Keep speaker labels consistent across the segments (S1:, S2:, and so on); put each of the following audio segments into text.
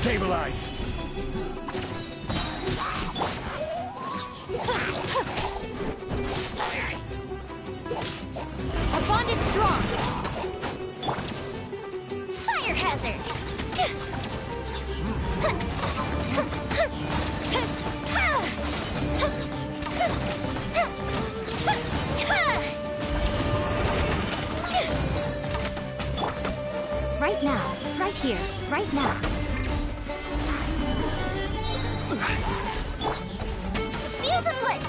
S1: Stabilize!
S2: Our bond is strong! Fire hazard!
S3: Right now, right here, right now.
S2: Fuse is lit!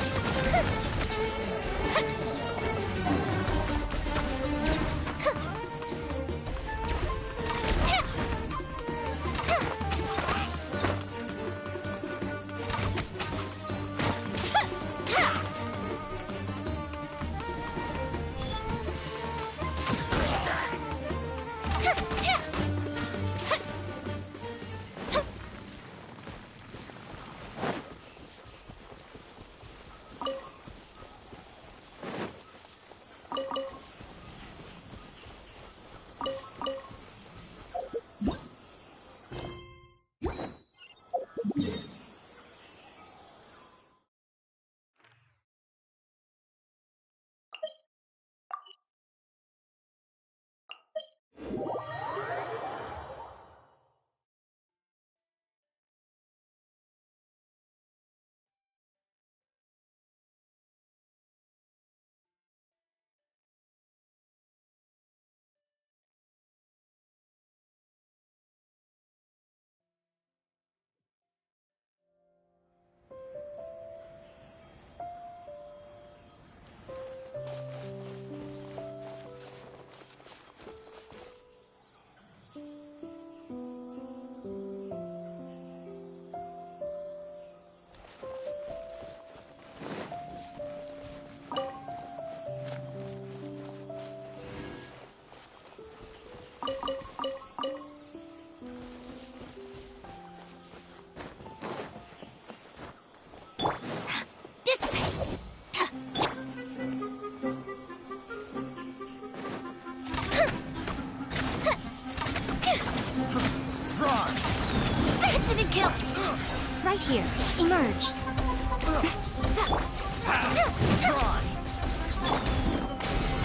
S3: Right here. Emerge.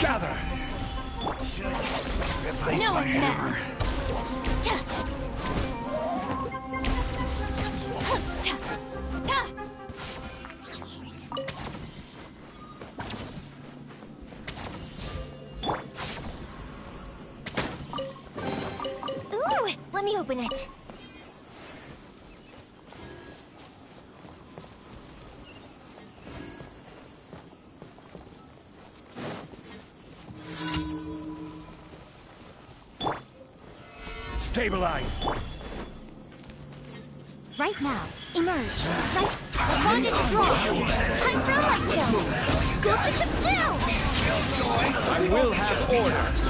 S1: Gather!
S2: No one now. Ooh, let me open it.
S1: Stabilize!
S3: right now. Emerge. Right. The bond is drawn.
S2: Time for a light show. Go Bishop down!
S1: I will have order.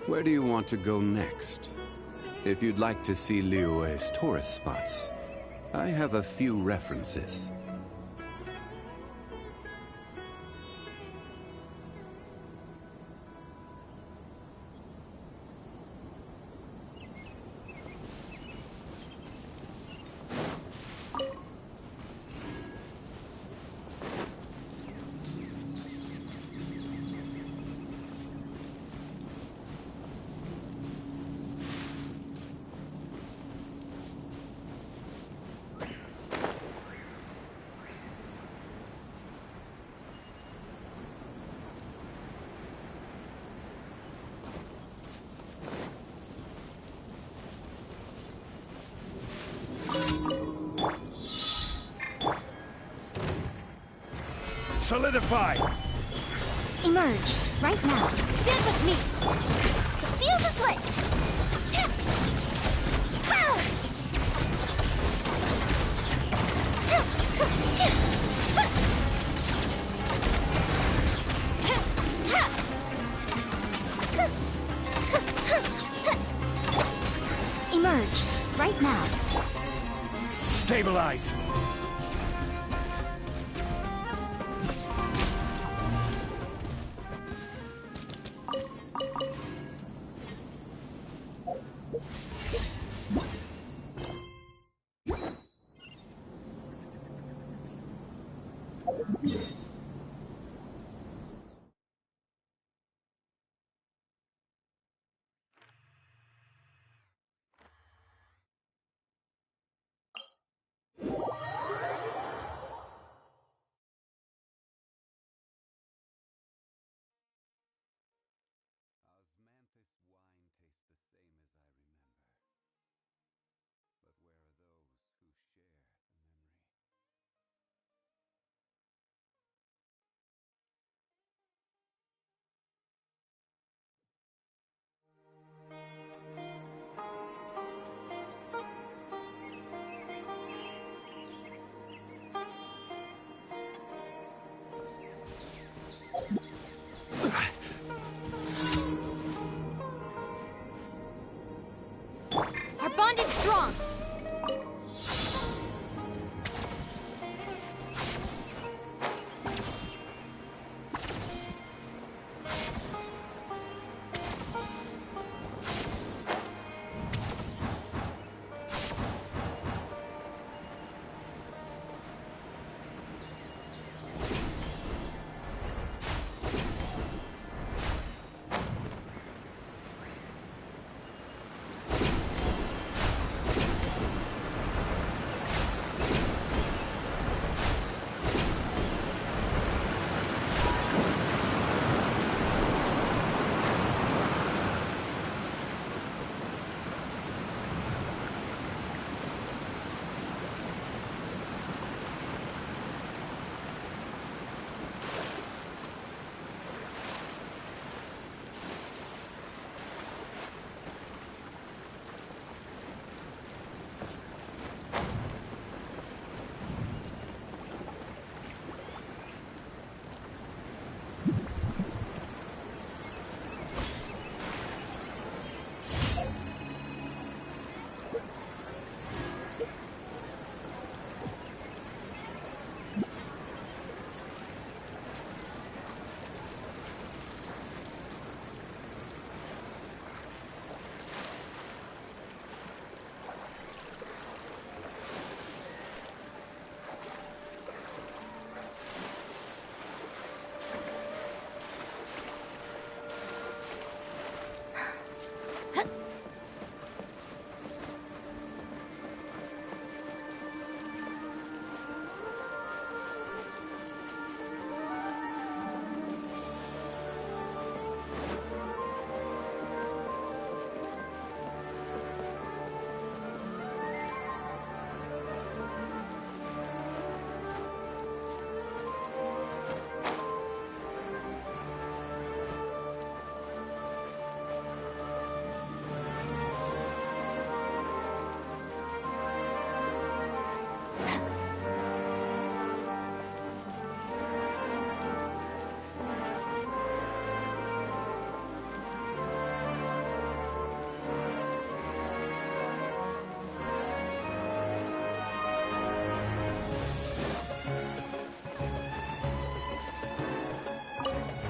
S4: Where do you want to go next? If you'd like to see Liyue's tourist spots, I have a few references.
S1: Solidify!
S3: Emerge. Right now.
S2: Stand with me! The fuse is lit!
S3: Emerge. Right now.
S1: Stabilize!
S4: Osmanthus wine tastes the same as I remember. But where are those who share the memory?
S3: Our bond is strong.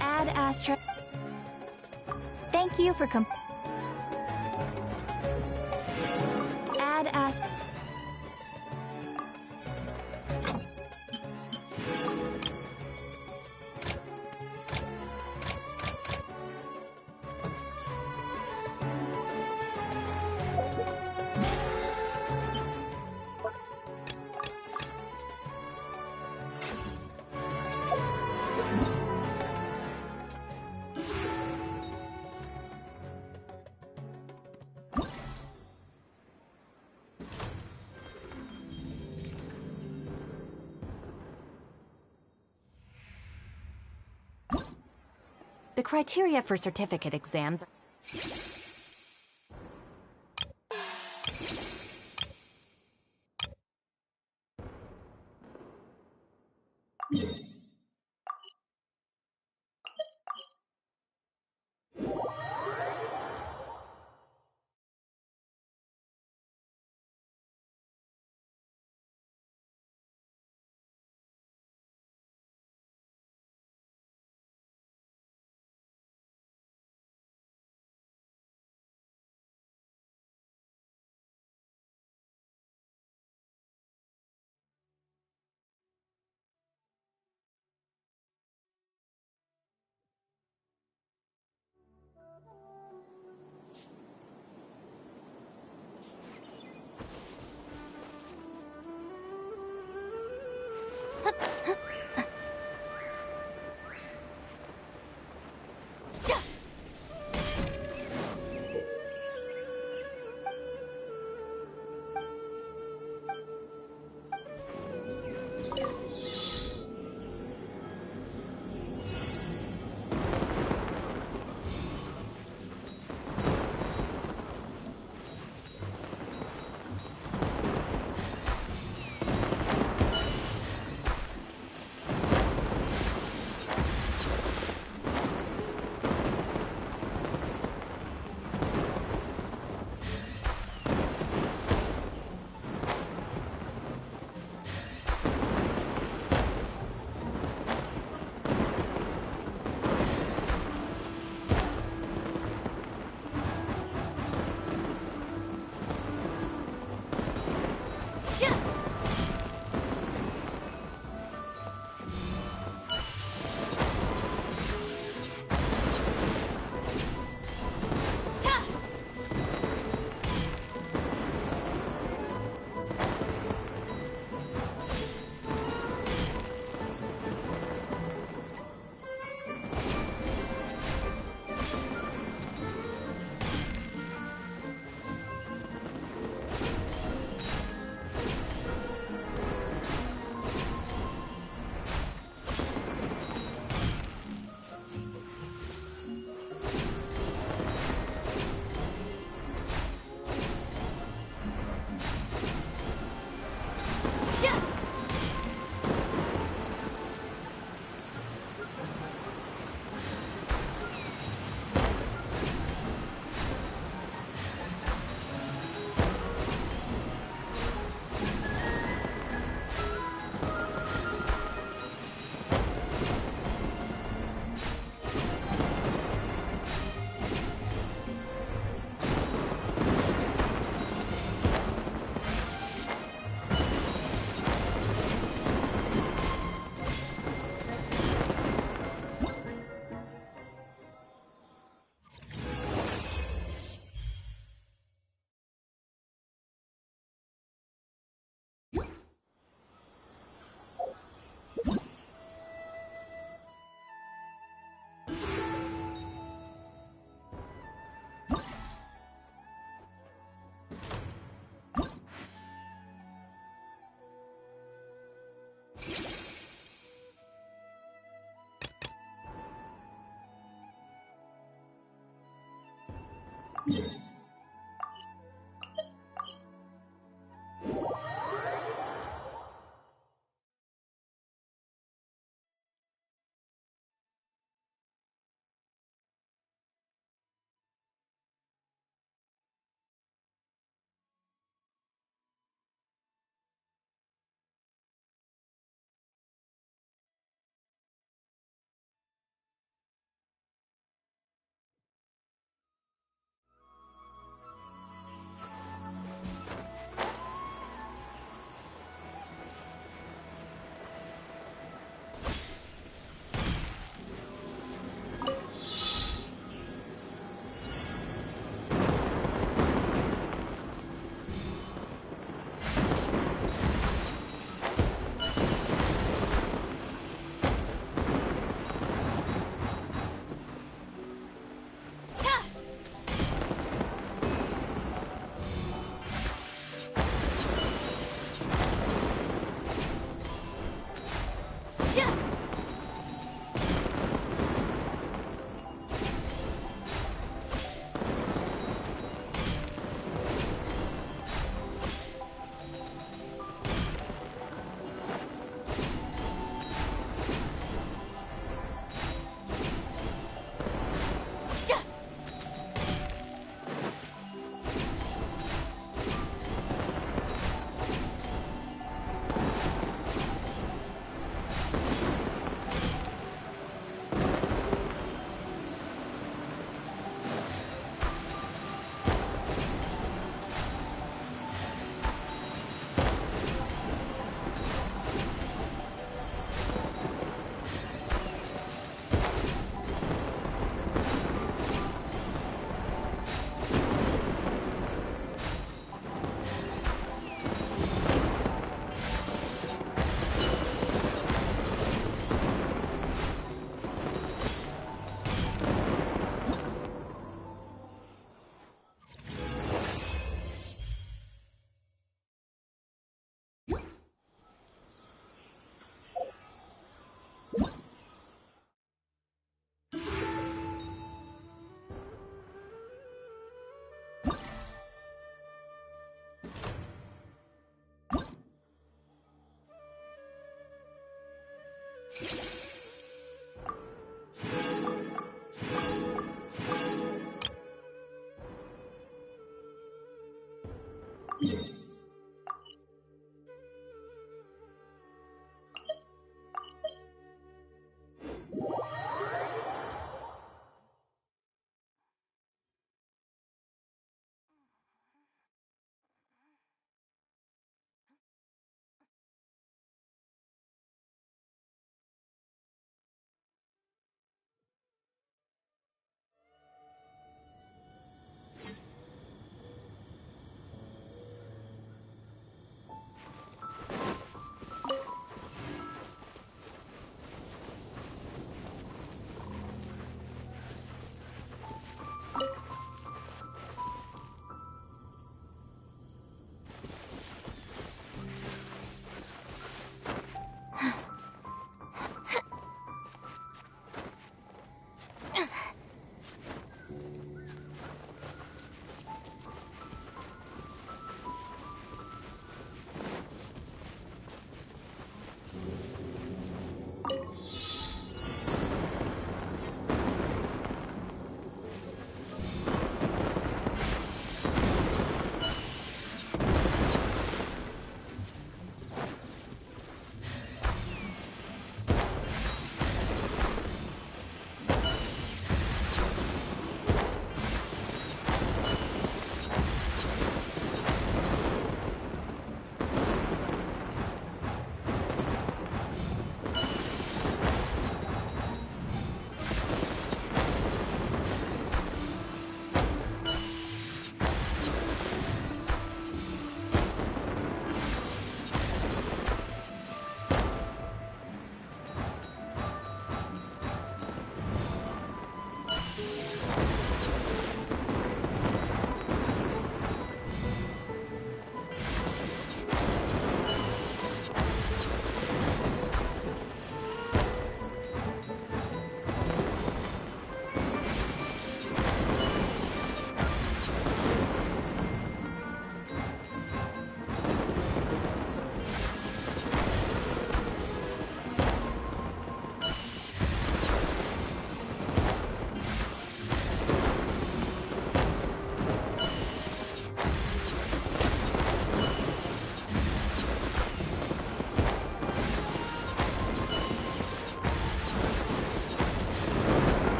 S2: Ad Astra. Thank you for Ad Astra.
S3: The criteria for certificate exams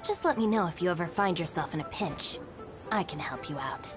S3: Just let me know if you ever find yourself in a pinch. I can help you out.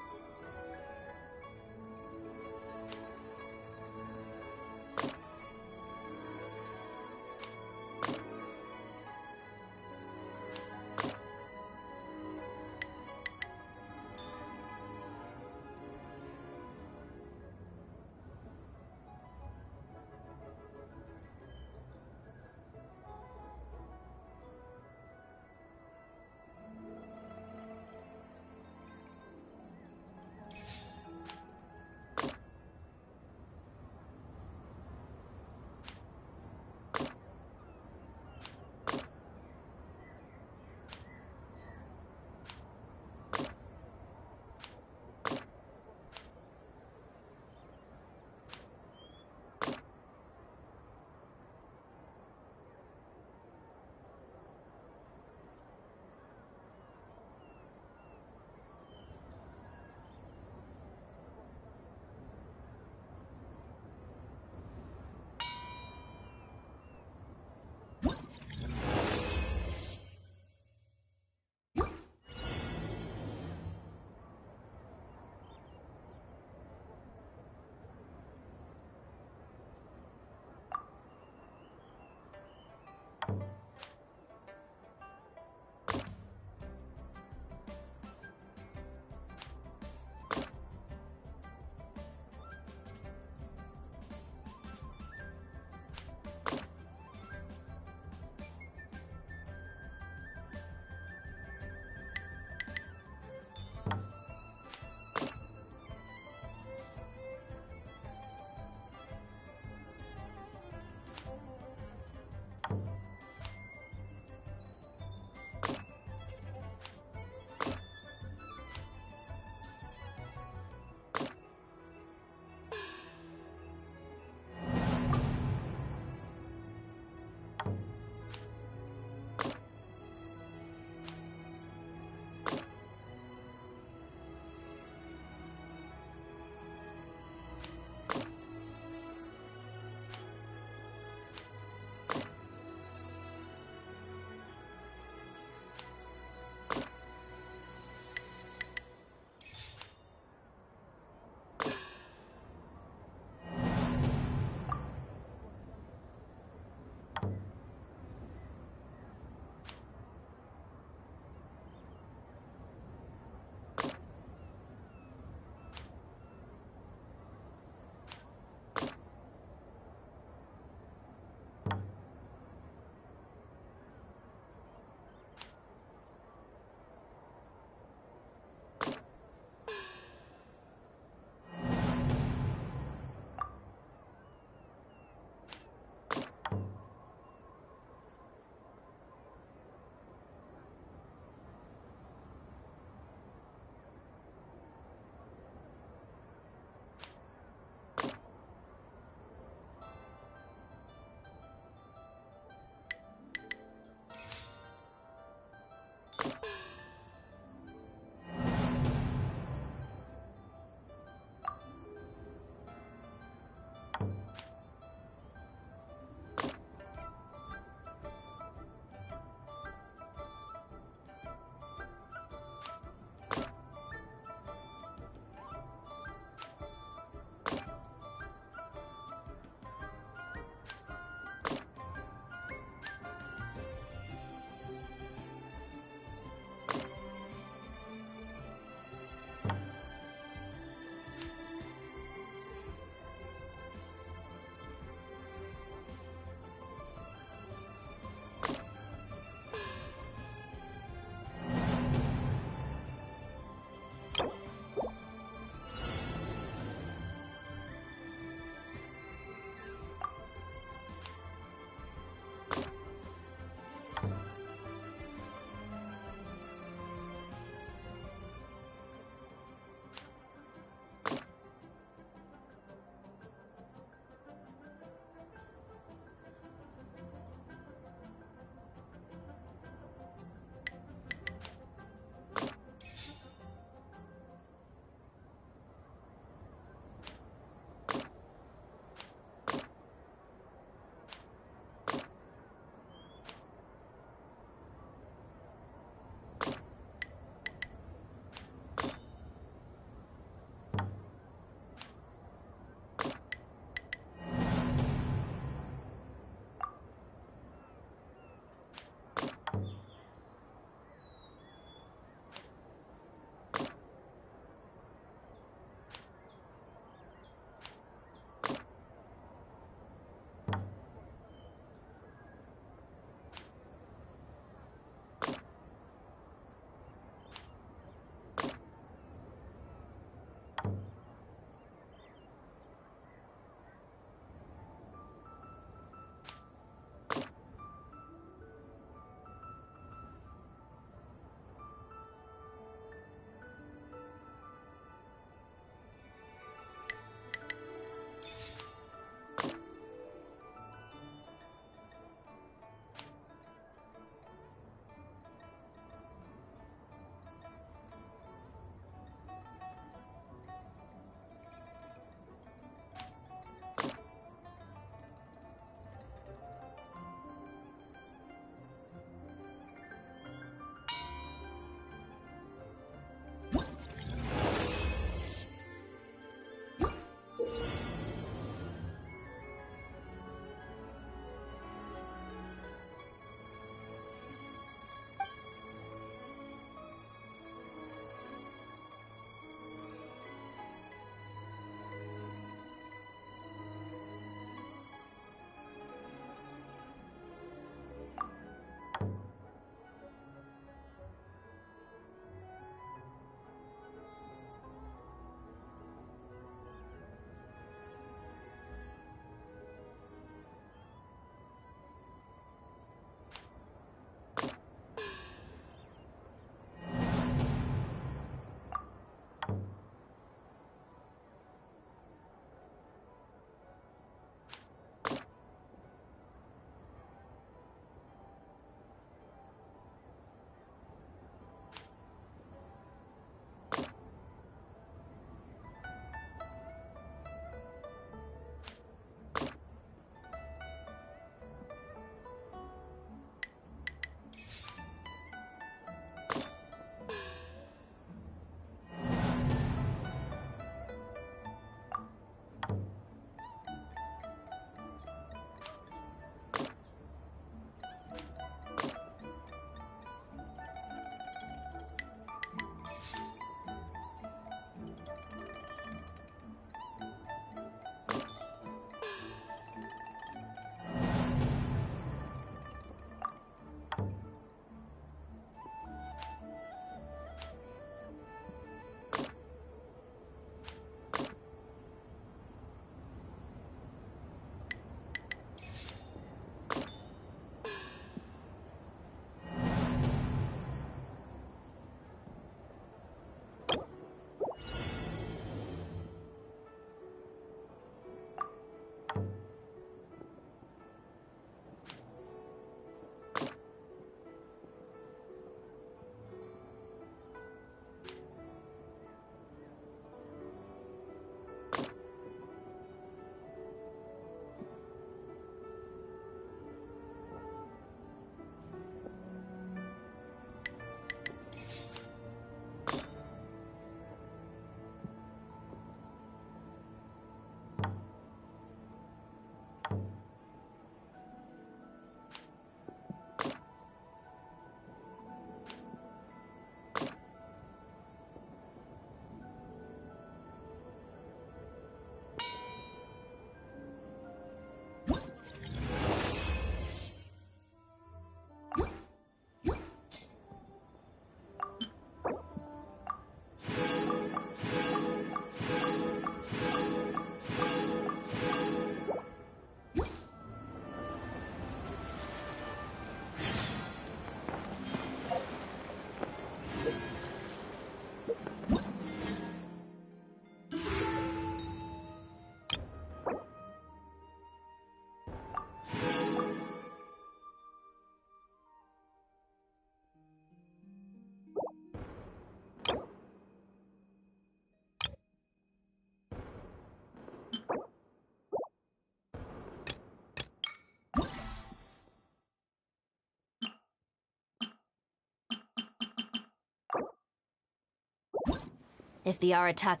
S3: If the Arataki...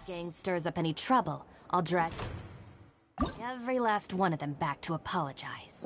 S3: gang stirs up any trouble, I'll drag every last one of them back to apologize.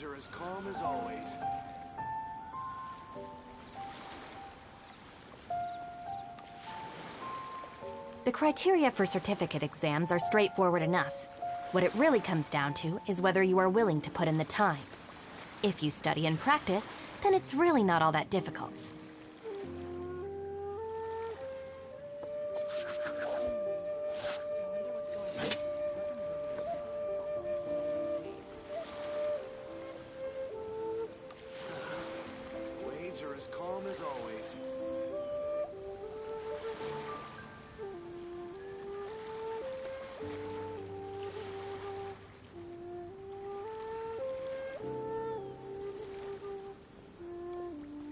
S1: Are as calm as always.
S3: The criteria for certificate exams are straightforward enough. What it really comes down to is whether you are willing to put in the time. If you study and practice, then it's really not all that difficult.
S1: Are as calm as always.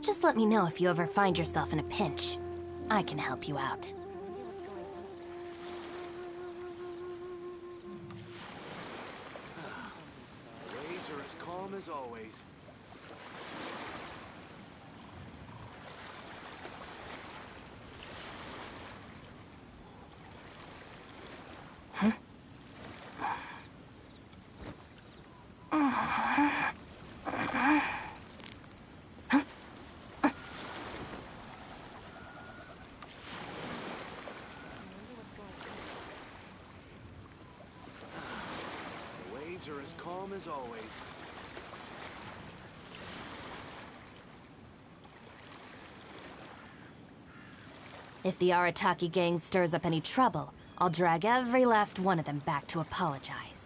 S3: Just let me know if you ever find yourself in a pinch. I can help you out.
S1: Waves are as calm as always. Are as calm as always.
S3: If the Arataki gang stirs up any trouble, I'll drag every last one of them back to apologize.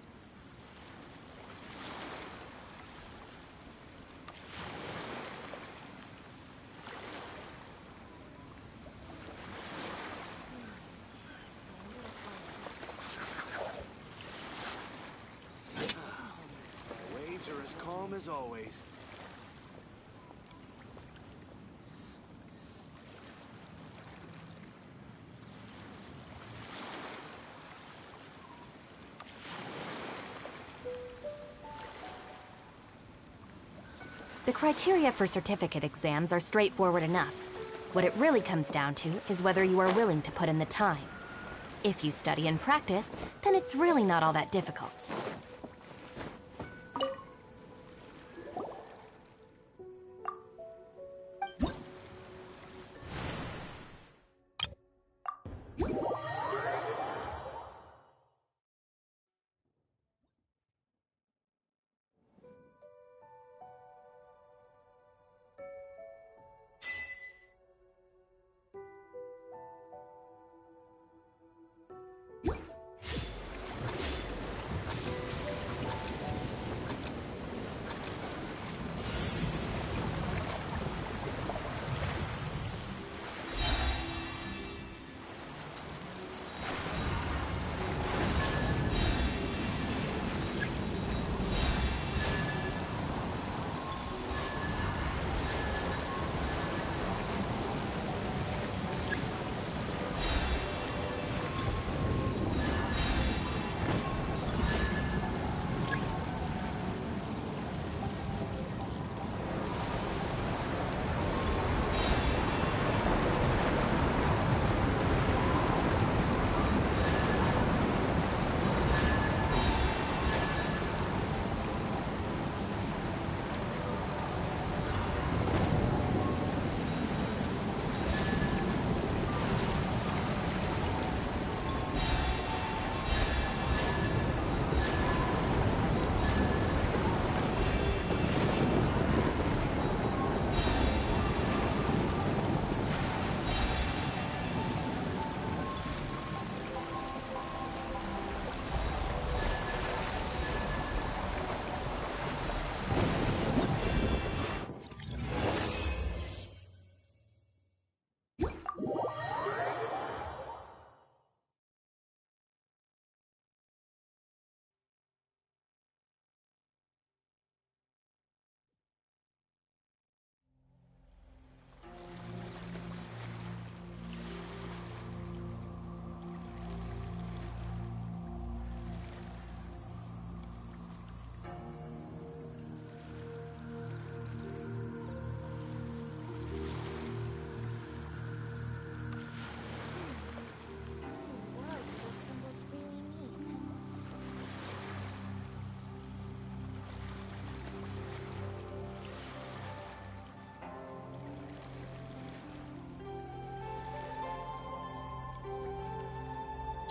S1: Are as calm as always.
S3: The criteria for certificate exams are straightforward enough. What it really comes down to is whether you are willing to put in the time. If you study and practice, then it's really not all that difficult.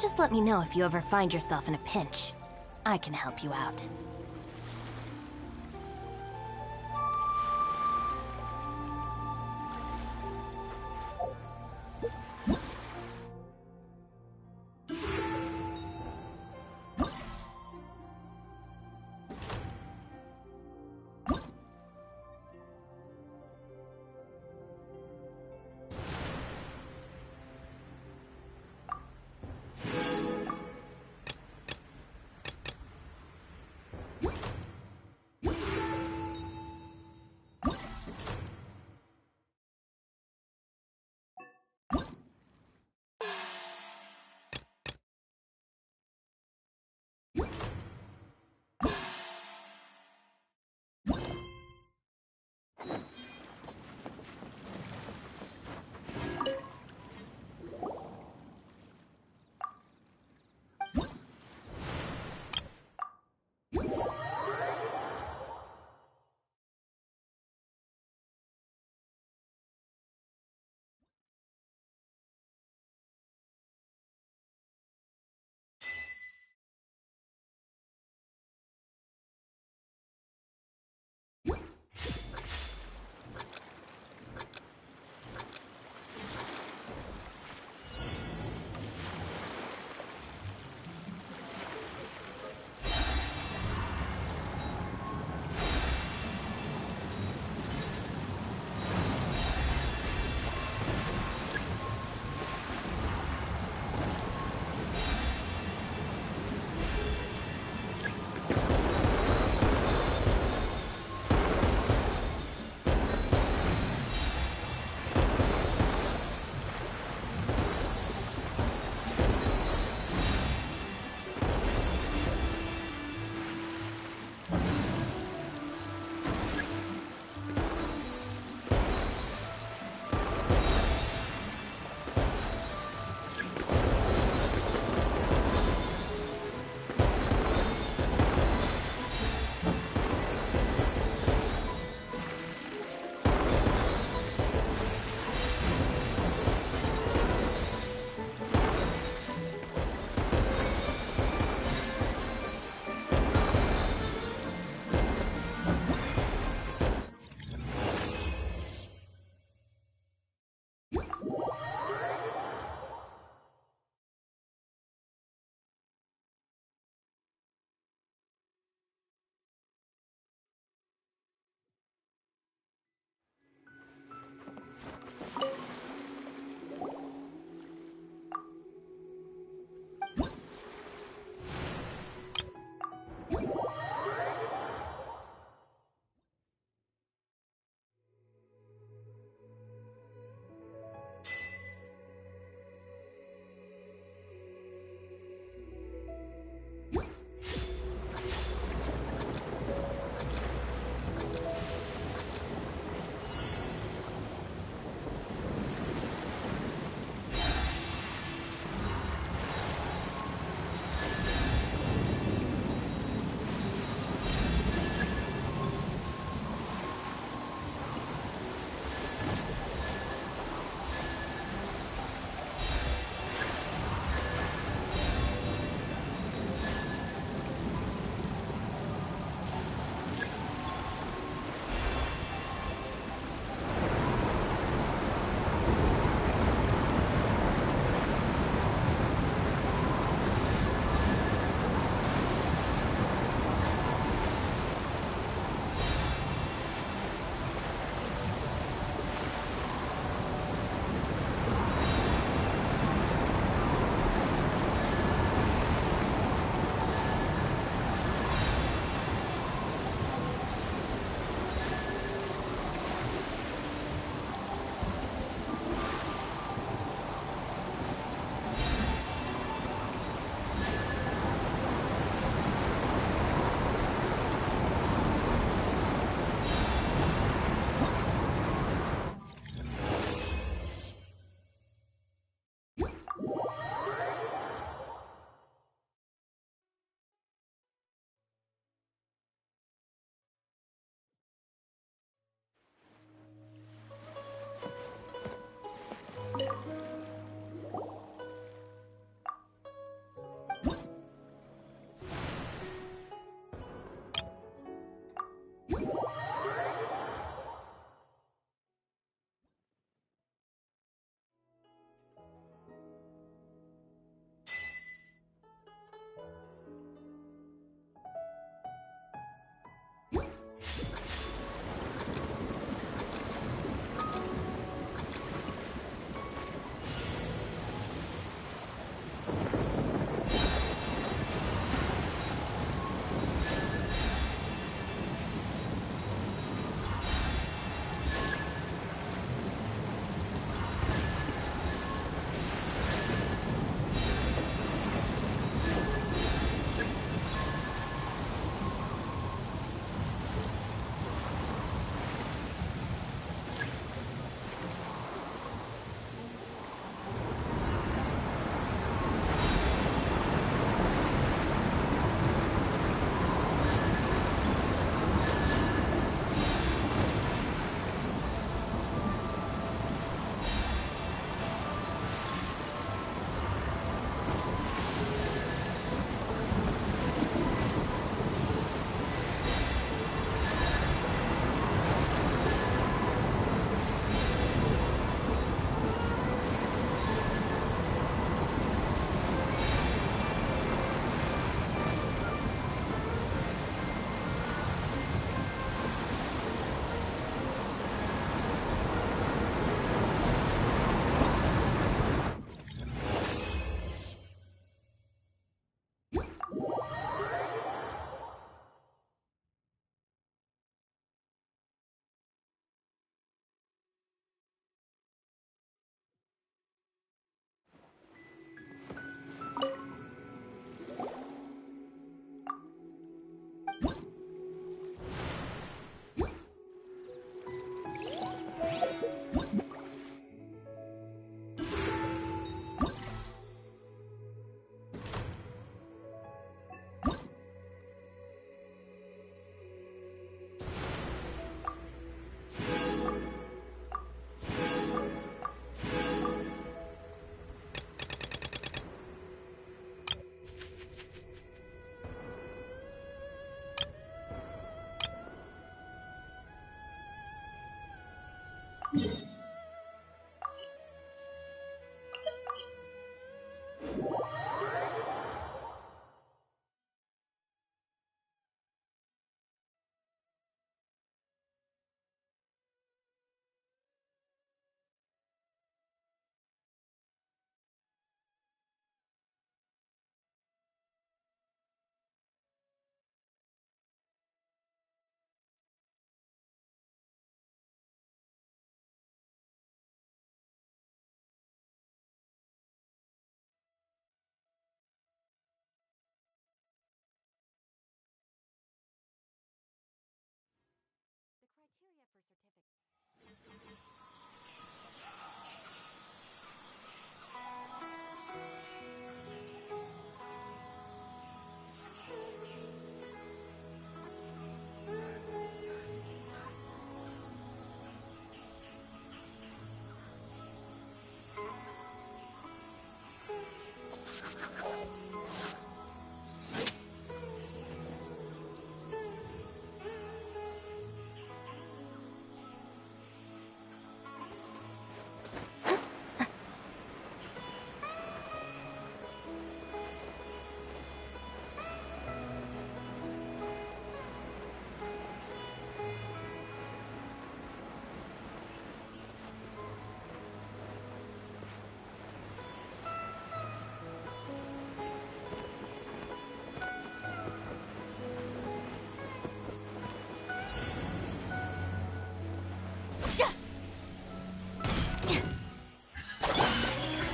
S3: Just let me know if you ever find yourself in a pinch. I can help you out.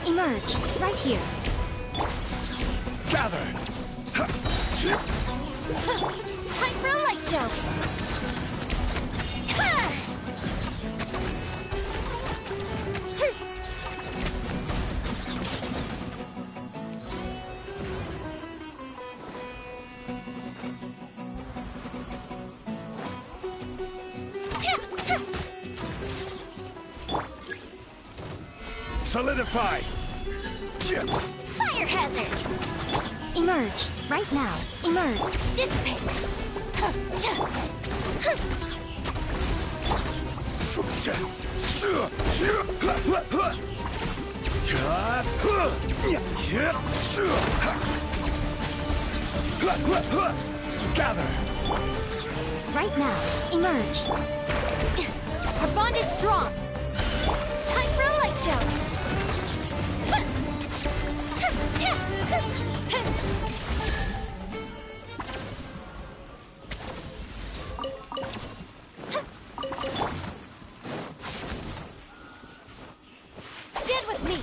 S2: Emerge, right here.
S1: Gather!
S2: Time for a light show!
S1: Solidify!
S2: Fire hazard! Emerge, right now. Emerge. Dissipate.
S5: Gather!
S2: Right now, emerge.
S3: Our bond is strong!
S2: Time for a light show.
S3: Stand with me!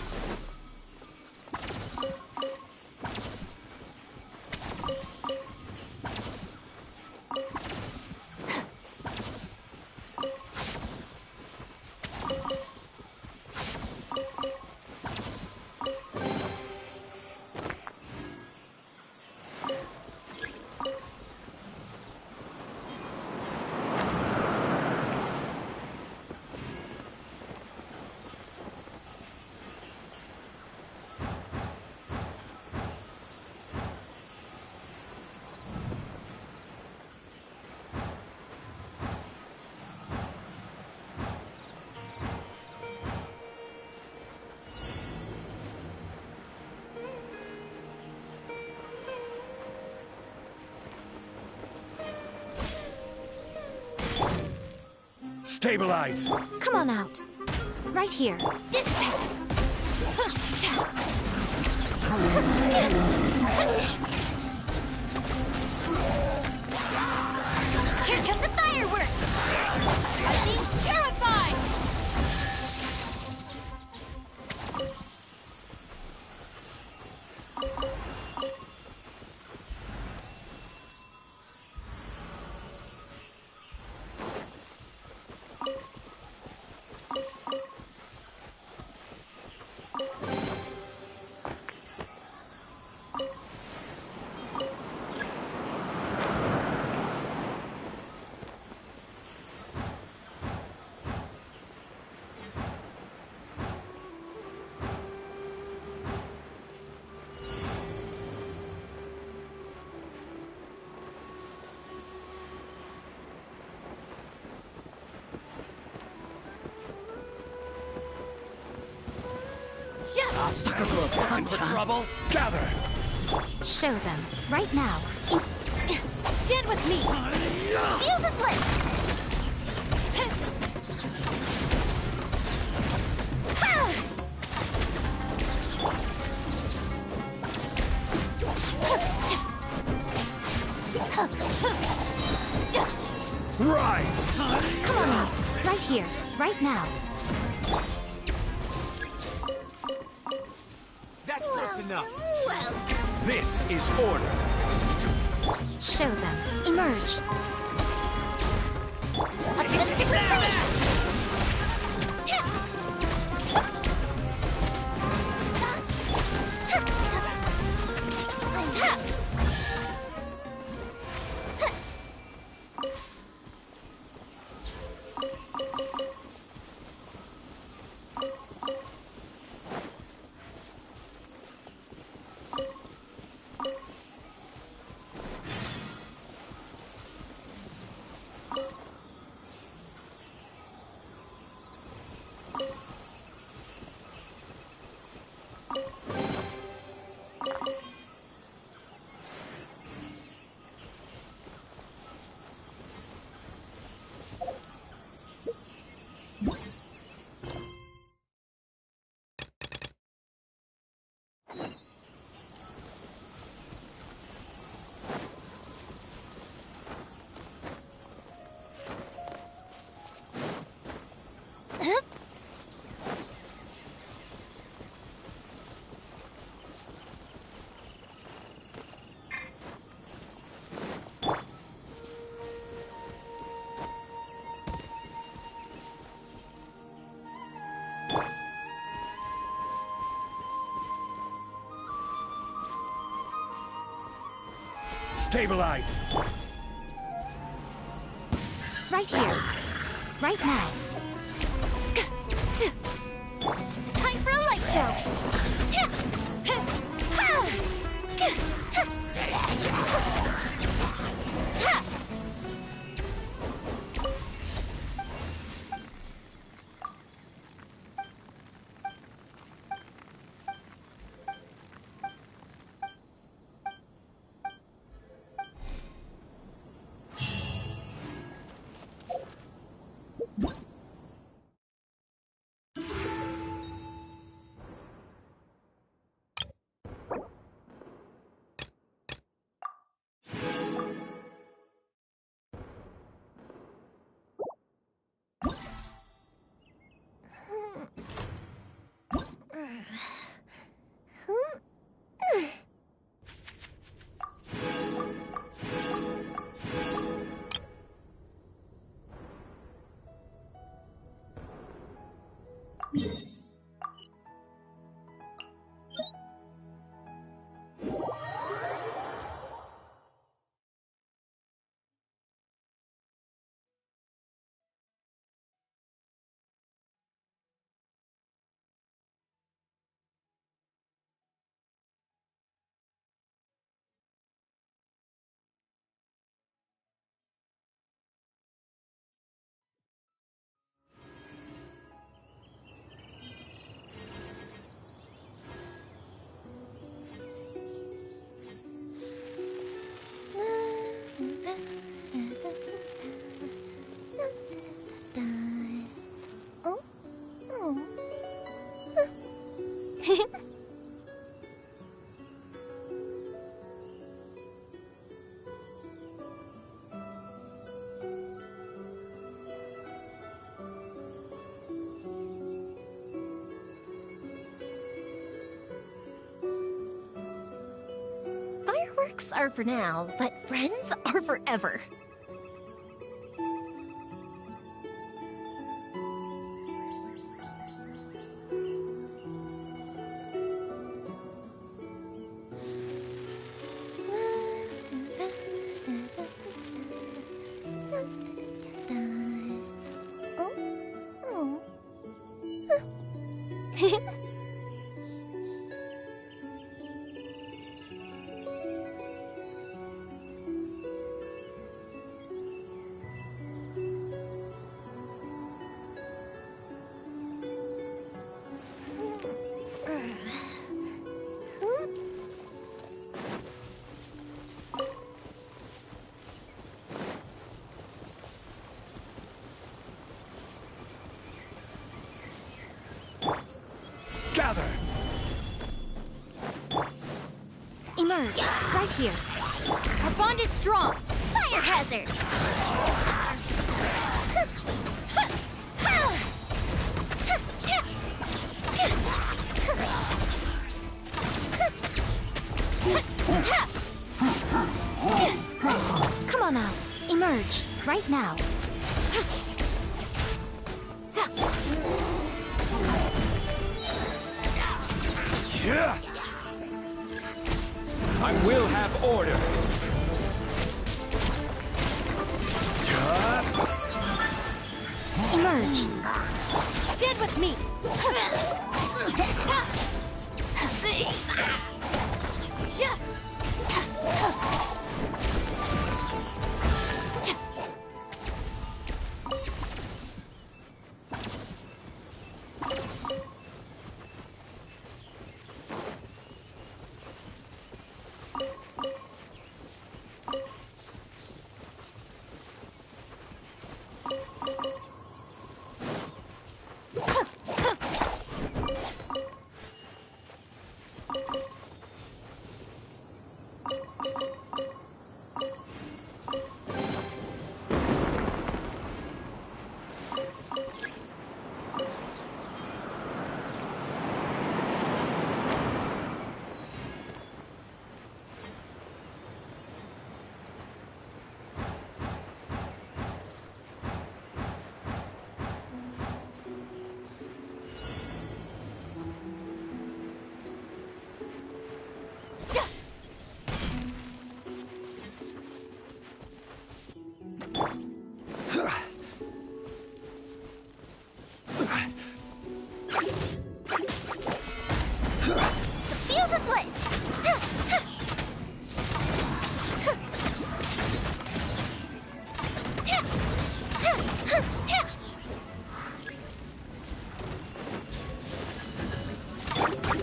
S5: Stabilize!
S2: Come on out. Right here. Dissipate.
S3: Here come the fireworks! Lightning purified!
S5: Sucker for a punch, for trouble? Gather!
S2: Show them. Right now.
S3: Stand with me!
S2: Fuse is lit.
S5: Rise!
S2: Come on out. Right here. Right now.
S1: That's close enough.
S2: Well.
S5: This is order.
S2: Show them. Emerge.
S5: Stabilize!
S2: Right here. Right now. Time for a light show. Fireworks are for now, but friends are forever.
S5: Gather!
S3: Emerge, right here. Our bond is strong.
S2: Fire hazard!
S3: Come on out. Emerge, right now.
S5: Yeah! I will have order.
S3: Emerge. Dead with me.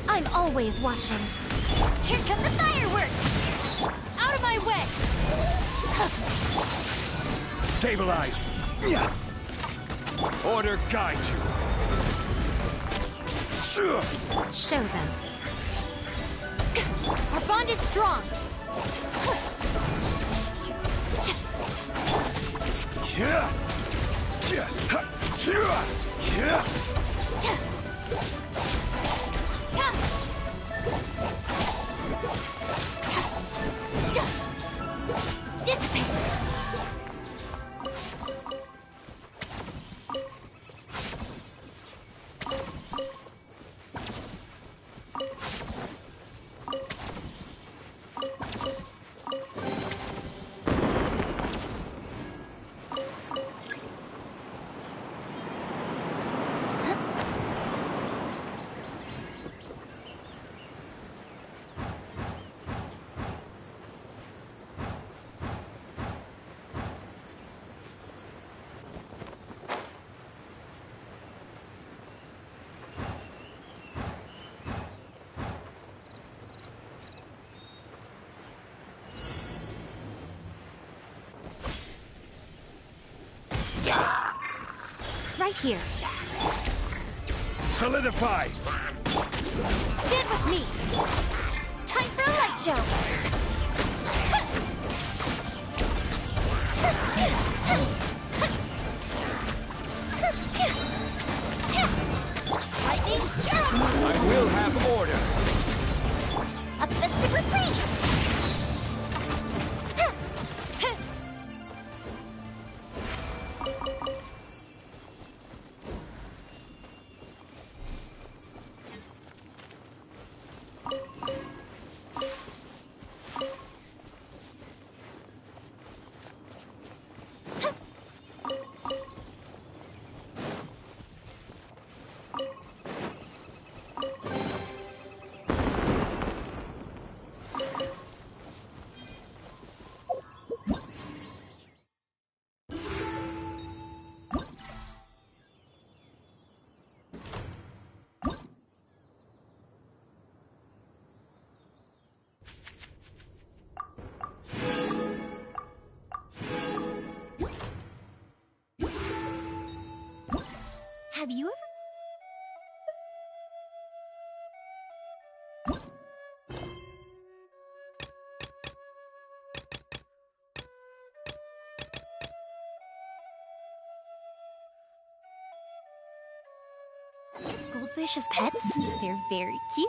S3: I'm always watching.
S2: Here come the fireworks!
S3: Out of my way!
S5: Stabilize. Order guide you.
S3: Show them. Our bond is strong. Right here.
S5: Solidify!
S2: Stand with me. Time for a light show. Lightning,
S5: I will have order.
S2: a festive reprise. Have you ever... Goldfish as pets? They're very cute.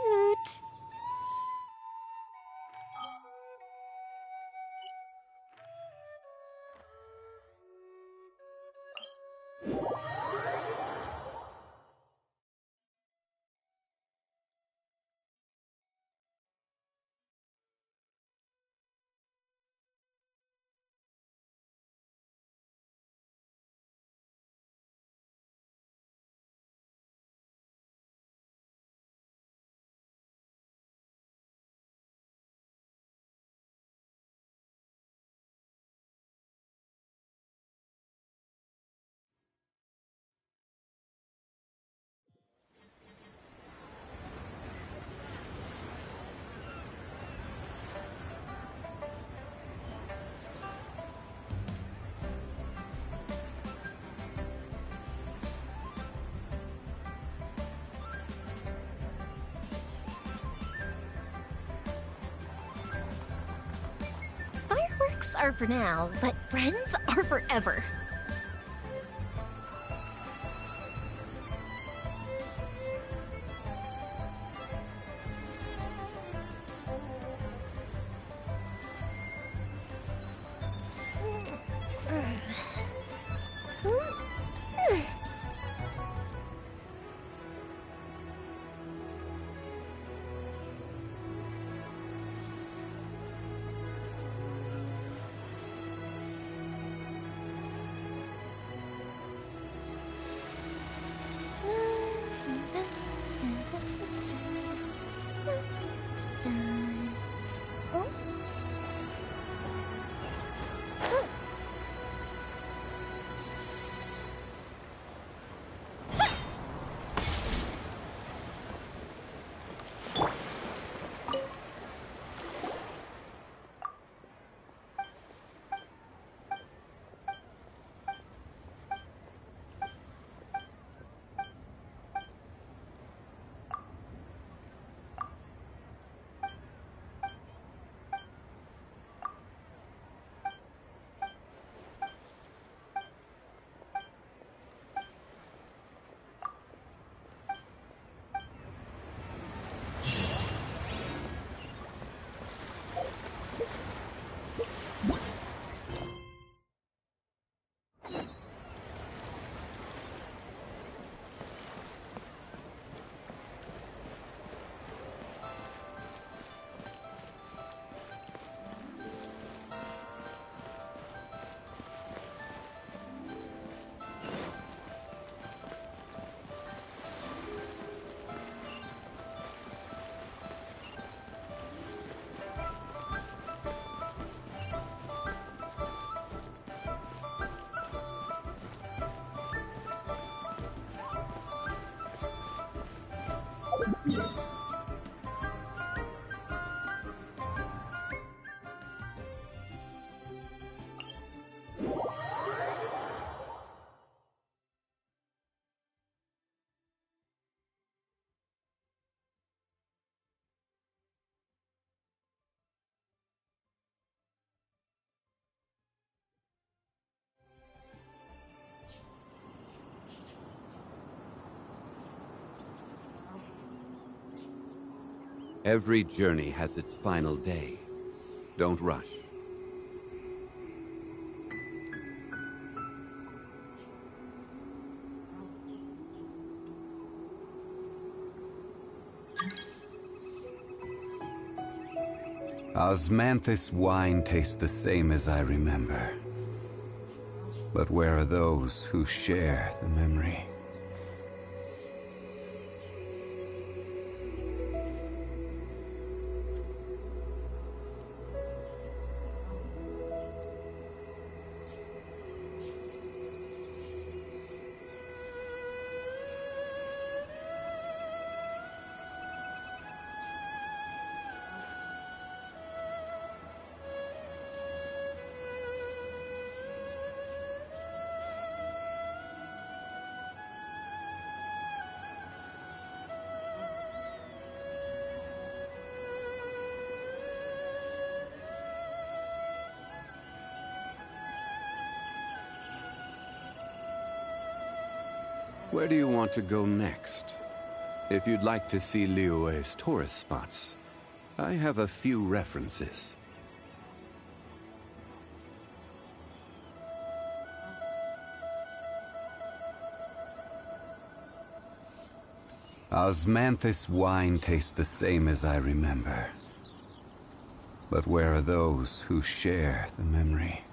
S2: Fireworks are for now, but friends are forever.
S4: Every journey has its final day. Don't rush. Osmanthus wine tastes the same as I remember. But where are those who share the memory? Where do you want to go next? If you'd like to see Liyue's tourist spots, I have a few references. Osmanthus wine tastes the same as I remember. But where are those who share the memory?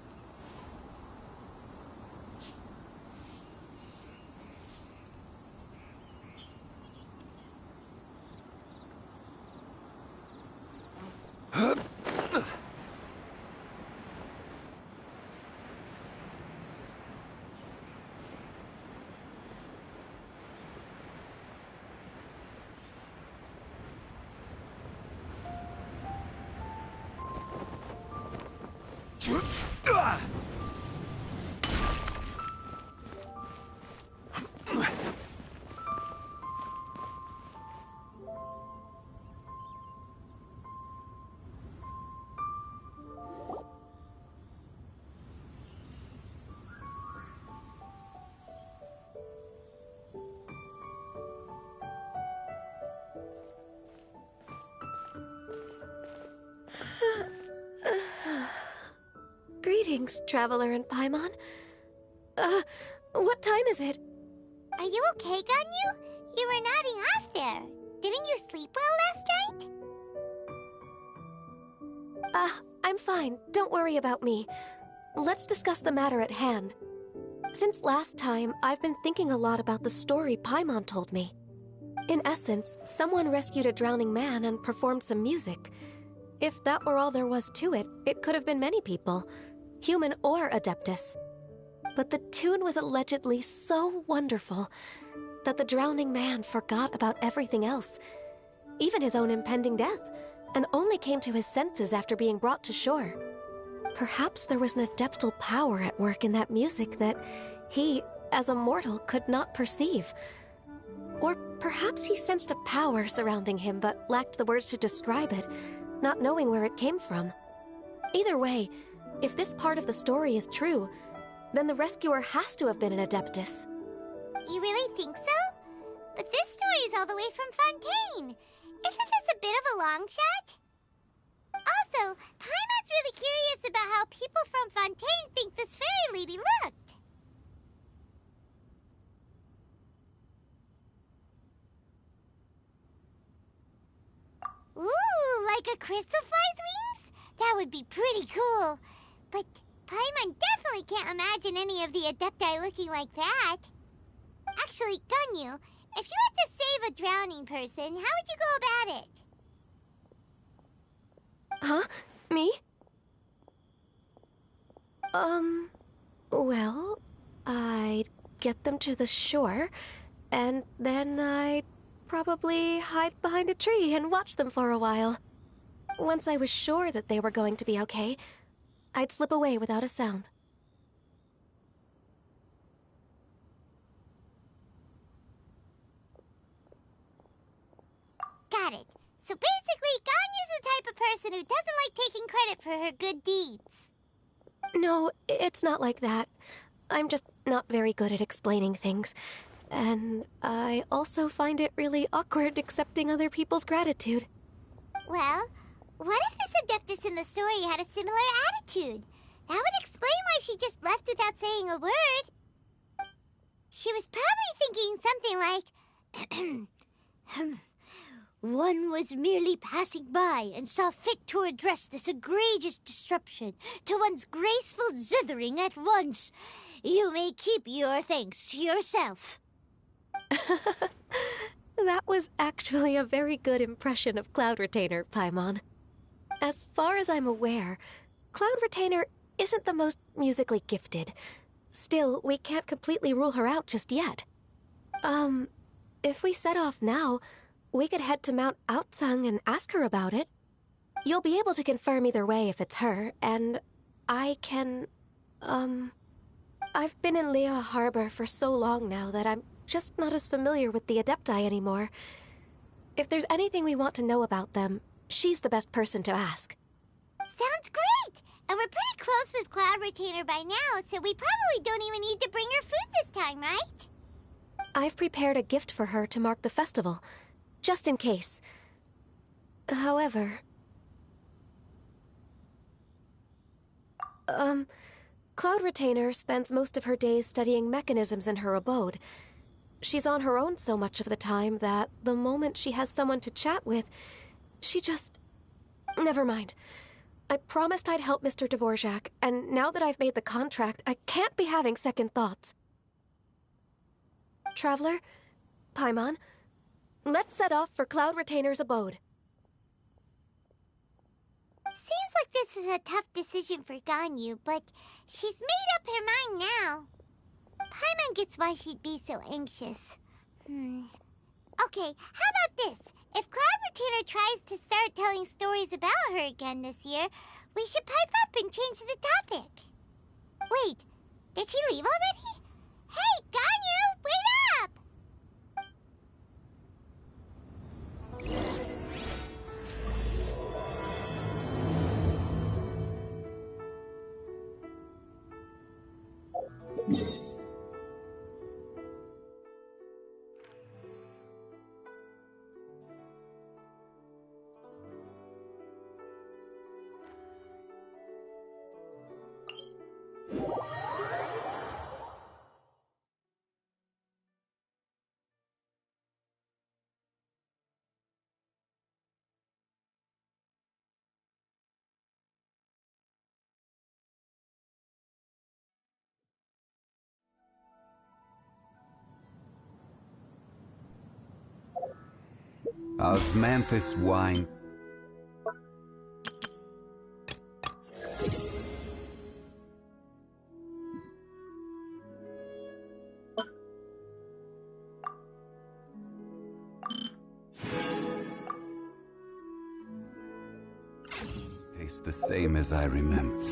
S6: Greetings, traveler in Paimon. What time is it?
S2: Are you okay, Ganyu? You were nodding off there. Didn't you sleep well last night?
S6: I'm fine. Don't worry about me. Let's discuss the matter at hand. Since last time, I've been thinking a lot about the story Paimon told me. In essence, someone rescued a drowning man and performed some music. If that were all there was to it, it could have been many people, human or Adeptus. But the tune was allegedly so wonderful that the drowning man forgot about everything else, even his own impending death, and only came to his senses after being brought to shore. Perhaps there was an adeptal power at work in that music that he, as a mortal, could not perceive. Or perhaps he sensed a power surrounding him but lacked the words to describe it, not knowing where it came from. Either way, if this part of the story is true, then the rescuer has to have been an Adeptus.
S2: You really think so? But this story is all the way from Fontaine. Isn't this a bit of a long shot? Also, Paimon's really curious about how people from Fontaine think this fairy lady looked. Ooh, like a crystal fly's wings? That would be pretty cool. But Paimon definitely can't imagine any of the Adepti looking like that. Actually, Ganyu, if you had to save a drowning person, how would you go about it?
S6: Huh? Me? Well, I'd get them to the shore, and then I'd probably hide behind a tree and watch them for a while. Once I was sure that they were going to be okay, I'd slip away without a sound.
S2: Got it. So basically, Ganyu's the type of person who doesn't like taking credit for her good deeds.
S6: No, it's not like that. I'm just not very good at explaining things. And I also find it really awkward accepting other people's gratitude.
S2: Well, what if this Adeptus in the story had a similar attitude? That would explain why she just left without saying a word. She was probably thinking something like, One was merely passing by and saw fit to address this egregious disruption to one's graceful zithering at once. You may keep your thanks to yourself.
S6: That was actually a very good impression of Cloud Retainer, Paimon. As far as I'm aware, Cloud Retainer isn't the most musically gifted. Still, we can't completely rule her out just yet. If we set off now, we could head to Mount Outsung and ask her about it. You'll be able to confirm either way if it's her, and I can, I've been in Lea Harbor for so long now that I'm just not as familiar with the Adepti anymore. If there's anything we want to know about them, she's the best person to ask.
S2: Sounds great! And we're pretty close with Cloud Retainer by now, so we probably don't even need to bring her food this time, right?
S6: I've prepared a gift for her to mark the festival, just in case. However... Cloud Retainer spends most of her days studying mechanisms in her abode. She's on her own so much of the time that the moment she has someone to chat with, she just... Never mind. I promised I'd help Mr. Dvorak, and now that I've made the contract, I can't be having second thoughts. Traveler, Paimon, let's set off for Cloud Retainer's abode.
S2: Seems like this is a tough decision for Ganyu, but she's made up her mind now. Paimon gets why she'd be so anxious. Okay, how about this? If Cloud Retainer tries to start telling stories about her again this year, we should pipe up and change the topic. Wait, did she leave already? Hey, Ganyu, wait up!
S4: Osmanthus wine. Tastes the same as I remember.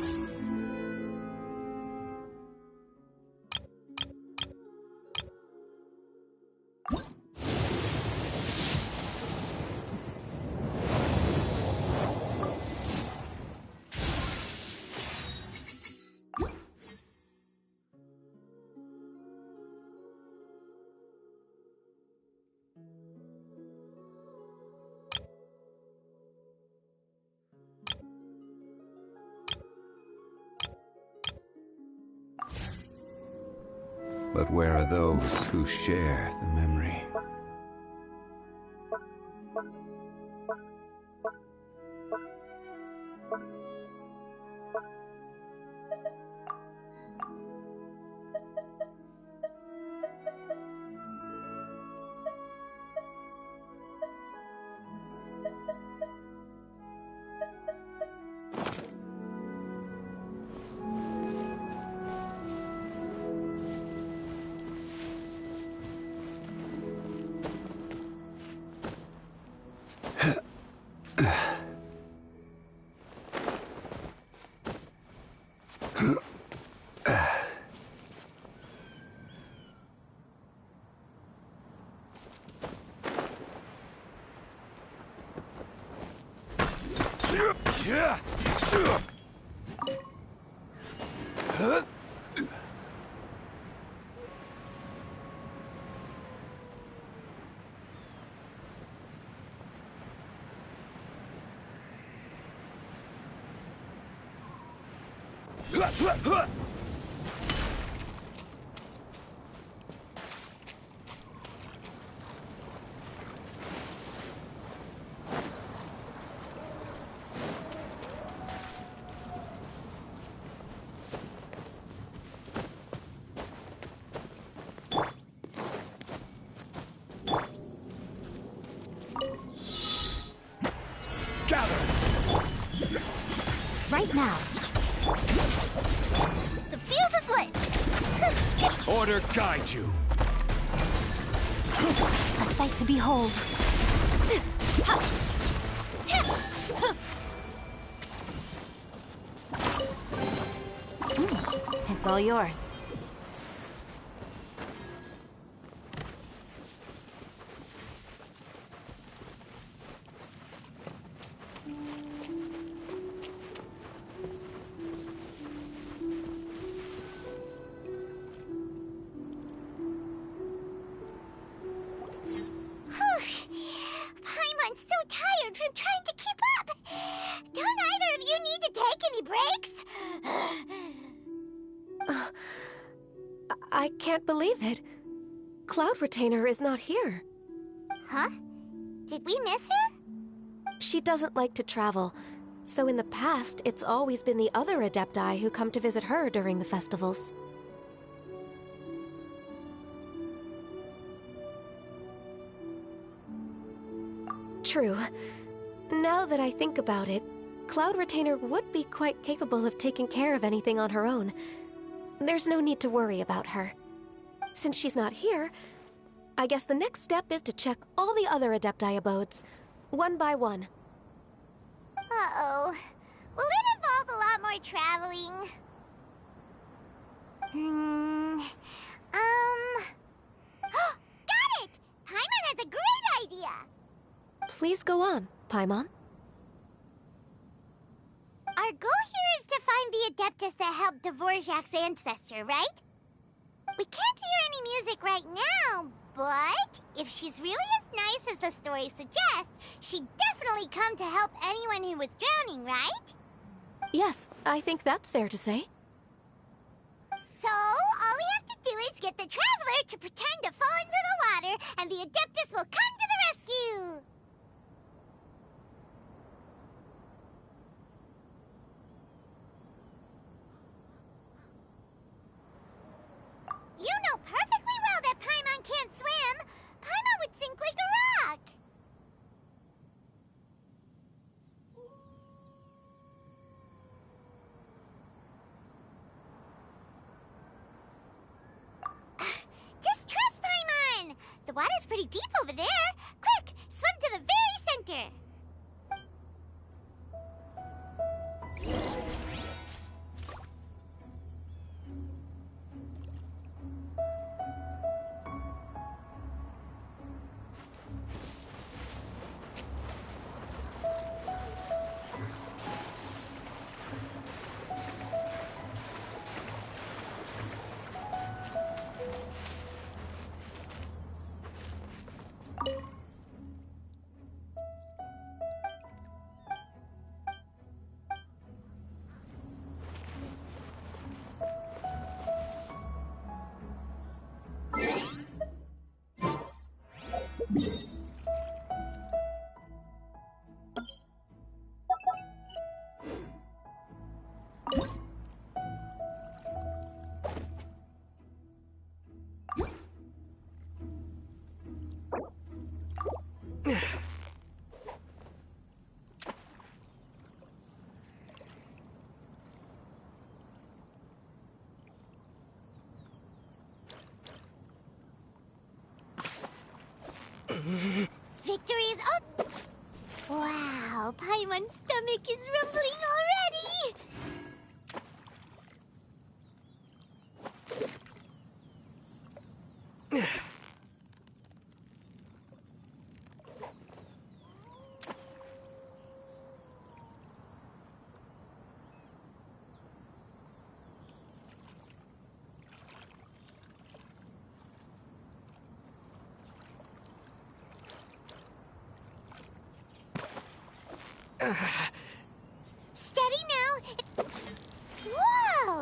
S4: But where are those who share the memory?
S3: Right now. The fuse is lit!
S5: Order guide you.
S3: A sight to behold. It's all yours.
S2: Paimon's so tired from trying to keep up. Don't either of you need to take any breaks?
S6: I can't believe it. Cloud Retainer is not here.
S2: Huh? Did we miss her?
S6: She doesn't like to travel, so in the past, it's always been the other Adepti who come to visit her during the festivals. True. Now that I think about it, Cloud Retainer would be quite capable of taking care of anything on her own. There's no need to worry about her. Since she's not here, I guess the next step is to check all the other Adepti abodes, one by one.
S2: Uh-oh. Will it involve a lot more traveling? Got it! Paimon has a great idea!
S6: Please go on, Paimon.
S2: Our goal here is to find the Adeptus that helped Dvorak's ancestor, right? We can't hear any music right now, but if she's really as nice as the story suggests, she'd definitely come to help anyone who was drowning, right?
S6: Yes, I think that's fair to say.
S2: So, all we have to do is get the Traveler to pretend to fall into the water, and the Adeptus will come to the rescue! You know perfectly well that Paimon can't swim! Paimon would sink like a rock! Just trust Paimon! The water's pretty deep over there. Quick, swim to the very center! Victory is up! Wow, Paimon's stomach is rumbling already! Steady now! Whoa!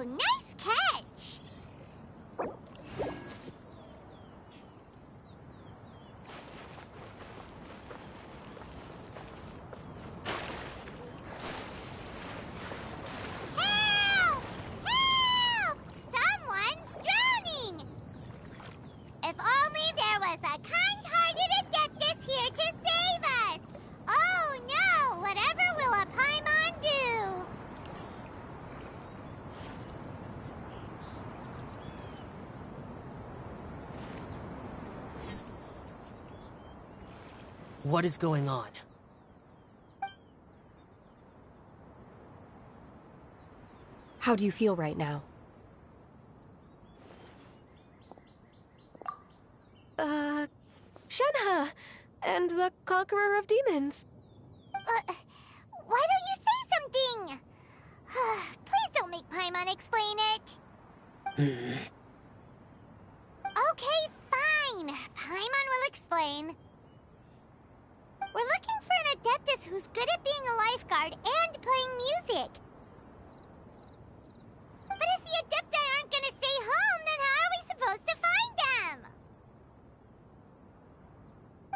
S7: What is going on?
S6: How do you feel right now? Shenhe! And the Conqueror of Demons.
S2: Why don't you say something? Please don't make Paimon explain it. Okay, fine. Paimon will explain. We're looking for an Adeptus who's good at being a lifeguard and playing music. But if the Adepti aren't gonna stay home, then how are we supposed to find them?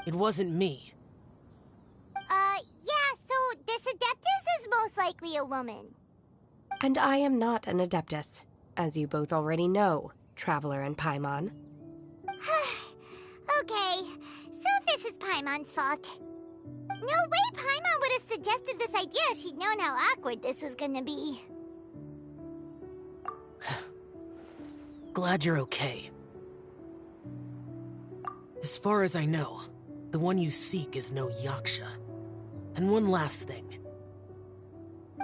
S7: It wasn't me.
S2: Yeah, so this Adeptus is most likely a woman.
S6: And I am not an Adeptus, as you both already know, Traveler and Paimon.
S2: Okay, so this is Paimon's fault. No way Paimon would have suggested this idea if she'd known how awkward this was gonna be.
S7: Glad you're okay. As far as I know, the one you seek is no Yaksha. And one last thing.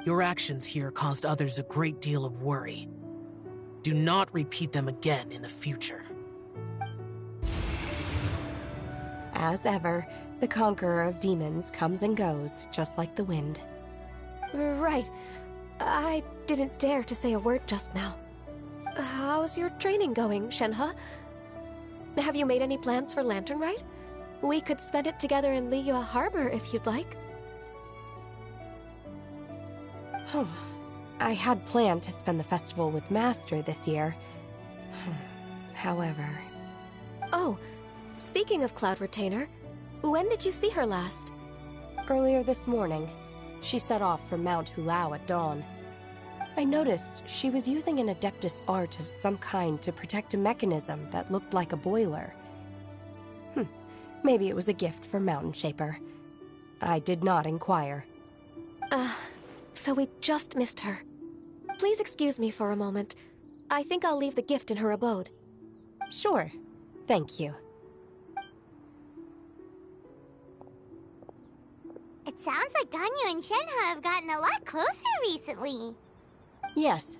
S7: Your actions here caused others a great deal of worry. Do not repeat them again in the future.
S6: As ever, the Conqueror of Demons comes and goes, just like the wind. Right. I didn't dare to say a word just now. How's your training going, Shenhe? Have you made any plans for Lantern Rite? We could spend it together in Liyue Harbor if you'd like. I had planned to spend the festival with Master this year. However... Oh, speaking of Cloud Retainer, when did you see her last? Earlier this morning. She set off for Mount Hulao at dawn. I noticed she was using an Adeptus art of some kind to protect a mechanism that looked like a boiler. Maybe it was a gift for Mountain Shaper. I did not inquire. So we just missed her. Please excuse me for a moment. I think I'll leave the gift in her abode. Sure. Thank you.
S2: It sounds like Ganyu and Shenhe have gotten a lot closer recently.
S6: Yes.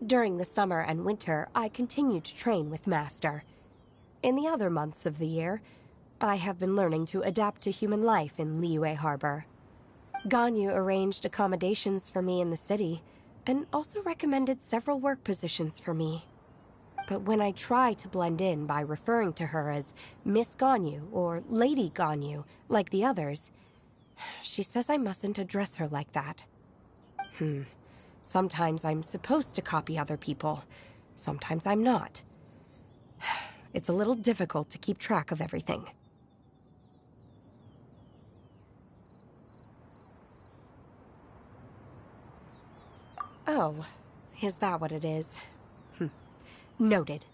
S6: During the summer and winter, I continue to train with Master. In the other months of the year, I have been learning to adapt to human life in Liyue Harbor. Ganyu arranged accommodations for me in the city, and also recommended several work positions for me. But when I try to blend in by referring to her as Miss Ganyu or Lady Ganyu, like the others, she says I mustn't address her like that. Sometimes I'm supposed to copy other people, sometimes I'm not. It's a little difficult to keep track of everything. Oh, is that what it is? Noted.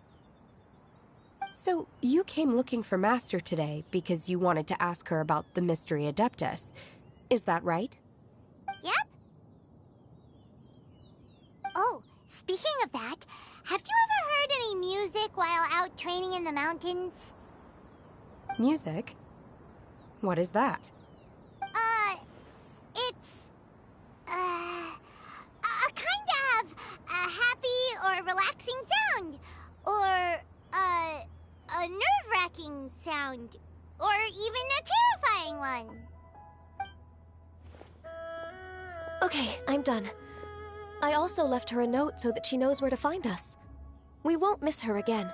S6: So, you came looking for Master today because you wanted to ask her about the Mystery Adeptus. Is that right?
S2: Yep. Oh, speaking of that, have you ever heard any music while out training in the mountains?
S6: Music? What is that?
S2: It's... a kind of a happy or relaxing sound. Or, a nerve-wracking sound. Or even a terrifying one.
S6: Okay, I'm done. I also left her a note so that she knows where to find us. We won't miss her again.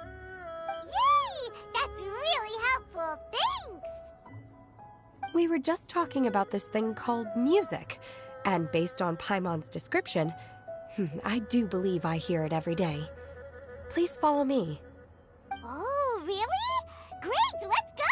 S2: Yay! That's really helpful. Thanks!
S6: We were just talking about this thing called music, and based on Paimon's description, I do believe I hear it every day. Please follow me.
S2: Oh, really? Great, let's go!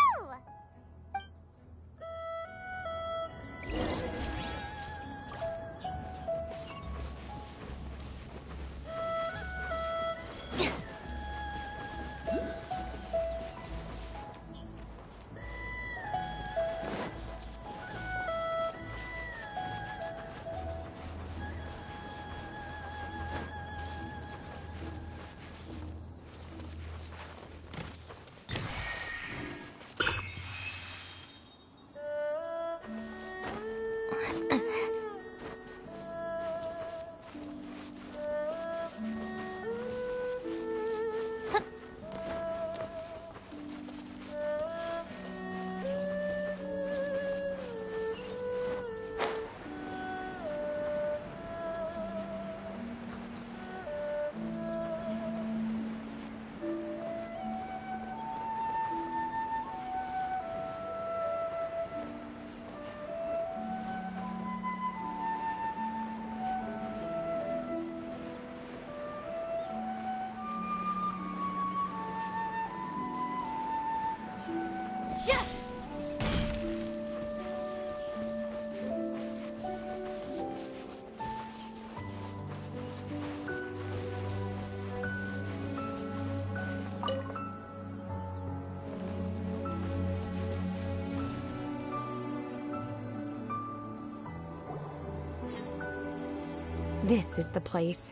S8: This is the place.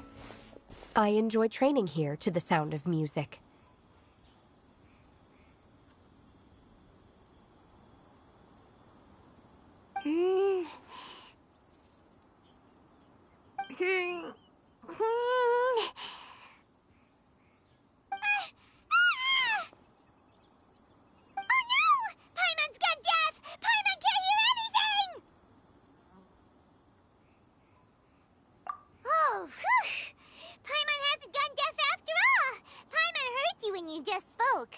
S8: I enjoy training here to the sound of music.
S2: You just spoke.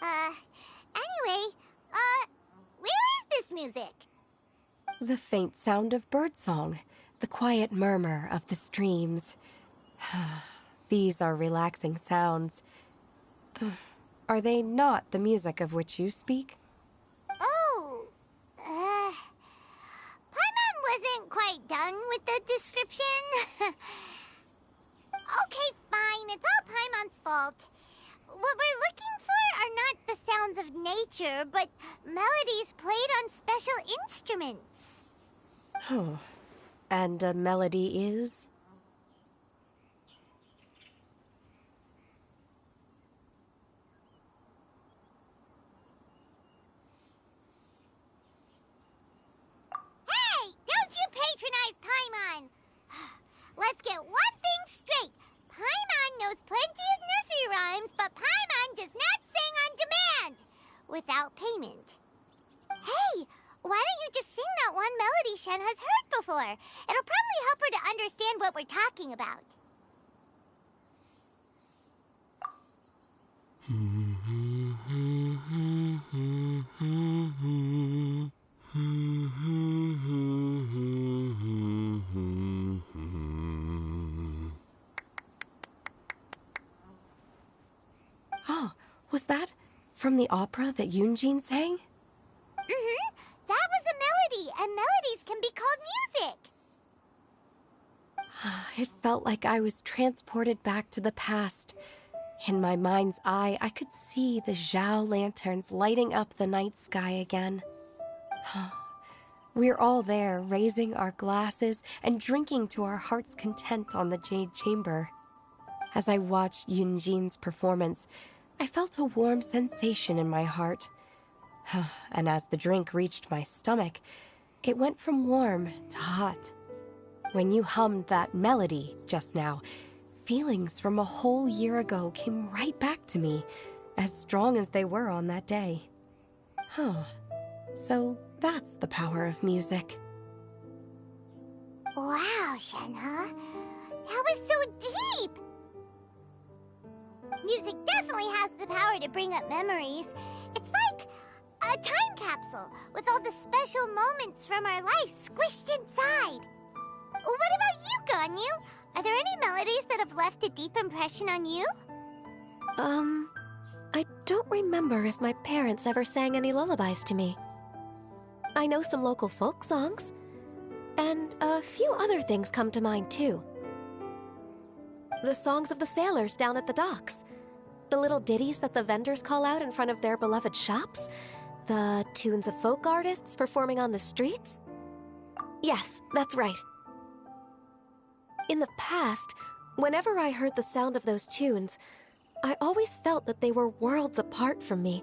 S2: Anyway, where is this music?
S8: The faint sound of birdsong, the quiet murmur of the streams. These are relaxing sounds. Are they not the music of which you speak?
S2: Oh, Paimon wasn't quite done with the description. Okay, fine, it's all Paimon's fault. What we're looking for are not the sounds of nature, but melodies played on special instruments.
S8: Oh, and a melody is?
S2: Hey, don't you patronize Paimon! Let's get one thing straight. Paimon knows plenty of nursery rhymes, but Paimon does not sing on demand without payment. Hey, why don't you just sing that one melody Shen has heard before? It'll probably help her to understand what we're talking about.
S8: Oh, was that from the opera that Yunjin sang?
S2: Mm-hmm. That was a melody, and melodies can be called music.
S8: It felt like I was transported back to the past. In my mind's eye, I could see the Zhao lanterns lighting up the night sky again. We're all there, raising our glasses and drinking to our heart's content on the Jade Chamber. As I watched Yunjin's performance, I felt a warm sensation in my heart. And as the drink reached my stomach, it went from warm to hot. When you hummed that melody just now, feelings from a whole year ago came right back to me, as strong as they were on that day. So that's the power of music.
S2: Wow, Shenhe. That was so deep! Music definitely has the power to bring up memories. It's like a time capsule with all the special moments from our life squished inside. What about you, Ganyu? Are there any melodies that have left a deep impression on you?
S6: I don't remember if my parents ever sang any lullabies to me. I know some local folk songs, and a few other things come to mind too. The songs of the sailors down at the docks, the little ditties that the vendors call out in front of their beloved shops, the tunes of folk artists performing on the streets. Yes, that's right. In the past, whenever I heard the sound of those tunes, I always felt that they were worlds apart from me.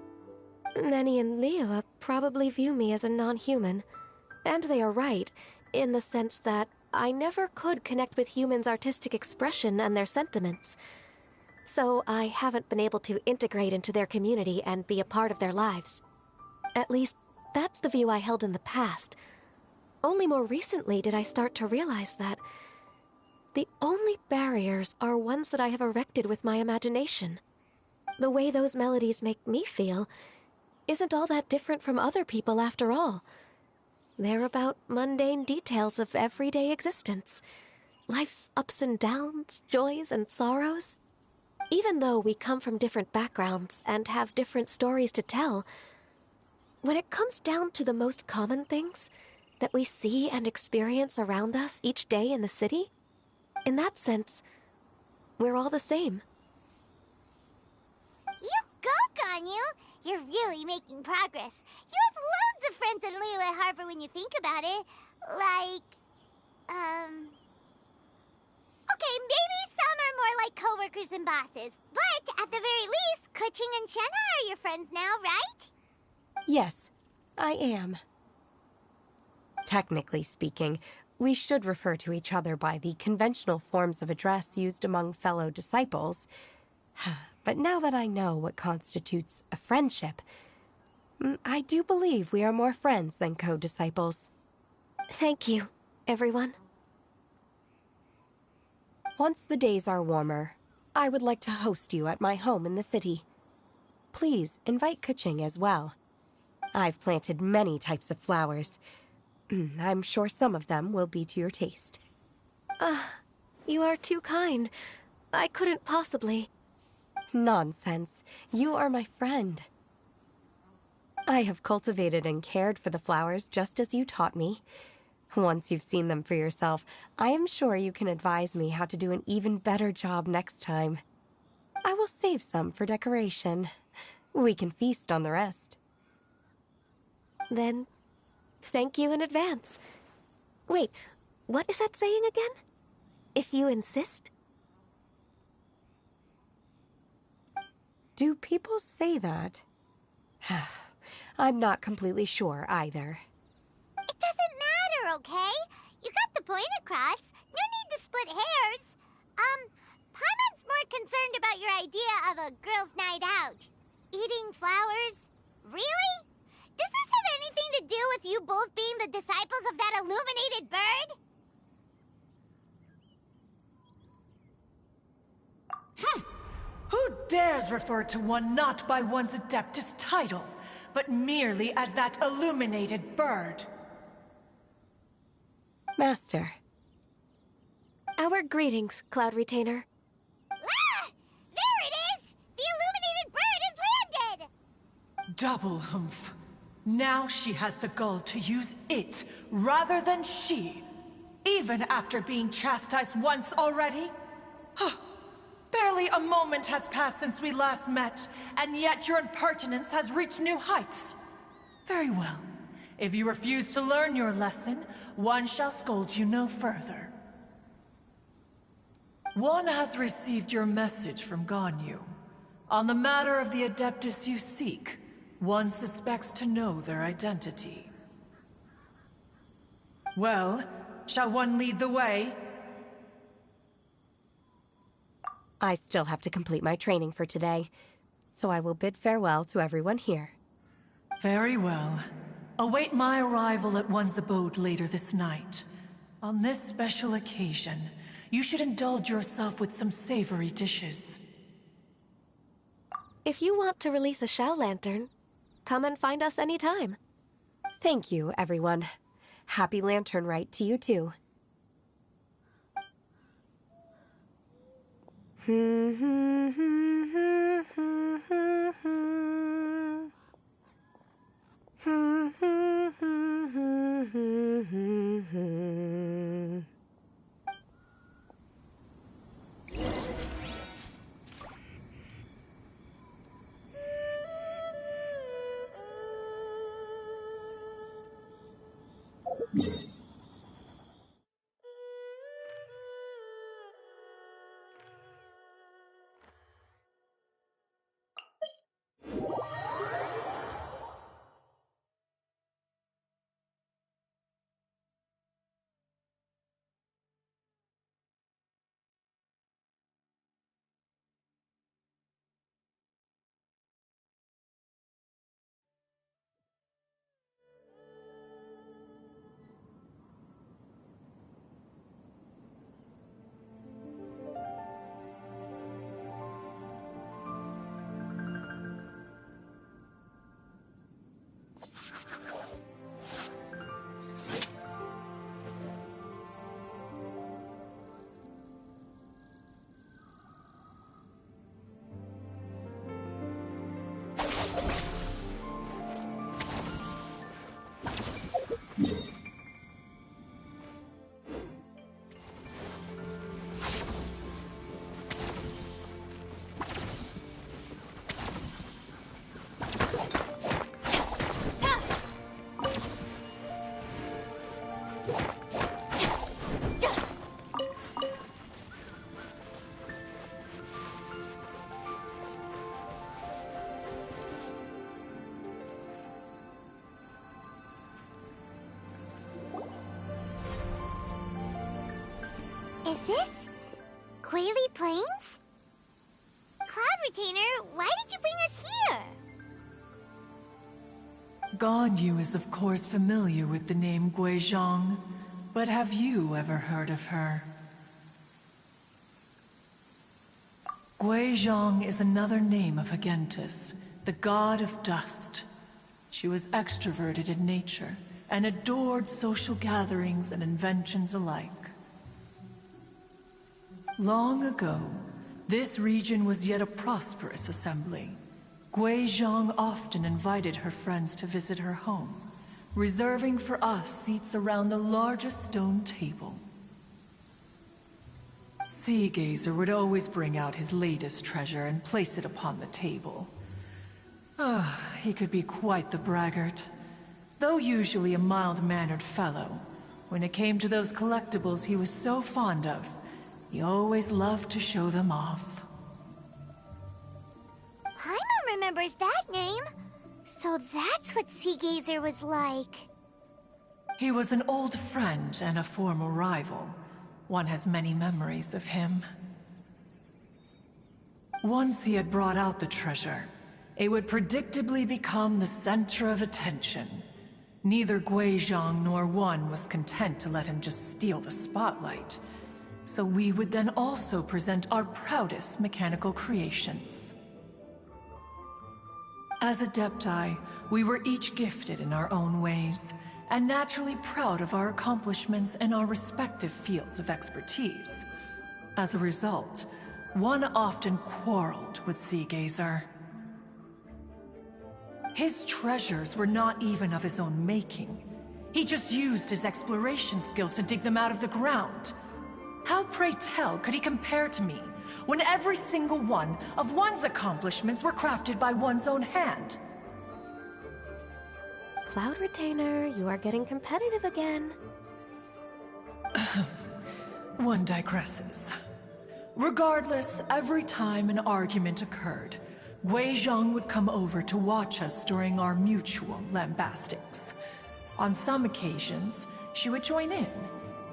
S6: Nenny and Liyue probably view me as a non-human. And they are right, in the sense that I never could connect with humans' artistic expression and their sentiments. So I haven't been able to integrate into their community and be a part of their lives. At least, that's the view I held in the past. Only more recently did I start to realize that the only barriers are ones that I have erected with my imagination. The way those melodies make me feel isn't all that different from other people after all. They're about mundane details of everyday existence. Life's ups and downs, joys and sorrows. Even though we come from different backgrounds and have different stories to tell, when it comes down to the most common things that we see and experience around us each day in the city, in that sense, we're all the same.
S2: You go, Ganyu! You're really making progress. You have loads of friends in Liyue Harbor when you think about it. Like, Okay, maybe some are more like coworkers and bosses, but at the very least, Kuching and Shenna are your friends now, right?
S8: Yes, I am. Technically speaking, we should refer to each other by the conventional forms of address used among fellow disciples. But now that I know what constitutes a friendship, I do believe we are more friends than co-disciples.
S6: Thank you, everyone.
S8: Once the days are warmer, I would like to host you at my home in the city. Please invite Kuching as well. I've planted many types of flowers. I'm sure some of them will be to your taste.
S6: You are too kind. I couldn't possibly.
S8: Nonsense. You are my friend. I have cultivated and cared for the flowers just as you taught me. Once you've seen them for yourself, I am sure you can advise me how to do an even better job next time. I will save some for decoration. We can feast on the rest.
S6: Then, thank you in advance. Wait, what is that saying again? If you insist?
S8: Do people say that? I'm not completely sure either.
S2: It doesn't matter, okay? You got the point across. No need to split hairs. Paimon's more concerned about your idea of a girls' night out. Eating flowers? Really? Does this have anything to do with you both being the disciples of that illuminated bird?
S9: Who dares refer to one not by one's Adeptus title, but merely as that illuminated bird?
S8: Master.
S6: Our greetings, Cloud Retainer.
S2: Ah! There it is! The illuminated bird has landed!
S9: Double humph. Now she has the gall to use it rather than she, even after being chastised once already? Barely a moment has passed since we last met, and yet your impertinence has reached new heights. Very well. If you refuse to learn your lesson, one shall scold you no further. One has received your message from Ganyu. On the matter of the Adeptus you seek, one suspects to know their identity. Well, shall one lead the way?
S8: I still have to complete my training for today, so I will bid farewell to everyone here.
S9: Very well. Await my arrival at one's abode later this night. On this special occasion, you should indulge yourself with some savory dishes.
S6: If you want to release a Shao Lantern, come and find us anytime.
S8: Thank you, everyone. Happy Lantern Rite to you too.
S2: this? Quaily Plains? Cloud Retainer, why did you bring us here?
S9: Ganyu is of course familiar with the name Guizhong, but have you ever heard of her? Guizhong is another name of Agentis, the god of dust. She was extroverted in nature and adored social gatherings and inventions alike. Long ago, this region was yet a prosperous assembly. Guizhong often invited her friends to visit her home, reserving for us seats around the largest stone table. Sea Gazer would always bring out his latest treasure and place it upon the table. He could be quite the braggart. Though usually a mild-mannered fellow, when it came to those collectibles he was so fond of, he always loved to show them off.
S2: Paimon remembers that name. So that's what Sea Gazer was like.
S9: He was an old friend and a former rival. One has many memories of him. Once he had brought out the treasure, it would predictably become the center of attention. Neither Guizhong nor One was content to let him just steal the spotlight. So we would then also present our proudest mechanical creations. As Adepti, we were each gifted in our own ways, and naturally proud of our accomplishments in our respective fields of expertise. As a result, One often quarreled with Sea Gazer. His treasures were not even of his own making. He just used his exploration skills to dig them out of the ground. How, pray tell, could he compare to me, when every single one of One's accomplishments were crafted by one's own hand?
S6: Cloud Retainer, you are getting competitive again.
S9: One digresses. Regardless, every time an argument occurred, Guizhong would come over to watch us during our mutual lambastics. On some occasions, she would join in,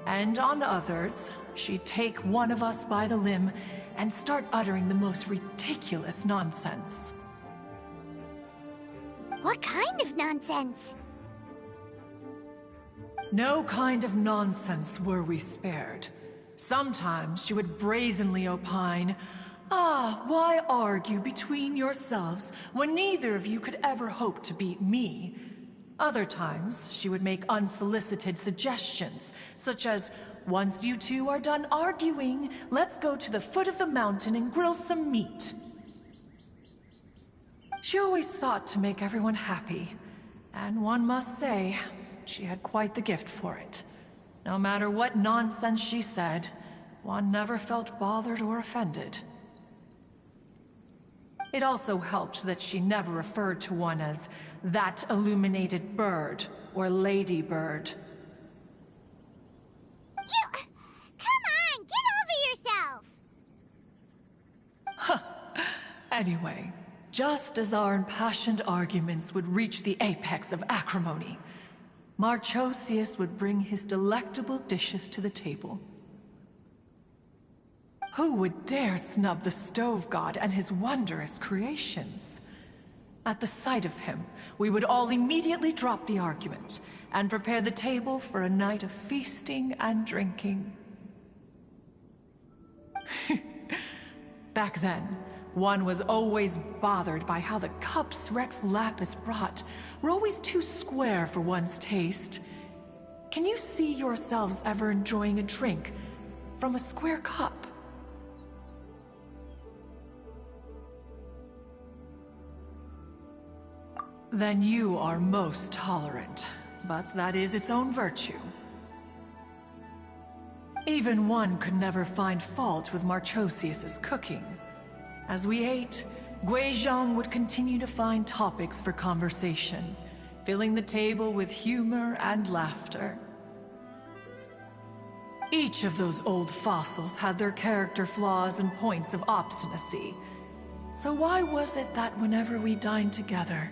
S9: and on others, she'd take one of us by the limb and start uttering the most ridiculous nonsense.
S2: What kind of nonsense?
S9: No kind of nonsense were we spared. Sometimes she would brazenly opine, why argue between yourselves when neither of you could ever hope to beat me? Other times, she would make unsolicited suggestions, such as, once you two are done arguing, let's go to the foot of the mountain and grill some meat. She always sought to make everyone happy, and one must say, she had quite the gift for it. No matter what nonsense she said, One never felt bothered or offended. It also helped that she never referred to One as that illuminated bird or lady bird.
S2: Come on, get over yourself!
S9: Anyway, just as our impassioned arguments would reach the apex of acrimony, Marchosius would bring his delectable dishes to the table. Who would dare snub the stove god and his wondrous creations? At the sight of him, we would all immediately drop the argument and prepare the table for a night of feasting and drinking. Back then, One was always bothered by how the cups Rex Lapis brought were always too square for one's taste. Can you see yourselves ever enjoying a drink from a square cup? Then you are most tolerant, but that is its own virtue. Even One could never find fault with Marchosius's cooking. As we ate, Guizhong would continue to find topics for conversation, filling the table with humor and laughter. Each of those old fossils had their character flaws and points of obstinacy. So why was it that whenever we dined together,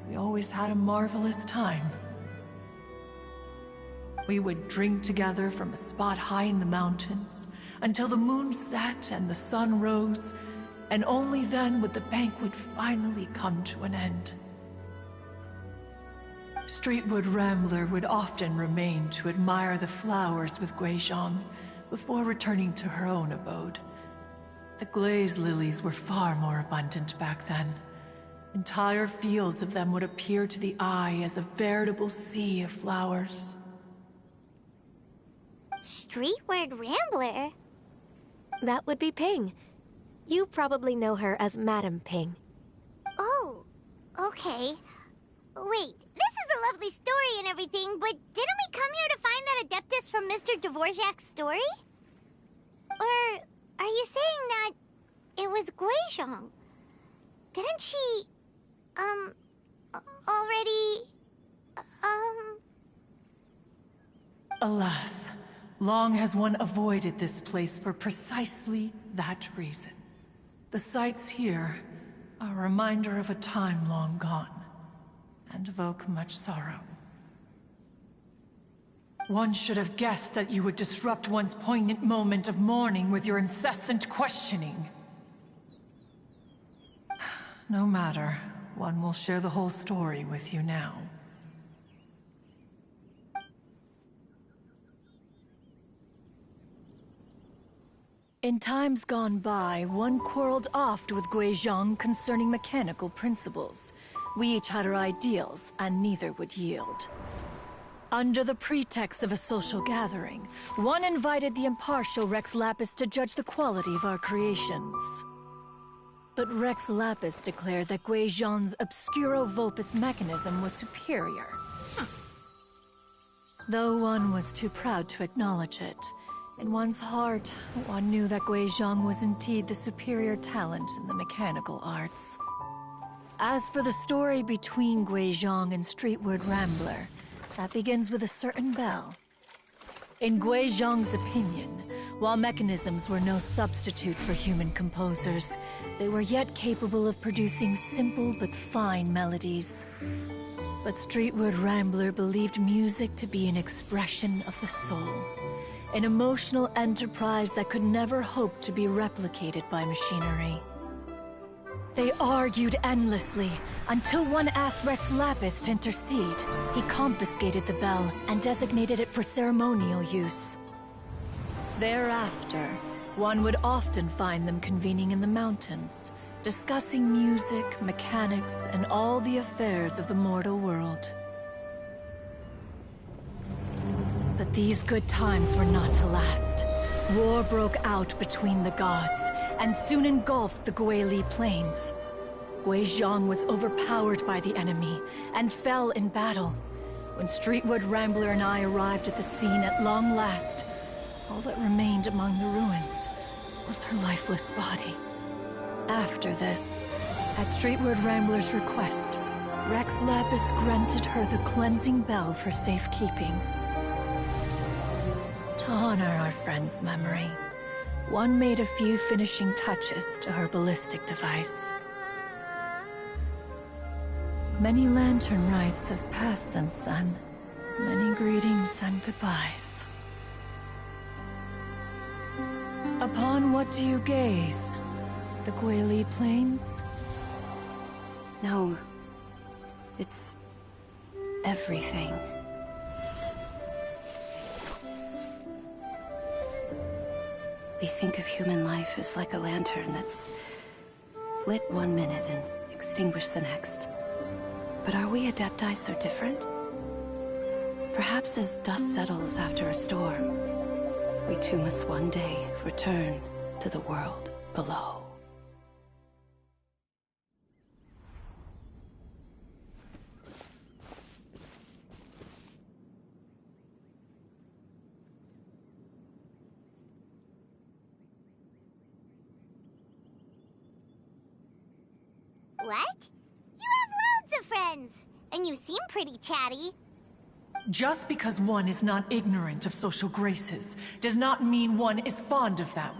S9: we always had a marvelous time? We would drink together from a spot high in the mountains until the moon set and the sun rose, and only then would the banquet finally come to an end. Streetwood Rambler would often remain to admire the flowers with Guizhong before returning to her own abode. The glaze lilies were far more abundant back then. Entire fields of them would appear to the eye as a veritable sea of flowers.
S2: Streetward Rambler?
S6: That would be Ping. You probably know her as Madam Ping.
S2: Oh, okay. Wait, this is a lovely story and everything, but didn't we come here to find that Adeptus from Mr. Dvorak's story? Or are you saying that it was Guizhong? Didn't she, already,
S9: Alas, long has one avoided this place for precisely that reason. The sights here are a reminder of a time long gone, and evoke much sorrow. One should have guessed that you would disrupt one's poignant moment of mourning with your incessant questioning. No matter, one will share the whole story with you now. In times gone by, one quarreled oft with Guizhong concerning mechanical principles. We each had our ideals, and neither would yield. Under the pretext of a social gathering, one invited the impartial Rex Lapis to judge the quality of our creations. But Rex Lapis declared that Guizhong's Obscuro Vulpus mechanism was superior. Though one was too proud to acknowledge it, in one's heart, one knew that Guizhong was indeed the superior talent in the mechanical arts. As for the story between Guizhong and Streetward Rambler, that begins with a certain bell. In Guizhong's opinion, while mechanisms were no substitute for human composers, they were yet capable of producing simple but fine melodies. But Streetward Rambler believed music to be an expression of the soul, an emotional enterprise that could never hope to be replicated by machinery. They argued endlessly, until one asked Rex Lapis to intercede. He confiscated the bell and designated it for ceremonial use. Thereafter, one would often find them convening in the mountains, discussing music, mechanics, and all the affairs of the mortal world. But these good times were not to last. War broke out between the gods, and soon engulfed the Guili Plains. Guizhong was overpowered by the enemy, and fell in battle. When Streetwood Rambler and I arrived at the scene at long last, all that remained among the ruins was her lifeless body. After this, at Streetwood Rambler's request, Rex Lapis granted her the cleansing bell for safekeeping. To honor our friend's memory, one made a few finishing touches to her ballistic device. Many lantern rites have passed since then. Many greetings and goodbyes. Upon what do you gaze? The Guili Plains?
S8: No. It's everything. We think of human life as like a lantern that's lit one minute and extinguished the next. But are we Adepti so different? Perhaps as dust settles after a storm, we too must one day return to the world below.
S2: What? You have loads of friends, and you seem pretty chatty.
S9: Just because one is not ignorant of social graces does not mean one is fond of them.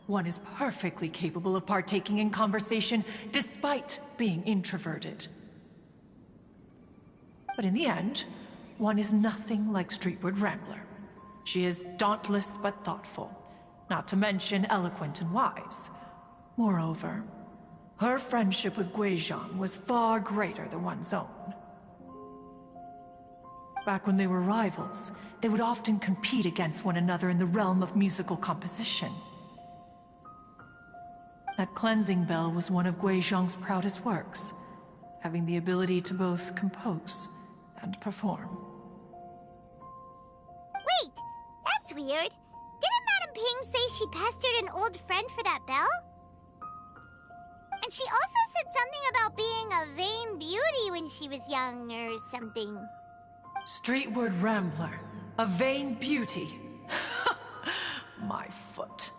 S9: One is perfectly capable of partaking in conversation despite being introverted. But in the end, one is nothing like Streetward Rambler. She is dauntless but thoughtful, not to mention eloquent and wise. Moreover, her friendship with Guizhong was far greater than one's own. Back when they were rivals, they would often compete against one another in the realm of musical composition. That cleansing bell was one of Guizhong's proudest works, having the ability to both compose and perform.
S2: Wait, that's weird. Didn't Madame Ping say she pestered an old friend for that bell? And she also said something about being a vain beauty when she was young or something.
S9: Streetward Rambler, a vain beauty. My foot.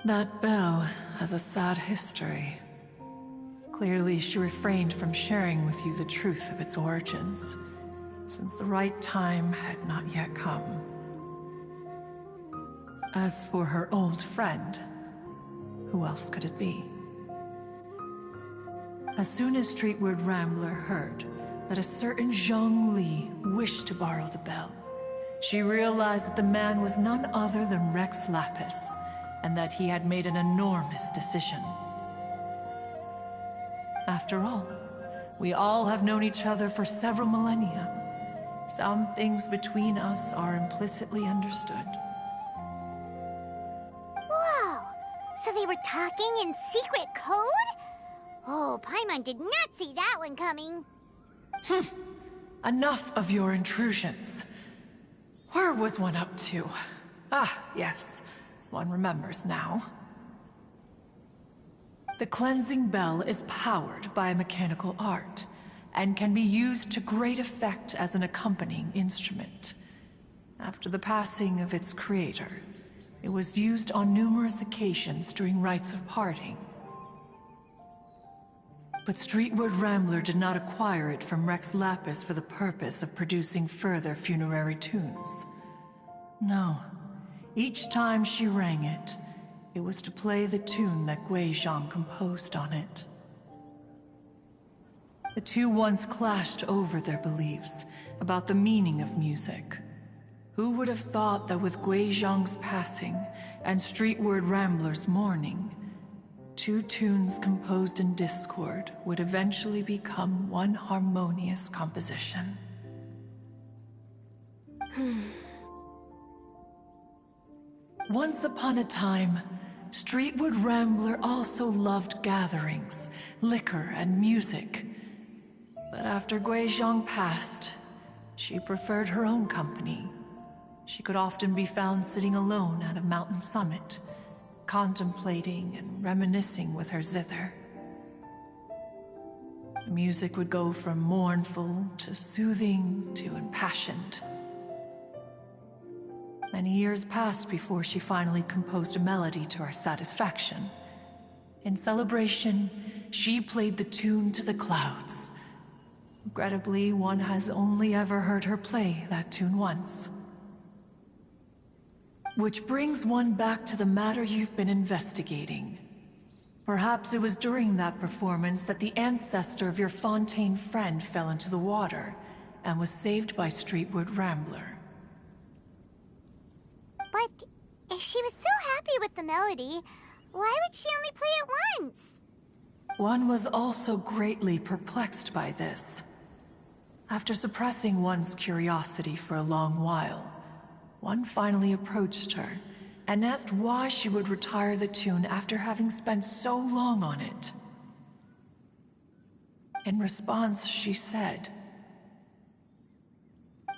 S9: That bell has a sad history. Clearly, she refrained from sharing with you the truth of its origins, since the right time had not yet come. As for her old friend, who else could it be? As soon as Streetward Rambler heard that a certain Zhang Li wished to borrow the bell, she realized that the man was none other than Rex Lapis, and that he had made an enormous decision. After all, we all have known each other for several millennia. Some things between us are implicitly understood.
S2: Whoa! So they were talking in secret code? Oh, Paimon did not see that one coming.
S9: Enough of your intrusions. Where was one up to? Ah, yes. One remembers now. The cleansing bell is powered by a mechanical art, and can be used to great effect as an accompanying instrument. After the passing of its creator, it was used on numerous occasions during rites of parting. But Streetward Rambler did not acquire it from Rex Lapis for the purpose of producing further funerary tunes. No. Each time she rang it, it was to play the tune that Guizhong composed on it. The two once clashed over their beliefs about the meaning of music. Who would have thought that with Guizhong's passing and Streetward Rambler's mourning, two tunes composed in discord would eventually become one harmonious composition? Once upon a time, Streetward Rambler also loved gatherings, liquor, and music. But after Guizhong passed, she preferred her own company. She could often be found sitting alone at a mountain summit, contemplating and reminiscing with her zither. The music would go from mournful to soothing to impassioned. Many years passed before she finally composed a melody to her satisfaction. In celebration, she played the tune to the clouds. Regrettably, one has only ever heard her play that tune once. Which brings one back to the matter you've been investigating. Perhaps it was during that performance that the ancestor of your Fontaine friend fell into the water and was saved by Streetward Rambler.
S2: But if she was so happy with the melody, why would she only play it once?
S9: One was also greatly perplexed by this. After suppressing one's curiosity for a long while, one finally approached her and asked why she would retire the tune after having spent so long on it. In response, she said,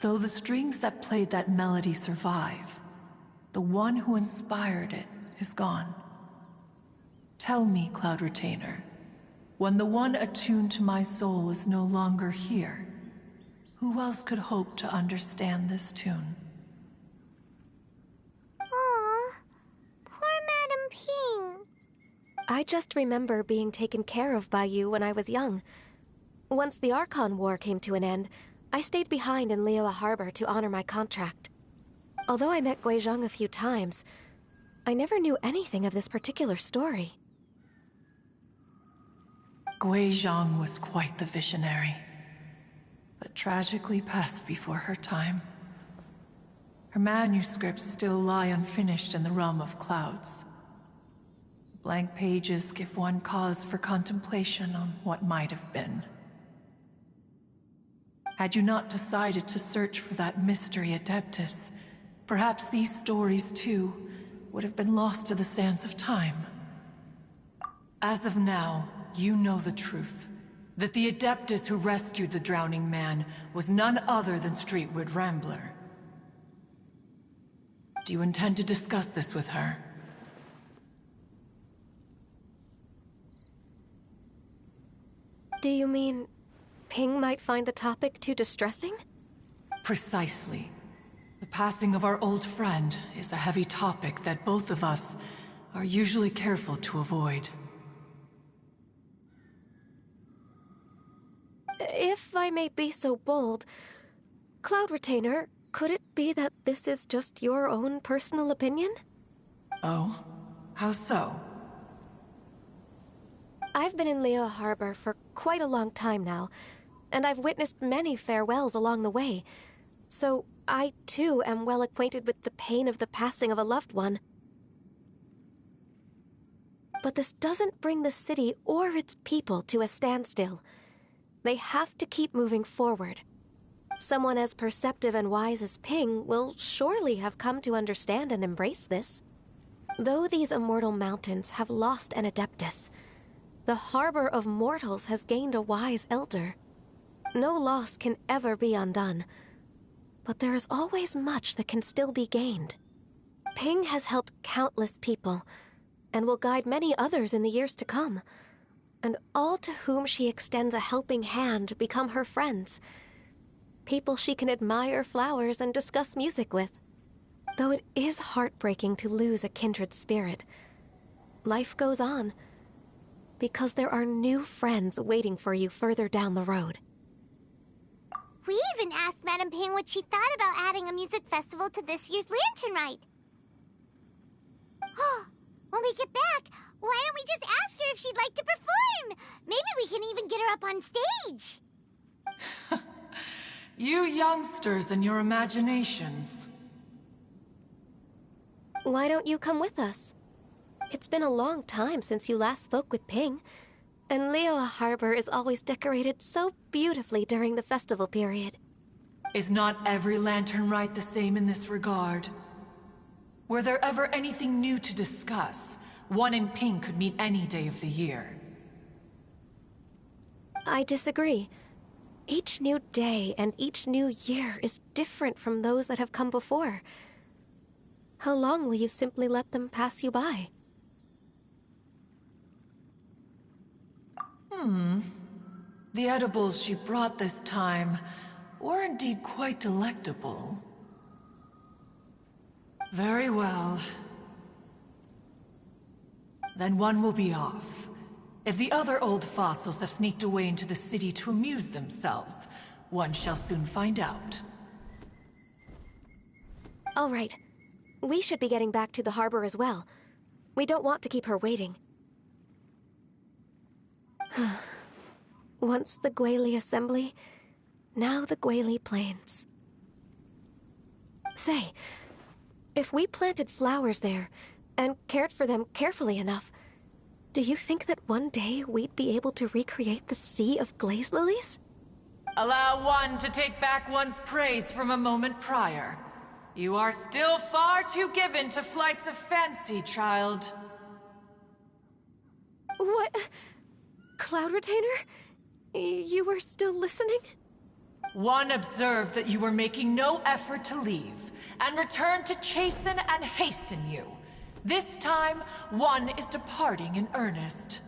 S9: "Though the strings that played that melody survive, the one who inspired it is gone. Tell me, Cloud Retainer, when the one attuned to my soul is no longer here, who else could hope to understand this tune?"
S2: Aw, poor Madame Ping.
S6: I just remember being taken care of by you when I was young. Once the Archon War came to an end, I stayed behind in Liyue Harbor to honor my contract. Although I met Guizhong a few times, I never knew anything of this particular story.
S9: Guizhong was quite the visionary. but tragically passed before her time. Her manuscripts still lie unfinished in the realm of clouds. Blank pages give one cause for contemplation on what might have been. Had you not decided to search for that mystery Adeptus, perhaps these stories, too, would have been lost to the sands of time. As of now, you know the truth. That the Adeptus who rescued the drowning man was none other than Streetwood Rambler. Do you intend to discuss this with her?
S6: Do you mean Ping might find the topic too distressing?
S9: Precisely. The passing of our old friend is a heavy topic that both of us are usually careful to avoid.
S6: If I may be so bold, Cloud Retainer, could it be that this is just your own personal opinion?
S9: Oh? How so?
S6: I've been in Leo Harbor for quite a long time now, and I've witnessed many farewells along the way, so I too am well acquainted with the pain of the passing of a loved one. But this doesn't bring the city or its people to a standstill. They have to keep moving forward. Someone as perceptive and wise as Ping will surely have come to understand and embrace this. Though these immortal mountains have lost an Adeptus, the harbor of mortals has gained a wise elder. No loss can ever be undone, but there is always much that can still be gained. Ping has helped countless people, and will guide many others in the years to come. And all to whom she extends a helping hand become her friends. People she can admire flowers and discuss music with. Though it is heartbreaking to lose a kindred spirit, life goes on, because there are new friends waiting for you further down the road.
S2: We even asked Madame Ping what she thought about adding a music festival to this year's Lantern Rite. When we get back, why don't we just ask her if she'd like to perform? Maybe we can even get her up on stage.
S9: You youngsters and your imaginations.
S6: Why don't you come with us? It's been a long time since you last spoke with Ping, and Leo Harbor is always decorated so beautifully during the festival period.
S9: Is not every Lantern Rite the same in this regard? Were there ever anything new to discuss? One in Ping could meet any day of the year.
S6: I disagree. Each new day and each new year is different from those that have come before. How long will you simply let them pass you by?
S9: The edibles she brought this time were indeed quite delectable. Very well. Then one will be off. If the other old fossils have sneaked away into the city to amuse themselves, one shall soon find out.
S6: All right. We should be getting back to the harbor as well. We don't want to keep her waiting. Once the Guili Assembly, now the Guili Plains. Say, if we planted flowers there and cared for them carefully enough, do you think that one day we'd be able to recreate the Sea of Glaze Lilies?
S9: Allow one to take back one's praise from a moment prior. You are still far too given to flights of fancy, child.
S6: What? Cloud Retainer? You were still listening?
S9: One observed that you were making no effort to leave, and returned to chasten and hasten you. This time, one is departing in earnest.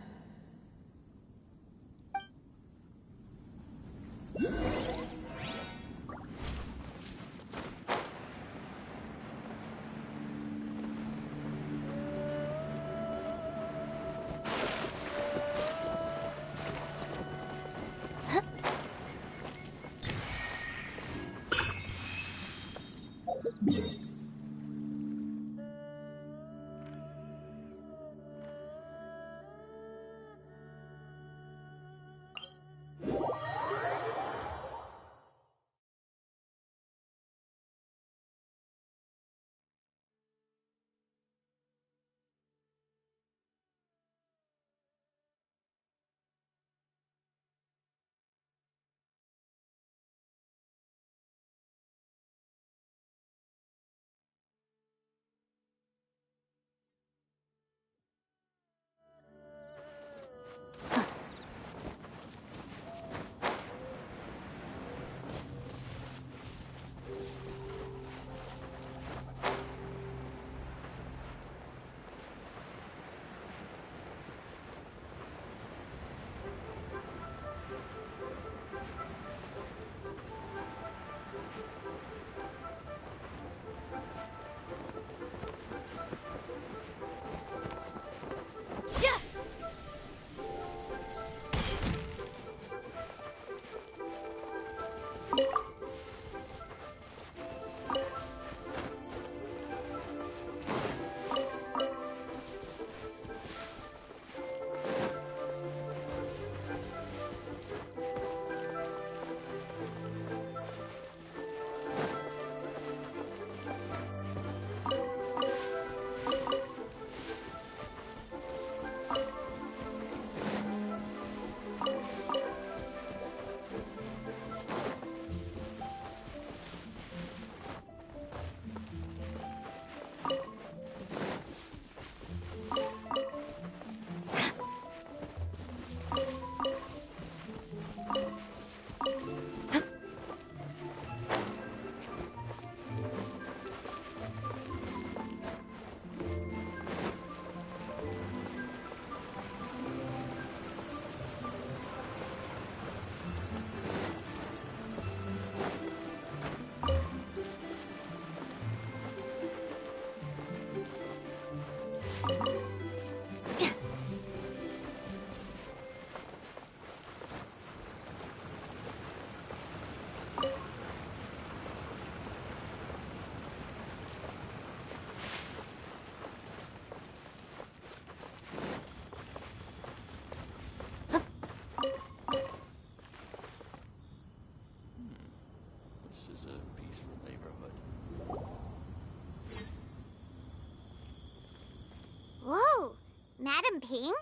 S2: Madam Ping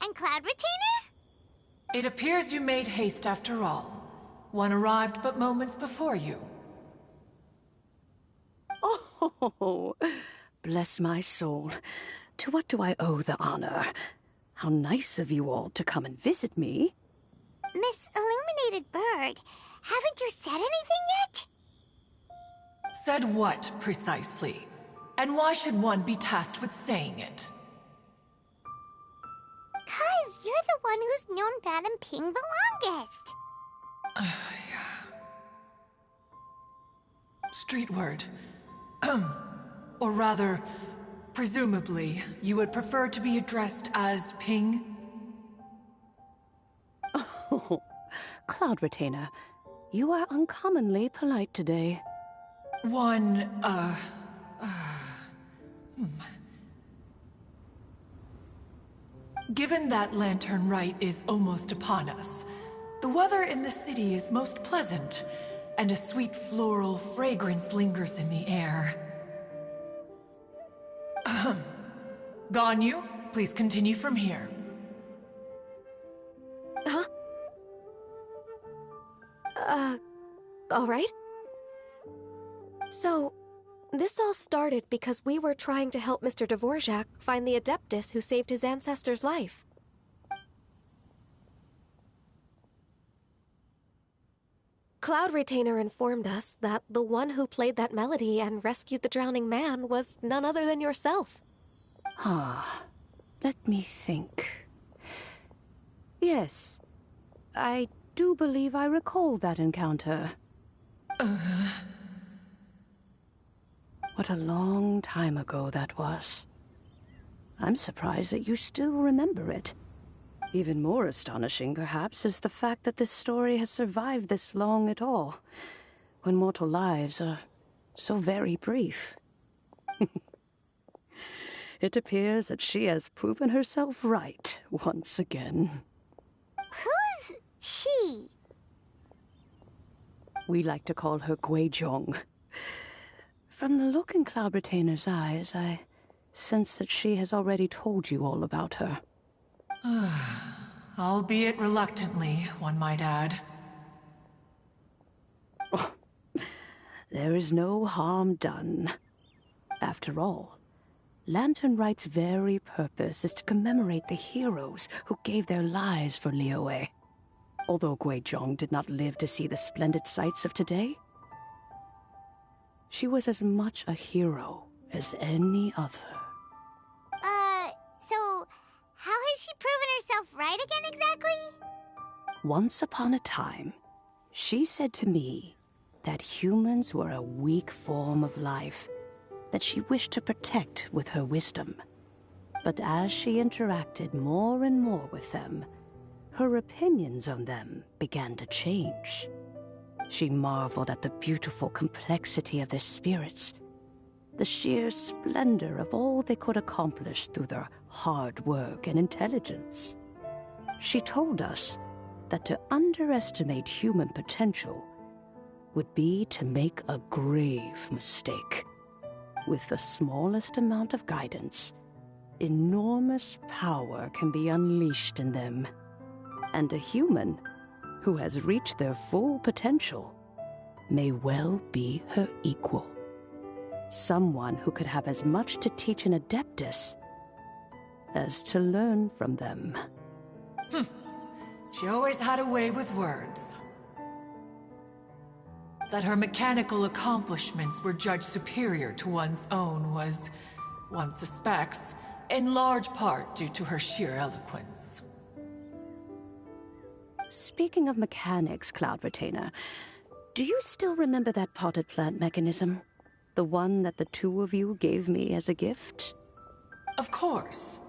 S2: and Cloud Retainer?
S9: It appears you made haste after all. One arrived but moments before you.
S10: Oh, bless my soul. To what do I owe the honor? How nice of you all to come and visit me.
S2: Miss Illuminated Bird, haven't you said anything yet?
S9: Said what, precisely? And why should one be tasked with saying it?
S2: 'Cause you're the one who's known Madam Ping the longest.
S9: Street word. Or rather, presumably, you would prefer to be addressed as Ping?
S10: Oh, Cloud Retainer, you are uncommonly polite today.
S9: Given that Lantern Rite is almost upon us, the weather in the city is most pleasant, and a sweet floral fragrance lingers in the air. Ganyu, please continue from here.
S6: Huh? All right. So, this all started because we were trying to help Mr. Dvorak find the Adeptus who saved his ancestor's life. Cloud Retainer informed us that the one who played that melody and rescued the drowning man was none other than yourself.
S10: Let me think. Yes, I do believe I recall that encounter. What a long time ago that was. I'm surprised that you still remember it. Even more astonishing, perhaps, is the fact that this story has survived this long at all, when mortal lives are so very brief. It appears that she has proven herself right once again.
S2: Who's she?
S10: We like to call her Guizhong. From the look in Cloud Retainer's eyes, I sense that she has already told you all about her.
S9: Albeit reluctantly, one might add.
S10: Oh, there is no harm done. After all, Lantern Rite's very purpose is to commemorate the heroes who gave their lives for Liyue. Although Guizhong did not live to see the splendid sights of today, she was as much a hero as any other.
S2: So how has she proven herself right again exactly?
S10: Once upon a time, she said to me that humans were a weak form of life that she wished to protect with her wisdom. But as she interacted more and more with them, her opinions on them began to change. She marveled at the beautiful complexity of their spirits, the sheer splendor of all they could accomplish through their hard work and intelligence. She told us that to underestimate human potential would be to make a grave mistake. With the smallest amount of guidance, enormous power can be unleashed in them. And a human who has reached their full potential may well be her equal. Someone who could have as much to teach an Adeptus as to learn from them.
S9: She always had a way with words. That her mechanical accomplishments were judged superior to one's own was, one suspects, in large part due to her sheer eloquence.
S10: Speaking of mechanics, Cloud Retainer, do you still remember that potted plant mechanism? The one that the two of you gave me as a gift?
S9: Of course.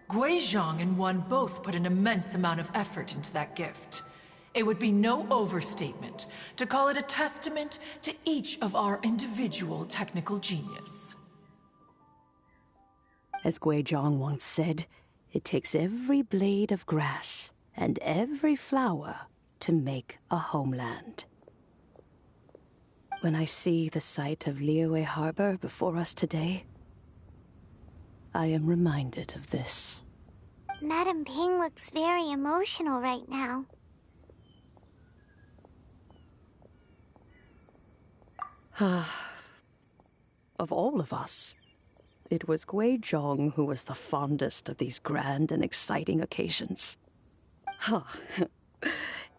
S9: Guizhong and one both put an immense amount of effort into that gift. It would be no overstatement to call it a testament to each of our individual technical genius.
S10: As Guizhong once said, it takes every blade of grass and every flower to make a homeland. When I see the sight of Liyue Harbor before us today, I am reminded of this.
S2: Madam Ping looks very emotional right now.
S10: Of all of us, it was Gui Zhong who was the fondest of these grand and exciting occasions.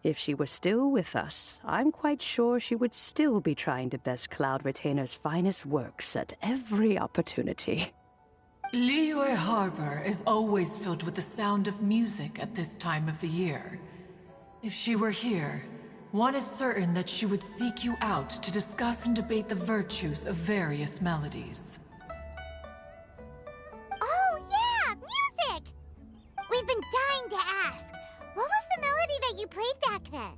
S10: If she were still with us, I'm quite sure she would still be trying to best Cloud Retainer's finest works at every opportunity.
S9: Liyue Harbor is always filled with the sound of music at this time of the year. If she were here, one is certain that she would seek you out to discuss and debate the virtues of various melodies.
S2: Oh yeah, music! We've been dying to ask. What was the melody that you played back then?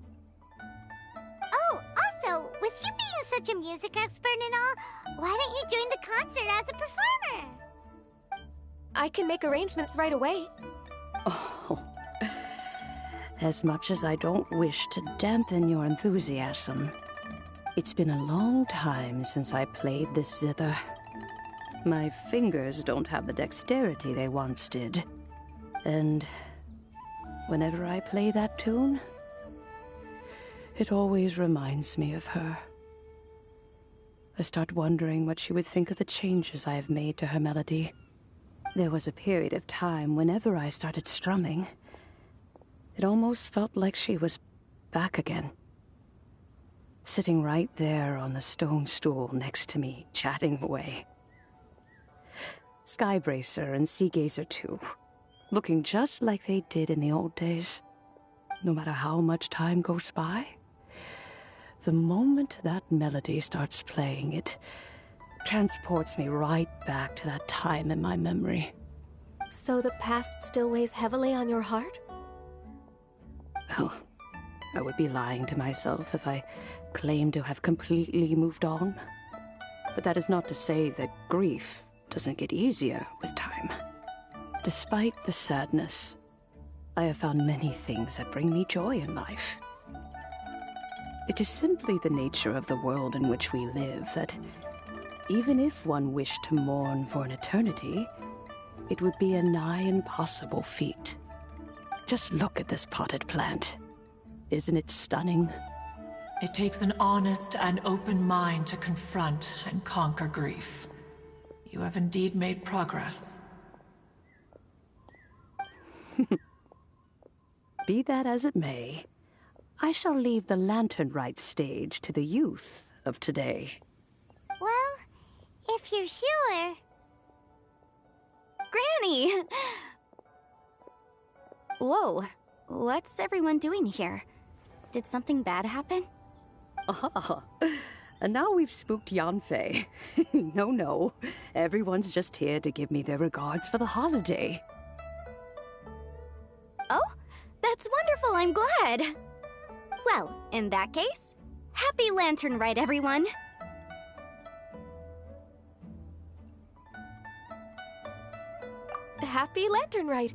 S2: Oh, also, with you being such a music expert and all, why don't you join the concert as a performer?
S6: I can make arrangements right away.
S10: Oh, as much as I don't wish to dampen your enthusiasm, it's been a long time since I played this zither. My fingers don't have the dexterity they once did. And whenever I play that tune, it always reminds me of her. I start wondering what she would think of the changes I have made to her melody. There was a period of time whenever I started strumming, it almost felt like she was back again. Sitting right there on the stone stool next to me, chatting away. Skybracer and Seagazer too, looking just like they did in the old days. No matter how much time goes by, the moment that melody starts playing, it transports me right back to that time in my memory.
S6: So the past still weighs heavily on your heart?
S10: Well, I would be lying to myself if I claimed to have completely moved on. But that is not to say that grief doesn't get easier with time. Despite the sadness, I have found many things that bring me joy in life. It is simply the nature of the world in which we live that even if one wished to mourn for an eternity, it would be a nigh impossible feat. Just look at this potted plant. Isn't it stunning?
S9: It takes an honest and open mind to confront and conquer grief. You have indeed made progress.
S10: Be that as it may, I shall leave the lantern rite stage to the youth of today.
S2: Well, if you're sure.
S11: Granny! Whoa, what's everyone doing here? Did something bad happen?
S10: Ah, and now we've spooked Yanfei. No, everyone's just here to give me their regards for the holiday.
S11: Oh, that's wonderful, I'm glad. Well, in that case, happy Lantern Rite, everyone!
S6: Happy Lantern Rite!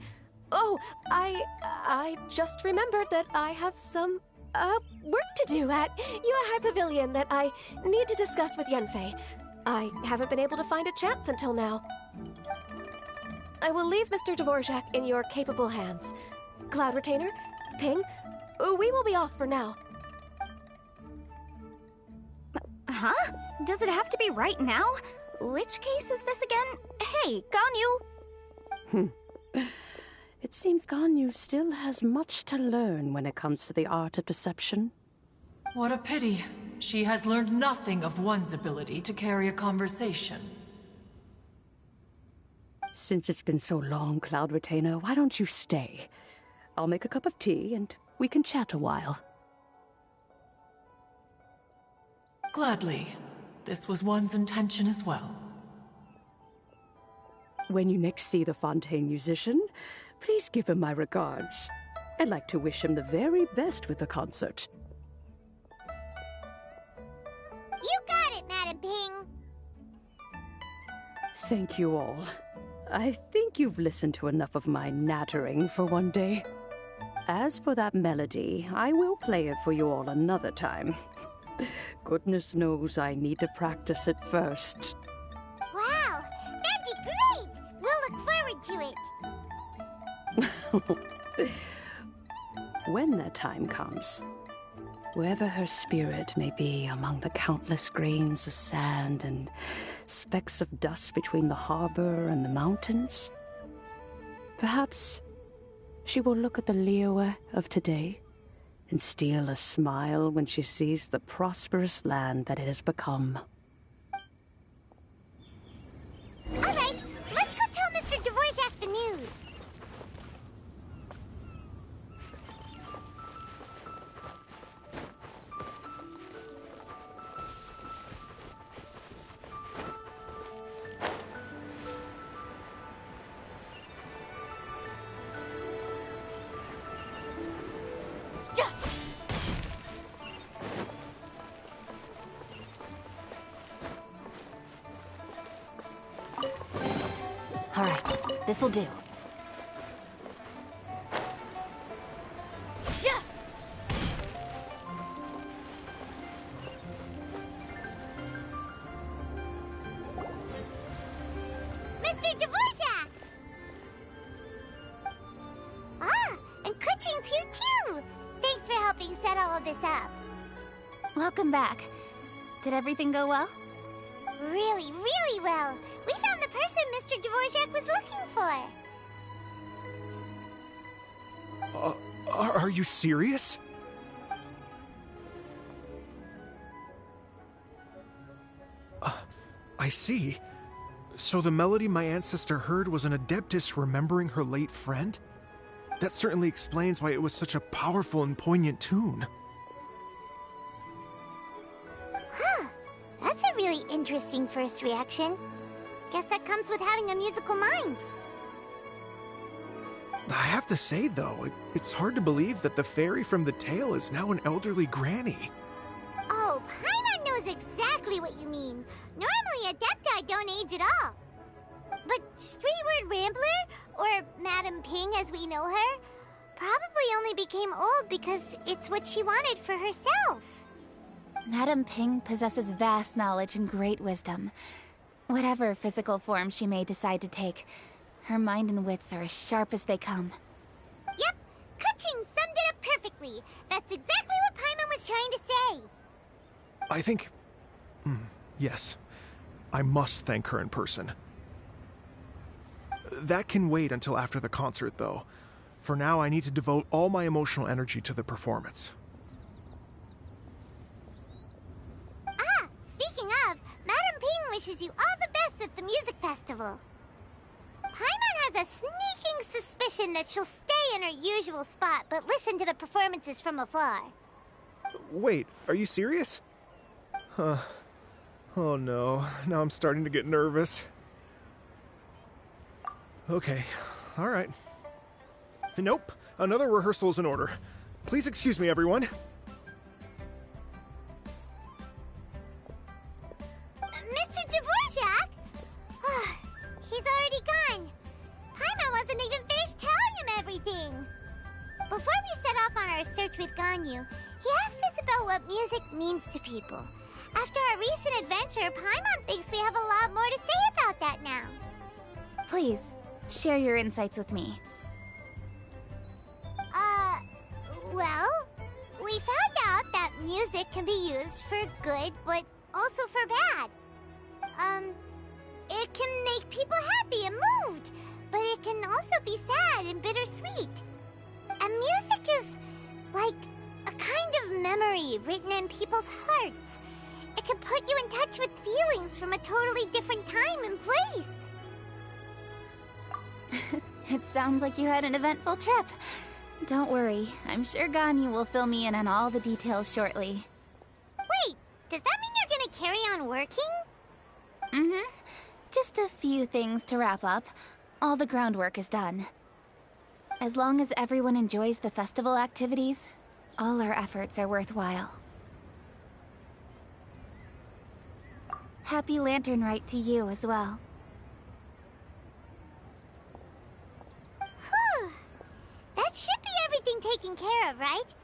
S6: Oh, I just remembered that I have some, work to do at Yuehai Pavilion that I need to discuss with Yanfei. I haven't been able to find a chance until now. I will leave Mr. Dvorak in your capable hands. Cloud Retainer, Ping, we will be off for now.
S11: Huh? Does it have to be right now? Which case is this again? Hey, Ganyu!
S10: It seems Ganyu still has much to learn when it comes to the art of deception.
S9: What a pity. She has learned nothing of one's ability to carry a conversation.
S10: Since it's been so long, Cloud Retainer, why don't you stay? I'll make a cup of tea and we can chat a while.
S9: Gladly. This was one's intention as well.
S10: When you next see the Fontaine musician, please give him my regards. I'd like to wish him the very best with the concert.
S2: You got it, Madam Ping.
S10: Thank you all. I think you've listened to enough of my nattering for one day. As for that melody, I will play it for you all another time. Goodness knows I need to practice it first.
S2: Wow, that'd be great! We'll look forward to it.
S10: When that time comes, wherever her spirit may be among the countless grains of sand and specks of dust between the harbor and the mountains, perhaps she will look at the Liyue of today and steal a smile when she sees the prosperous land that it has become.
S2: All right, let's go tell Mr. Dvorak the news.
S3: All right, this'll do.
S2: Mr. Dvorak! And Kuchin's here too! Thanks for helping set all of this up.
S11: Welcome back. Did everything go well?
S2: Really, really well. We found the person Mr. Dvorak was looking for.
S5: Are you serious? I see. So the melody my ancestor heard was an adeptus remembering her late friend? That certainly explains why it was such a powerful and poignant tune.
S2: That's a really interesting first reaction. Guess that comes with having a musical mind.
S5: I have to say, though, it's hard to believe that the fairy from the tale is now an elderly granny.
S2: Oh, Paimon knows exactly what you mean. Normally, Adepti don't age at all. But Streetward Rambler, or Madam Ping as we know her, probably only became old because it's what she wanted for herself.
S11: Madam Ping possesses vast knowledge and great wisdom. Whatever physical form she may decide to take, her mind and wits are as sharp as they come.
S2: Yep, Kuching summed it up perfectly. That's exactly what Paimon was trying to say.
S5: I think... yes. I must thank her in person. That can wait until after the concert, though. For now, I need to devote all my emotional energy to the performance.
S2: Speaking of, Madam Ping wishes you all the best at the music festival. Paimon has a sneaking suspicion that she'll stay in her usual spot, but listen to the performances from afar.
S5: Wait, are you serious? Huh. Oh no, now I'm starting to get nervous. Okay, alright. Nope, another rehearsal is in order. Please excuse me, everyone.
S2: Mr. Dvorak? He's already gone. Paimon wasn't even finished telling him everything. Before we set off on our search with Ganyu, he asked us about what music means to people. After our recent adventure, Paimon thinks we have a lot more to say about that now.
S11: Please, share your insights with me.
S2: Well, we found out that music can be used for good, but also for bad. It can make people happy and moved, but it can also be sad and bittersweet. And music is like a kind of memory written in people's hearts. It can put you in touch with feelings from a totally different time and place.
S11: It sounds like you had an eventful trip. Don't worry, I'm sure Ganyu will fill me in on all the details shortly.
S2: Wait, does that mean you're gonna carry on working?
S11: Mm-hmm. Just a few things to wrap up. All the groundwork is done. As long as everyone enjoys the festival activities, all our efforts are worthwhile. Happy Lantern Rite to you as well.
S2: Whew. That should be everything taken care of, right?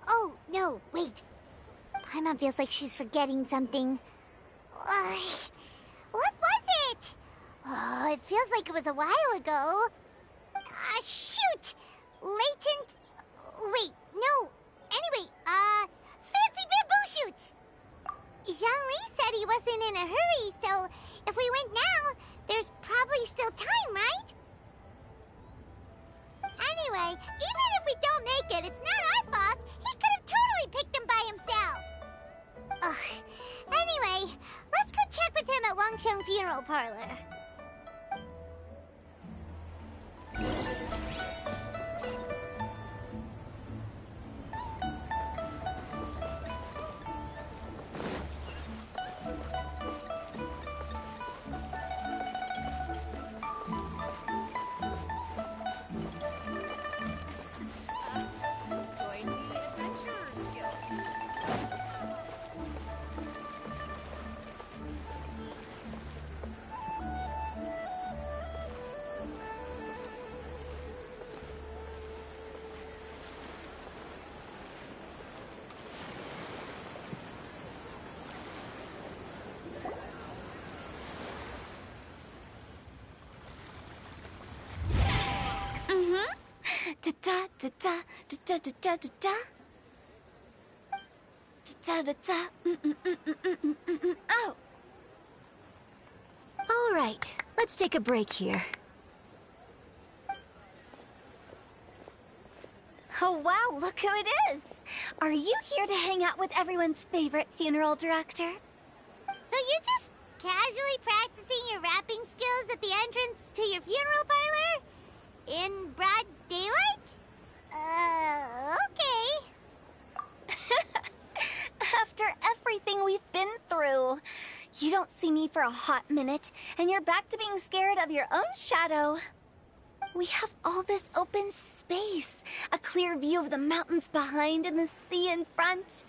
S2: Oh, no, wait. Paimon feels like she's forgetting something. What was it? Oh, it feels like it was a while ago. Shoot! latent... Wait, no. Anyway, fancy bamboo shoots! Zhongli said he wasn't in a hurry, so if we went now, there's probably still time, right? Anyway, even if we don't make it, it's not our fault. He could have totally picked them by himself. Ugh. Anyway, let's go check with him at Wangsheng Funeral Parlor.
S11: Da da da da da da da da da. Da da da. Oh. All right, let's take a break here. Oh wow, look who it is! Are you here to hang out with everyone's favorite funeral director?
S2: So you're just casually practicing your rapping skills at the entrance to your funeral parlor? In broad daylight? Okay.
S11: After everything we've been through, you don't see me for a hot minute, and you're back to being scared of your own shadow. We have all this open space, a clear view of the mountains behind and the sea in front.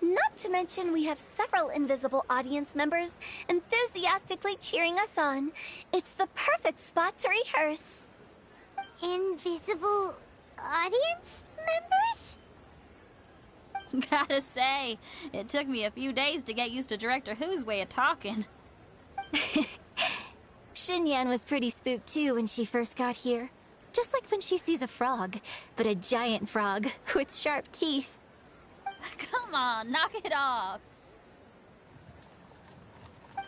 S11: Not to mention we have several invisible audience members enthusiastically cheering us on. It's the perfect spot to rehearse.
S2: Invisible audience members?
S12: Gotta say, it took me a few days to get used to Director Who's way of talking.
S11: Xinyan was pretty spooked too when she first got here. Just like when she sees a frog, but a giant frog with sharp teeth.
S12: Come on, knock it off.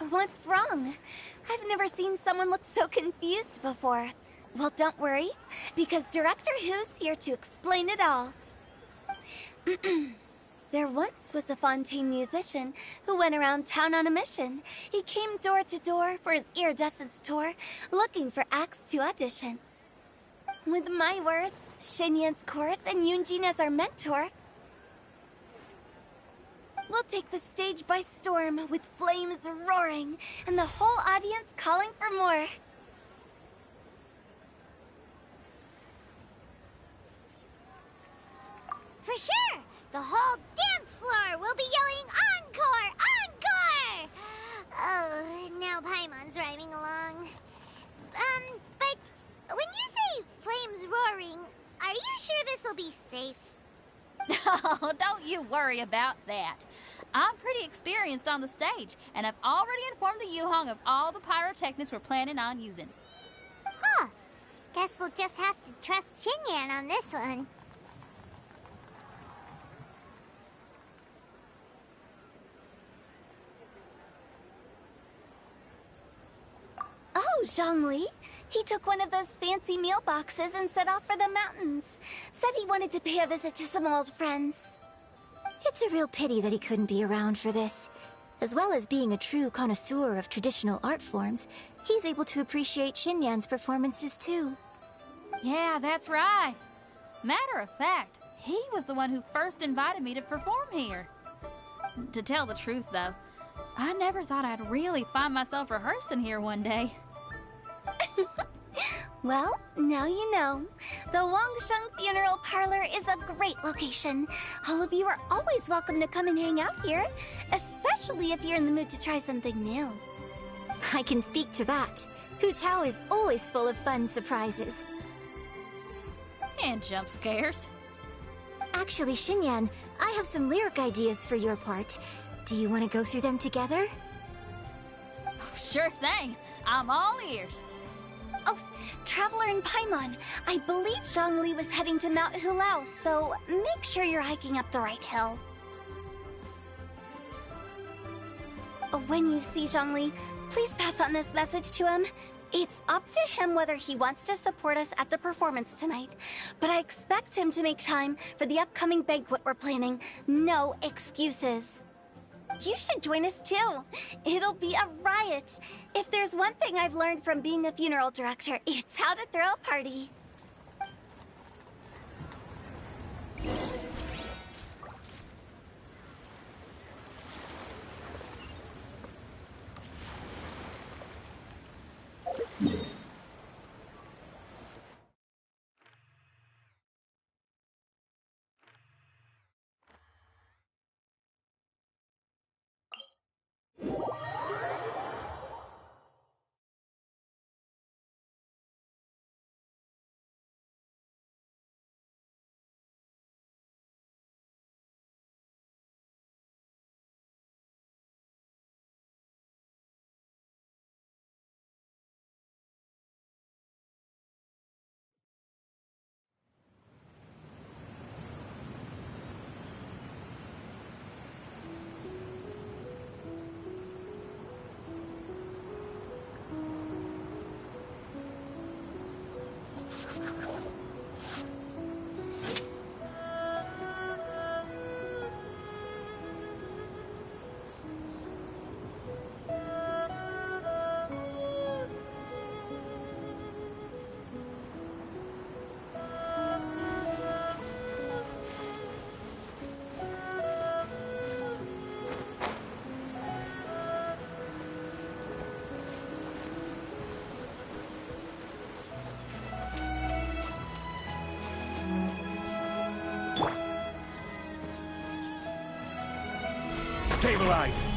S11: What's wrong? I've never seen someone look so confused before. Well, don't worry, because Director Who's here to explain it all. There once was a Fontaine musician who went around town on a mission. He came door to door for his iridescence tour, looking for acts to audition. With my words, Xinyan's chords, and Yunjin as our mentor, we'll take the stage by storm with flames roaring and the whole audience calling for more.
S2: For sure! The whole dance floor will be yelling encore! Encore! Oh, now Paimon's rhyming along. But when you say flames roaring, are you sure this'll be safe?
S12: No, don't you worry about that. I'm pretty experienced on the stage, and I've already informed the Yuhong of all the pyrotechnics we're planning on using.
S2: Huh. Guess we'll just have to trust Xinyan on this one.
S11: Oh, Zhongli. He took one of those fancy meal boxes and set off for the mountains. Said he wanted to pay a visit to some old friends. It's a real pity that he couldn't be around for this. As well as being a true connoisseur of traditional art forms, he's able to appreciate Xinyan's performances too.
S12: Yeah, that's right. Matter of fact, he was the one who first invited me to perform here. To tell the truth, though, I never thought I'd really find myself rehearsing here one day.
S11: Well, now you know. The Wangsheng Funeral Parlor is a great location. All of you are always welcome to come and hang out here, especially if you're in the mood to try something new. I can speak to that. Hu Tao is always full of fun surprises.
S12: And jump scares.
S11: Actually, Xinyan, I have some lyric ideas for your part. Do you want to go through them together?
S12: Oh, sure thing. I'm all ears.
S11: Oh, traveler in Paimon. I believe Zhongli was heading to Mount Hulao, so make sure you're hiking up the right hill. When you see Zhongli, please pass on this message to him. It's up to him whether he wants to support us at the performance tonight, but I expect him to make time for the upcoming banquet we're planning. No excuses. You should join us too. It'll be a riot. If there's one thing I've learned from being a funeral director, it's how to throw a party.
S1: Stabilize!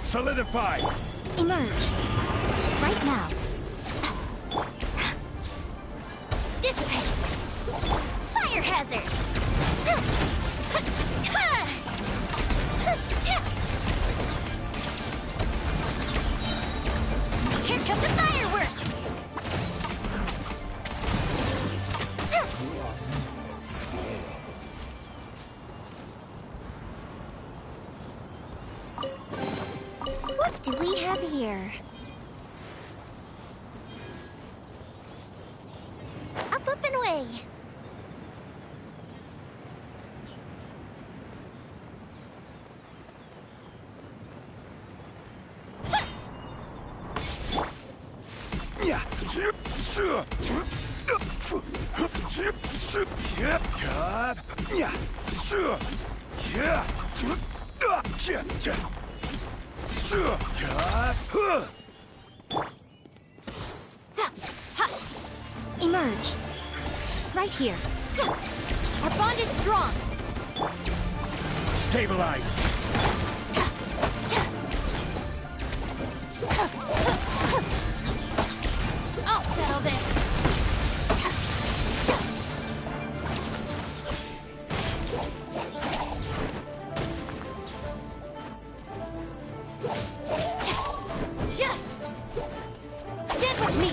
S1: Solidify!
S11: Emerge. Right now. Dissipate. Fire hazard. Here come the fireworks. What do we have here? Up, up, and away. Emerge. Right here. Our bond is strong.
S1: Stabilize!
S11: I'll settle this. Stand with me.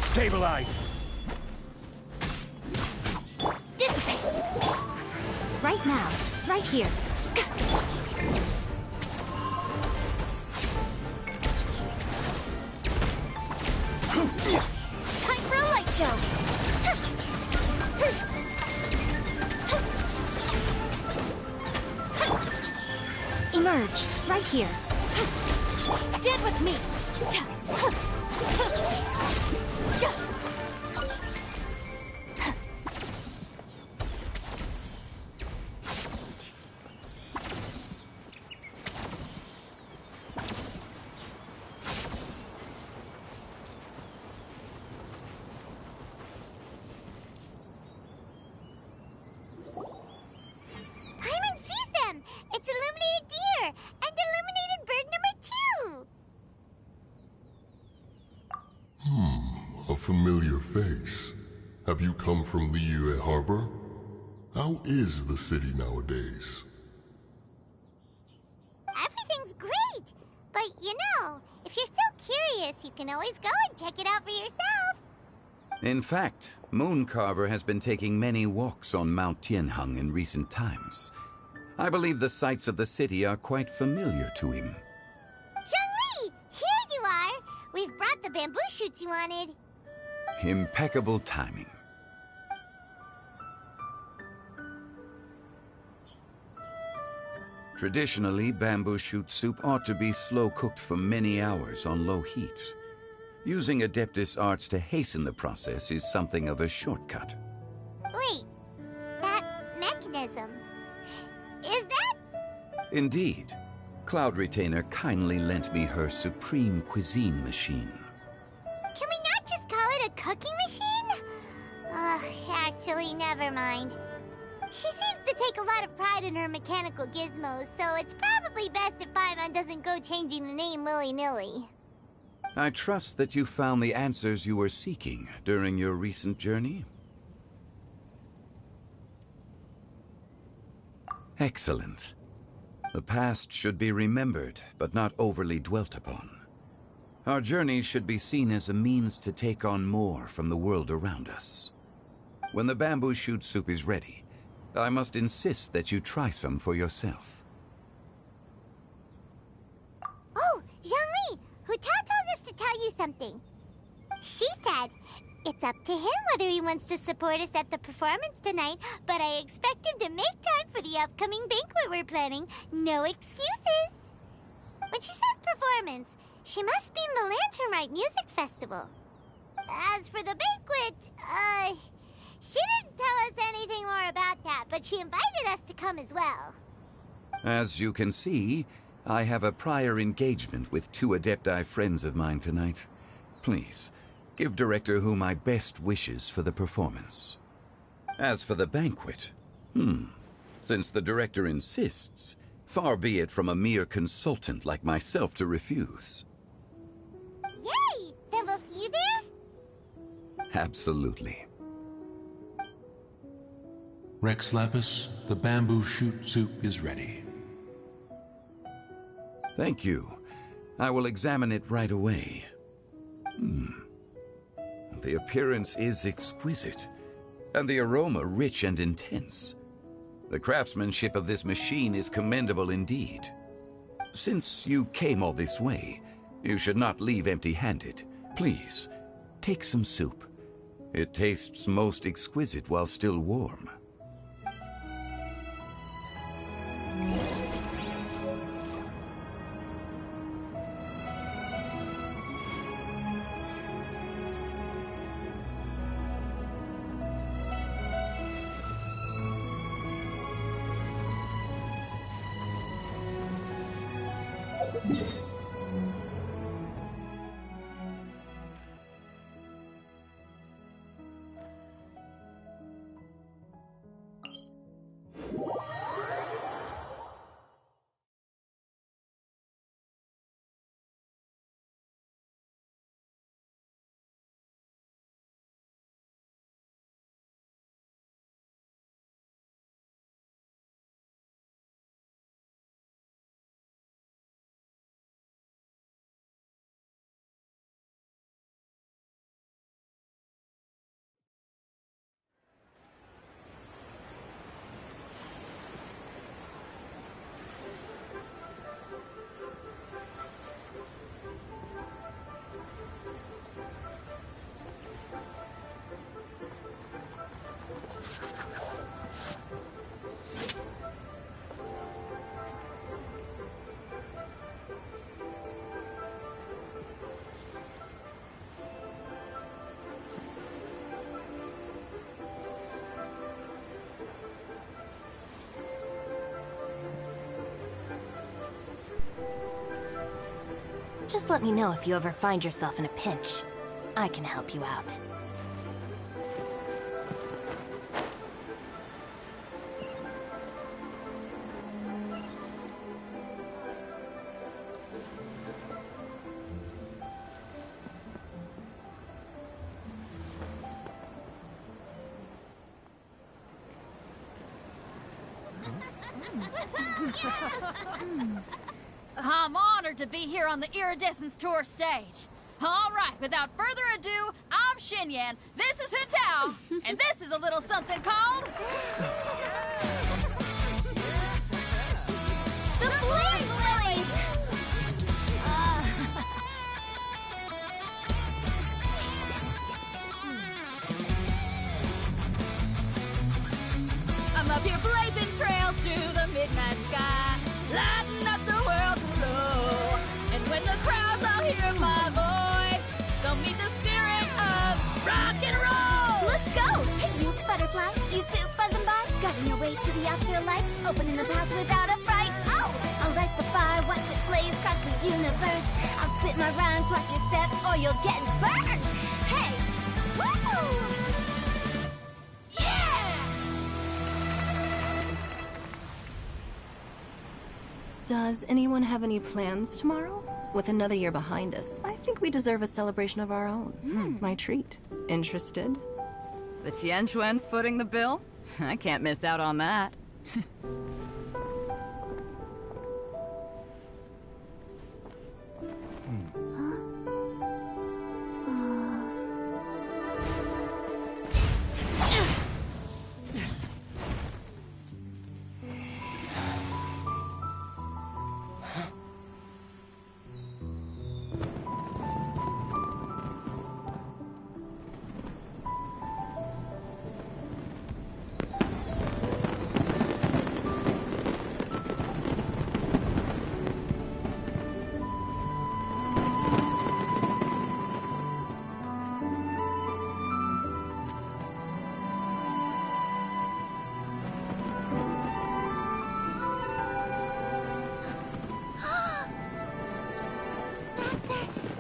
S1: Stabilize!
S3: Dissipate! Right now, right here. Time for a light show! Emerge, right here. Stand with me!
S2: Paimon sees them! It's illuminated deer! And illuminated bird number 2!
S13: A familiar face. Have you come from Liyue Harbor? How is the city nowadays?
S2: Everything's great! But you know, if you're so curious, you can always go and check it out for yourself!
S4: In fact, Mooncarver has been taking many walks on Mount Tianheng in recent times. I believe the sights of the city are quite familiar to him.
S2: Zhongli! Here you are! We've brought the bamboo shoots you wanted.
S4: Impeccable timing. Traditionally, bamboo shoot soup ought to be slow-cooked for many hours on low heat. Using Adeptus arts to hasten the process is something of a shortcut.
S2: Wait, that mechanism... is that...
S4: Indeed. Cloud Retainer kindly lent me her supreme cuisine machine.
S2: Can we not just call it a cooking machine? Actually, never mind. She seems to take a lot of pride in her mechanical gizmos, so it's probably best if Paimon doesn't go changing the name willy-nilly.
S4: I trust that you found the answers you were seeking during your recent journey. Excellent. The past should be remembered, but not overly dwelt upon. Our journey should be seen as a means to take on more from the world around us. When the bamboo shoot soup is ready, I must insist that you try some for yourself.
S2: Oh, Zhongli! Huta told us to tell you something. She said, it's up to him whether he wants to support us at the performance tonight, but I expect him to make time for the upcoming banquet we're planning. No excuses! When she says performance, she must mean the Lantern Rite Music Festival. As for the banquet, she didn't tell us anything more about that, but she invited us to come as well.
S4: As you can see, I have a prior engagement with 2 Adepti friends of mine tonight. Please, give Director Hu my best wishes for the performance. As for the banquet, since the Director insists, far be it from a mere consultant like myself to refuse.
S2: Yay! Then we'll see you there?
S4: Absolutely.
S14: Rex Lapis, the bamboo shoot soup is ready.
S4: Thank you. I will examine it right away. The appearance is exquisite, and the aroma rich and intense. The craftsmanship of this machine is commendable indeed. Since you came all this way, you should not leave empty-handed. Please, take some soup. It tastes most exquisite while still warm.
S3: Just let me know if you ever find yourself in a pinch. I can help you out.
S12: I'm honored to be here on the Iridescence Tour stage. All right, without further ado, I'm Xinyan, this is Hitao, and this is a little something called...
S2: The Flame Lilies!
S12: I'm up here blazing trails through the midnight sky, lighting up the world below. And when the crowds all hear my voice, they'll meet the spirit of rock and roll.
S2: Let's go! Hey, you butterfly, you too buzzing by, guiding your way to the afterlife, opening the path without a fright. Oh, I'll light the fire, watch it blaze across the universe. I'll spit my rhymes, watch your step, or you'll get burned. Hey, woo!
S15: Does anyone have any plans tomorrow? With another year behind us, I think we deserve a celebration of our own. My treat. Interested?
S16: The Tianquan footing the bill? I can't miss out on that.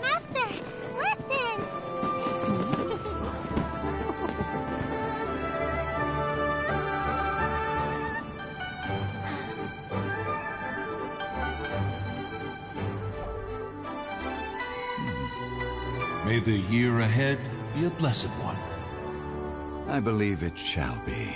S2: Master, listen!
S14: May the year ahead be a blessed one.
S4: I believe it shall be.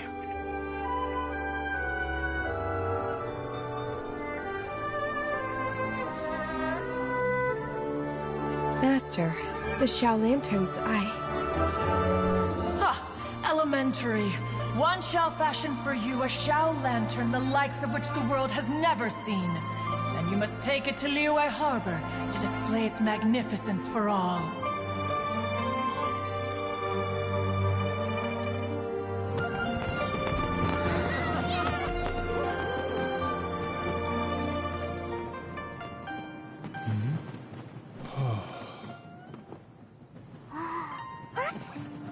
S8: Master, the Xiao Lanterns,
S9: Ha! Elementary. One shall fashion for you a Xiao Lantern the likes of which the world has never seen. And you must take it to Liyue Harbor to display its magnificence for all.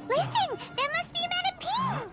S2: Listen! That must be Madame Ping!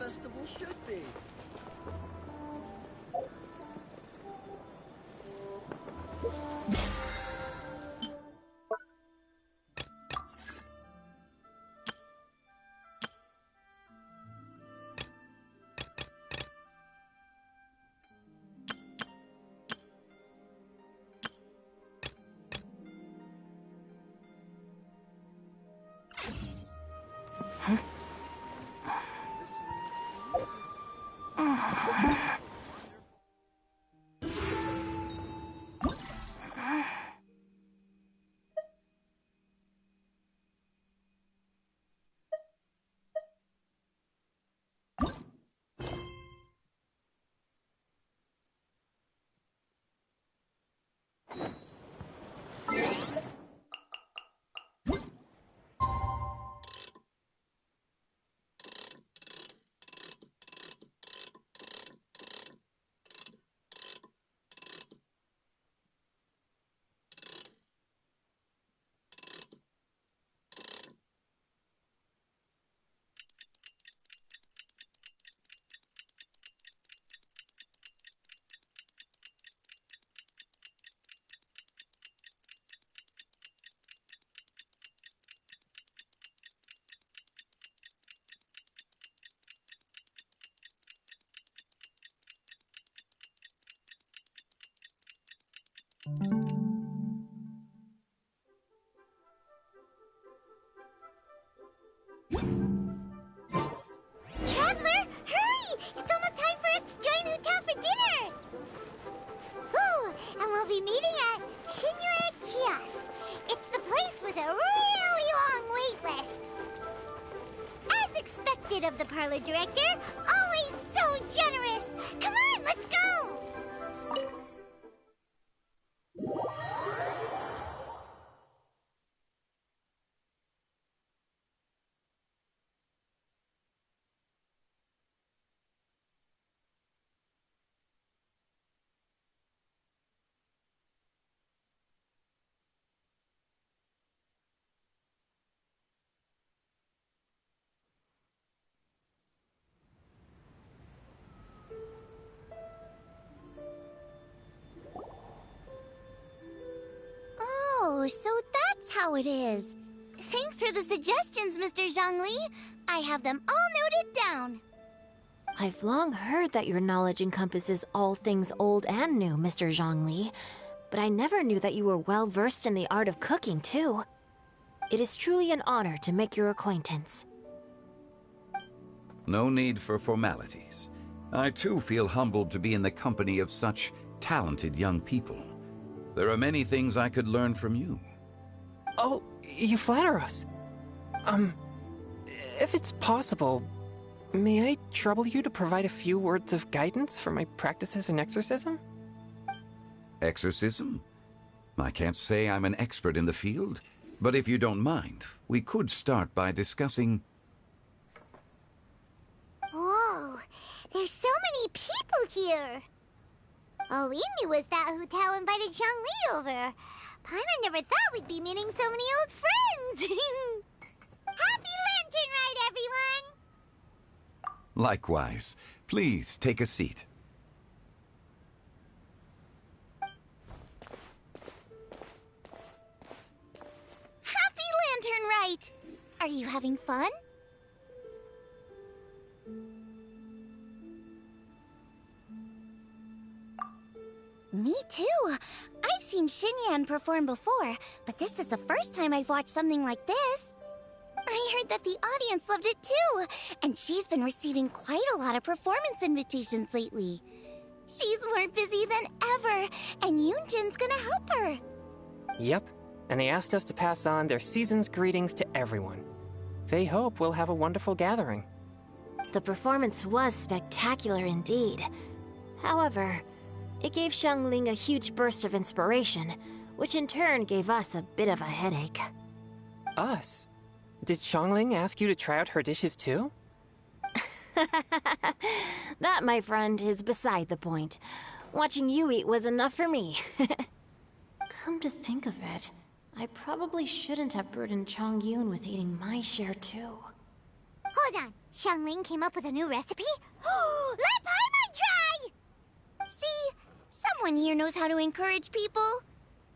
S17: festival should be.
S2: Traveler, hurry! It's almost time for us to join Hu Tao for dinner! Woo! And we'll be meeting at Shinyue Kiosk. It's the place with a really long wait list. As expected of the parlor director, always so generous! Come on, let's go!
S17: Oh, so that's how it is. Thanks for the suggestions, Mr. Zhongli. I have them all noted down.
S6: I've long heard that your knowledge encompasses all things old and new, Mr. Zhongli, but I never knew that you were well versed in the art of cooking, too. It is truly an honor to make your acquaintance.
S4: No need for formalities. I too feel humbled to be in the company of such talented young people. There are many things I could learn from you.
S18: Oh, you flatter us. If it's possible, may I trouble you to provide a few words of guidance for my practices in exorcism?
S4: Exorcism? I can't say I'm an expert in the field, but if you don't mind, we could start by discussing...
S2: Whoa, there's so many people here! All we knew was that Hu Tao invited Zhongli over. Paimon never thought we'd be meeting so many old friends! Happy Lantern Ride, everyone!
S4: Likewise. Please take a seat.
S17: Happy Lantern Rite! Are you having fun? Me too. I've seen Xinyan perform before, but this is the first time I've watched something like this. I heard that the audience loved it too, and she's been receiving quite a lot of performance invitations lately. She's more busy than ever, and Yoonjin's gonna help her.
S18: Yep, and they asked us to pass on their season's greetings to everyone. They hope we'll have a wonderful gathering.
S6: The performance was spectacular indeed. However, it gave Xiangling a huge burst of inspiration, which in turn gave us a bit of a headache.
S18: Us? Did Xiangling ask you to try out her dishes too?
S6: That, my friend, is beside the point. Watching you eat was enough for me. Come to think of it, I probably shouldn't have burdened Chongyun with eating my share too.
S2: Hold on, Xiangling came up with a new recipe? Let Paimon try!
S17: See? Someone here knows how to encourage people.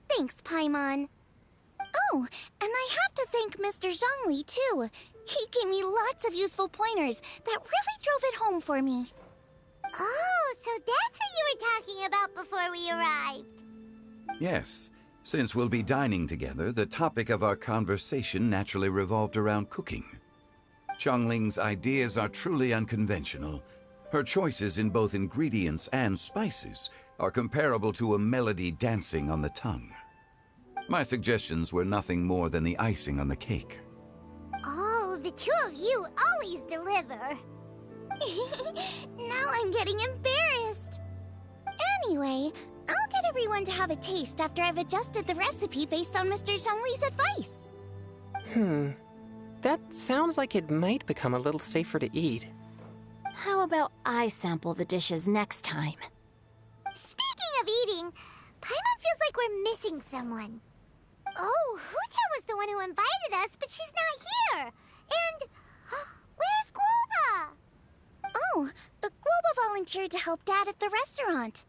S17: Thanks, Paimon. Oh, and I have to thank Mr. Zhongli, too. He gave me lots of useful pointers that really drove it home for me.
S2: Oh, so that's what you were talking about before we arrived.
S4: Yes. Since we'll be dining together, the topic of our conversation naturally revolved around cooking. Xiangling's ideas are truly unconventional. Her choices in both ingredients and spices are comparable to a melody dancing on the tongue. My suggestions were nothing more than the icing on the cake.
S2: Oh, the two of you always deliver.
S17: Now I'm getting embarrassed. Anyway, I'll get everyone to have a taste after I've adjusted the recipe based on Mr. Zhongli's advice.
S18: That sounds like it might become a little safer to eat.
S6: How about I sample the dishes next time?
S2: Speaking of eating, Paimon feels like we're missing someone. Oh, Hu Tao was the one who invited us, but she's not here. And where's Guoba?
S17: Oh, Guoba volunteered to help Dad at the restaurant.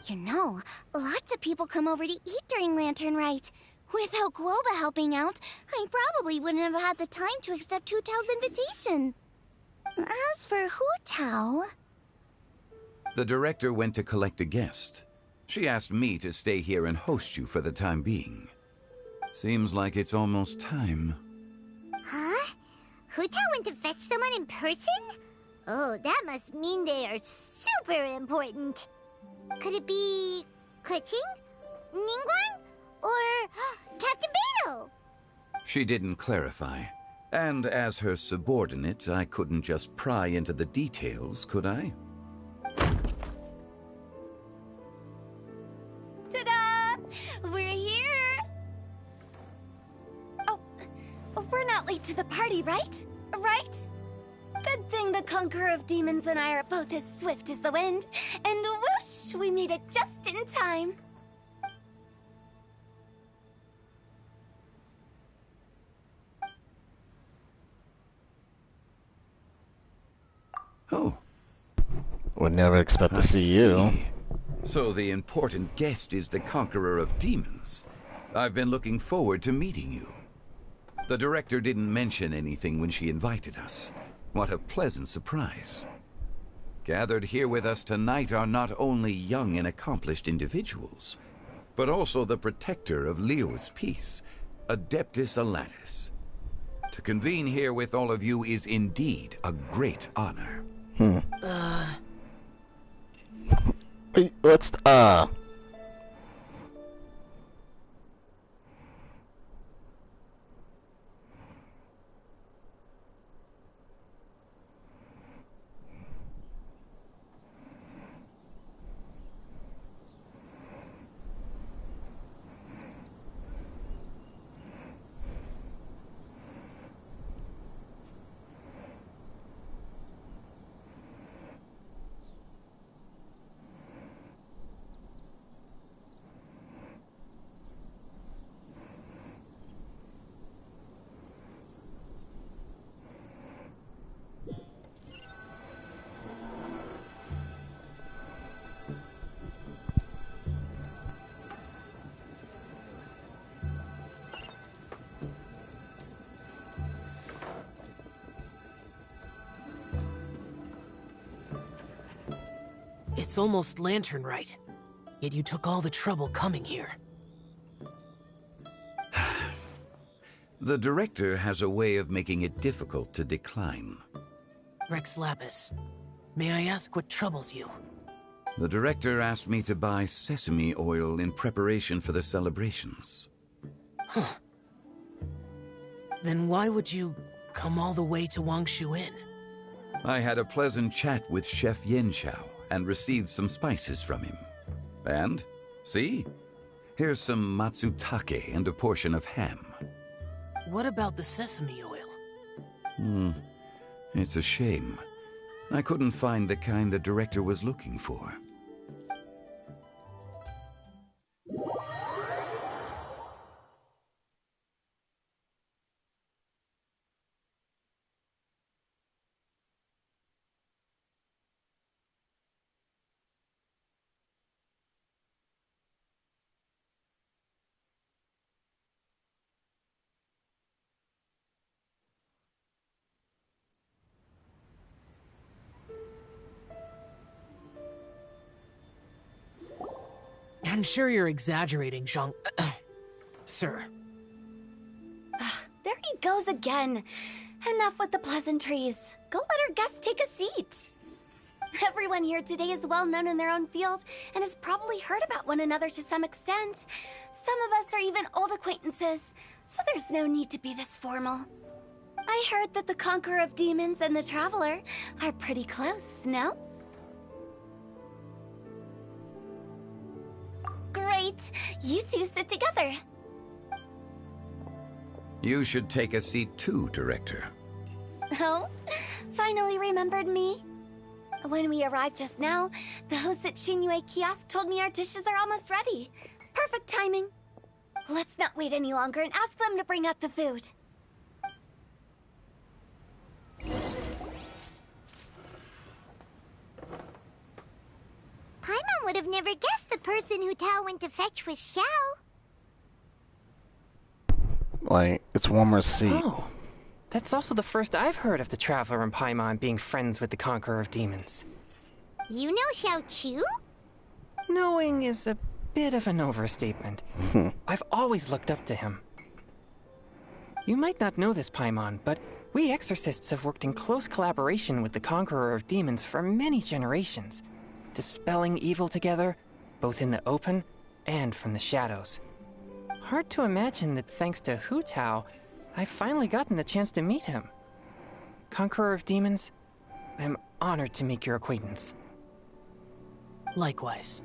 S17: You know, lots of people come over to eat during Lantern Rite. Without Guoba helping out, I probably wouldn't have had the time to accept Hu Tao's invitation. As for Hu Tao...
S4: The director went to collect a guest. She asked me to stay here and host you for the time being. Seems like it's almost time.
S2: Huh? Hu Tao went to fetch someone in person? Oh, that must mean they are super important. Could it be Keqing? Ningguang? Or Captain Beidou?
S4: She didn't clarify. And as her subordinate, I couldn't just pry into the details, could I?
S17: Ta-da! We're here! Oh, we're not late to the party, right? Right? Good thing the Conqueror of Demons and I are both as swift as the wind. And whoosh, we made it just in time.
S4: Oh.
S19: Would never expect to see you.
S4: So the important guest is the Conqueror of Demons. I've been looking forward to meeting you. The director didn't mention anything when she invited us. What a pleasant surprise. Gathered here with us tonight are not only young and accomplished individuals, but also the protector of Liyue's peace, Adeptus Alatus. To convene here with all of you is indeed a great honor.
S19: Wait, what's
S7: It's almost lantern right. Yet you took all the trouble coming here.
S4: The director has a way of making it difficult to decline.
S7: Rex Lapis, may I ask what troubles you?
S4: The director asked me to buy sesame oil in preparation for the celebrations.
S7: Huh. Then why would you come all the way to Wangshu Inn?
S4: I had a pleasant chat with Chef Yanxiao and received some spices from him. And, see? Here's some matsutake and a portion of ham.
S7: What about the sesame oil?
S4: It's a shame. I couldn't find the kind the director was looking for.
S7: I'm sure you're exaggerating, Zhang... Sir.
S17: There he goes again. Enough with the pleasantries. Go let our guests take a seat. Everyone here today is well known in their own field and has probably heard about one another to some extent. Some of us are even old acquaintances, so there's no need to be this formal. I heard that the Conqueror of Demons and the Traveler are pretty close, no? Great! You two sit together.
S4: You should take a seat too, Director.
S17: Oh, finally remembered me? When we arrived just now, the hosts at Xinyue Kiosk told me our dishes are almost ready. Perfect timing. Let's not wait any longer and ask them to bring out the food.
S2: Paimon would have never guessed the person Hu Tao went to fetch was Xiao.
S19: Like, it's Warmer's seat.
S18: Oh, that's also the first I've heard of the Traveler and Paimon being friends with the Conqueror of Demons.
S2: You know Xiao Chu?
S18: Knowing is a bit of an overstatement. I've always looked up to him. You might not know this, Paimon, but we exorcists have worked in close collaboration with the Conqueror of Demons for many generations, dispelling evil together, both in the open and from the shadows. Hard to imagine that thanks to Hu Tao, I've finally gotten the chance to meet him. Conqueror of Demons, I'm honored to make your acquaintance.
S7: Likewise.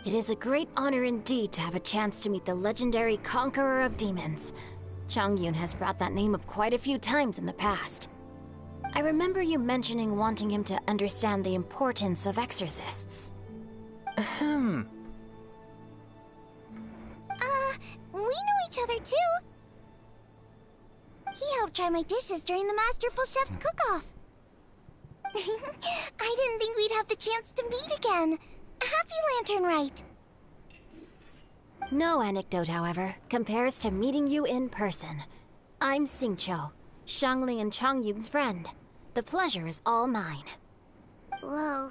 S11: It is a great honor indeed to have a chance to meet the legendary Conqueror of Demons. Changyun has brought that name up quite a few times in the past. I remember you mentioning wanting him to understand the importance of exorcists.
S18: Ahem.
S17: We know each other too. He helped try my dishes during the Masterful Chef's cook-off. I didn't think we'd have the chance to meet again. Happy Lantern Rite.
S11: No anecdote, however, compares to meeting you in person. I'm Xingqiu, Shangling and Changyun's friend. The pleasure is all mine.
S2: Whoa.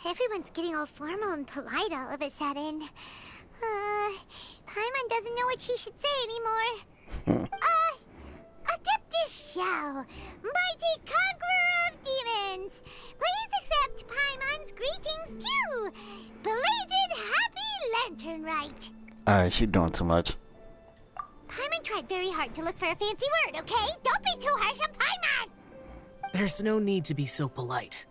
S2: Everyone's getting all formal and polite all of a sudden. Paimon doesn't know what she should say anymore. Adeptus Xiao, mighty conqueror of demons, please accept Paimon's greetings too. Belated Happy Lantern Rite.
S19: Alright, she's doing too much.
S2: Paimon tried very hard to look for a fancy word, okay? Don't be too harsh on Paimon!
S7: There's no need to be so polite.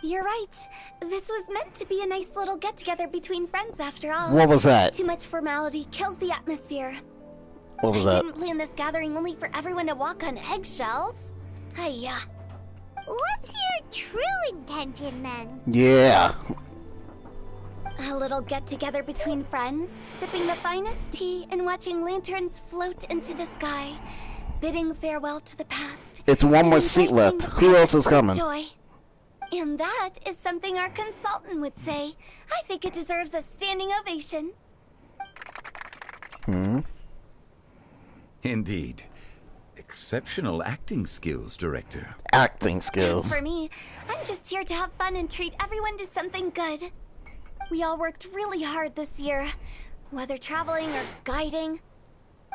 S17: You're right. This was meant to be a nice little get-together between friends after all.
S19: What was that?
S17: Too much formality kills the atmosphere.
S19: What was
S17: I
S19: that?
S17: didn't plan this gathering only for everyone to walk on eggshells. Hiya.
S2: What's your true intention then?
S19: Yeah.
S17: A little get-together between friends, sipping the finest tea and watching lanterns float into the sky, bidding farewell to the past.
S19: It's one more seat left. Who else is coming?
S17: Joy. And that is something our consultant would say. I think it deserves a standing ovation.
S4: Indeed. Exceptional acting skills, Director.
S19: Acting skills.
S17: As for me, I'm just here to have fun and treat everyone to something good. We all worked really hard this year, whether traveling or guiding,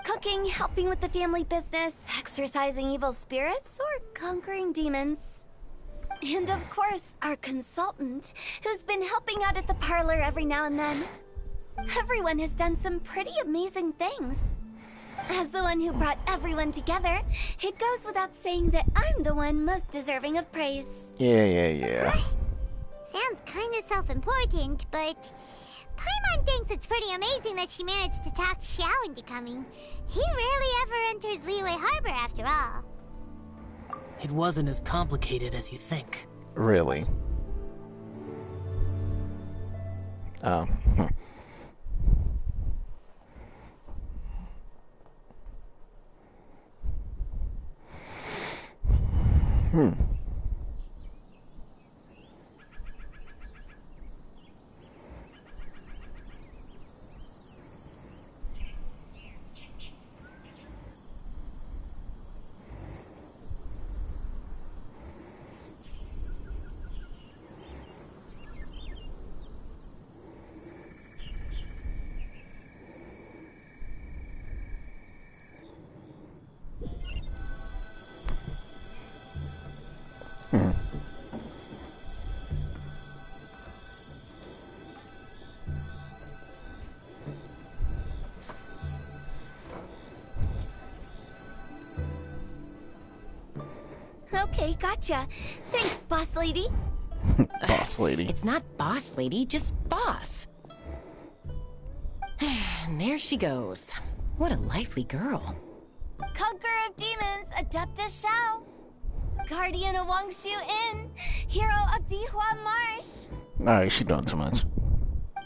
S17: cooking, helping with the family business, exorcising evil spirits, or conquering demons. And of course, our consultant, who's been helping out at the parlor every now and then. Everyone has done some pretty amazing things. As the one who brought everyone together, it goes without saying that I'm the one most deserving of praise.
S19: Yeah.
S2: Sounds kinda self-important, but Paimon thinks it's pretty amazing that she managed to talk Xiao into coming. He rarely ever enters Liyue Harbor after all.
S7: It wasn't as complicated as you think.
S19: Really? Oh.
S17: Okay, gotcha. Thanks, boss lady.
S19: Boss lady.
S20: It's not boss lady, just boss. And there she goes. What a lively girl.
S17: Conqueror of Demons, Adeptus Xiao. Guardian of Wangshu Inn. Hero of Dihua Marsh.
S19: Alright, she's doing too much.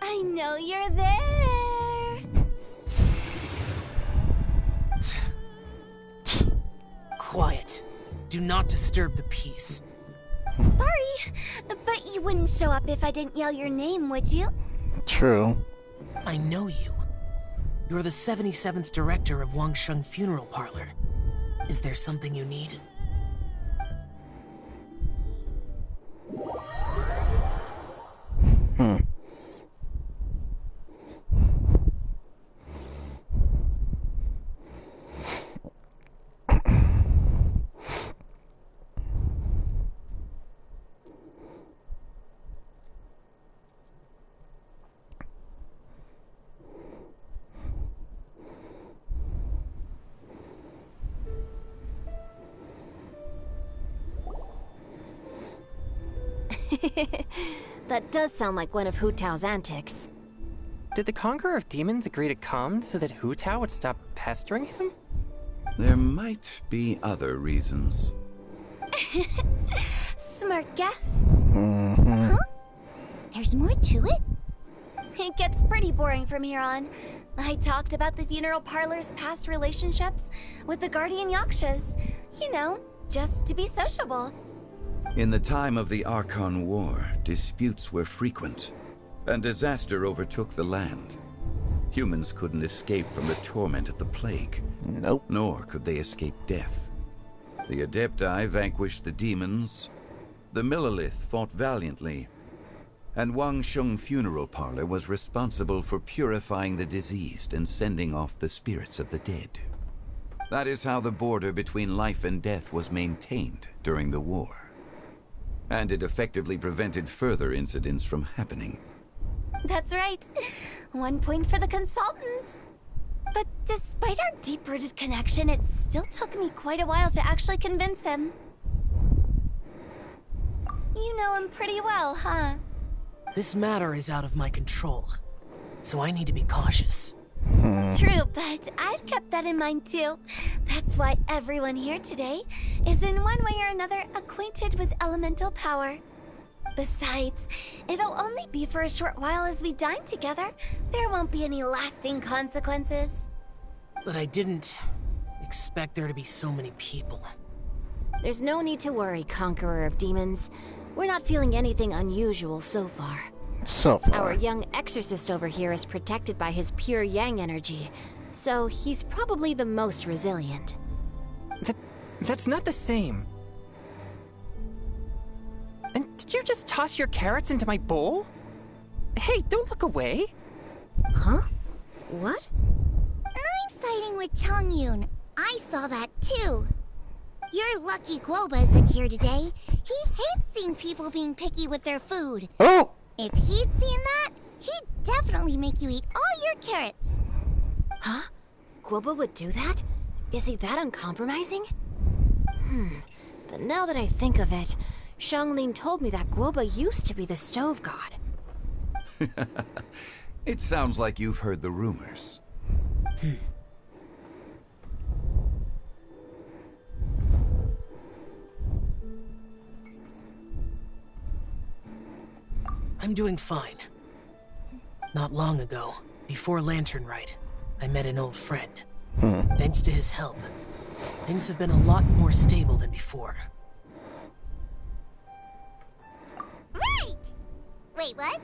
S17: I know you're there.
S7: Quiet. Do not disturb the peace.
S17: Sorry, but you wouldn't show up if I didn't yell your name, would you?
S19: True.
S7: I know you. You're the 77th director of Wangsheng Funeral Parlor. Is there something you need?
S6: That does sound like one of Hu Tao's antics.
S18: Did the Conqueror of Demons agree to come so that Hu Tao would stop pestering him?
S4: There might be other reasons.
S17: Smart guess. Huh? There's more to it?
S6: It gets pretty boring from here on. I talked about the funeral parlor's past relationships with the Guardian Yakshas. You know, just to be sociable.
S4: In the time of the Archon War, disputes were frequent, and disaster overtook the land. Humans couldn't escape from the torment of the plague.
S19: Nope.
S4: Nor could they escape death. The Adepti vanquished the demons, the Millelith fought valiantly, and Wang Sheng Funeral Parlor was responsible for purifying the diseased and sending off the spirits of the dead. That is how the border between life and death was maintained during the war. And it effectively prevented further incidents from happening.
S6: That's right. 1 point for the consultant. But despite our deep-rooted connection, it still took me quite a while to actually convince him. You know him pretty well, huh?
S7: This matter is out of my control, so I need to be cautious.
S6: True, but I've kept that in mind too. That's why everyone here today is in one way or another acquainted with elemental power. Besides, it'll only be for a short while as we dine together. There won't be any lasting consequences.
S7: But I didn't expect there to be so many people.
S6: There's no need to worry, Conqueror of Demons. We're not feeling anything unusual so far.
S19: So far.
S6: Our young exorcist over here is protected by his pure yang energy, so he's probably the most resilient.
S18: That's not the same. And did you just toss your carrots into my bowl? Hey, don't look away.
S17: Huh? What? I'm siding with Chongyun. I saw that too. You're lucky Guoba isn't here today. He hates seeing people being picky with their food.
S19: Oh!
S17: If he'd seen that, he'd definitely make you eat all your carrots.
S6: Huh? Guoba would do that? Is he that uncompromising? But now that I think of it, Xianglin told me that Guoba used to be the stove god.
S4: It sounds like you've heard the rumors.
S7: I'm doing fine. Not long ago, before Lantern Rite, I met an old friend. Thanks to his help, things have been a lot more stable than before.
S2: Right! Wait, what?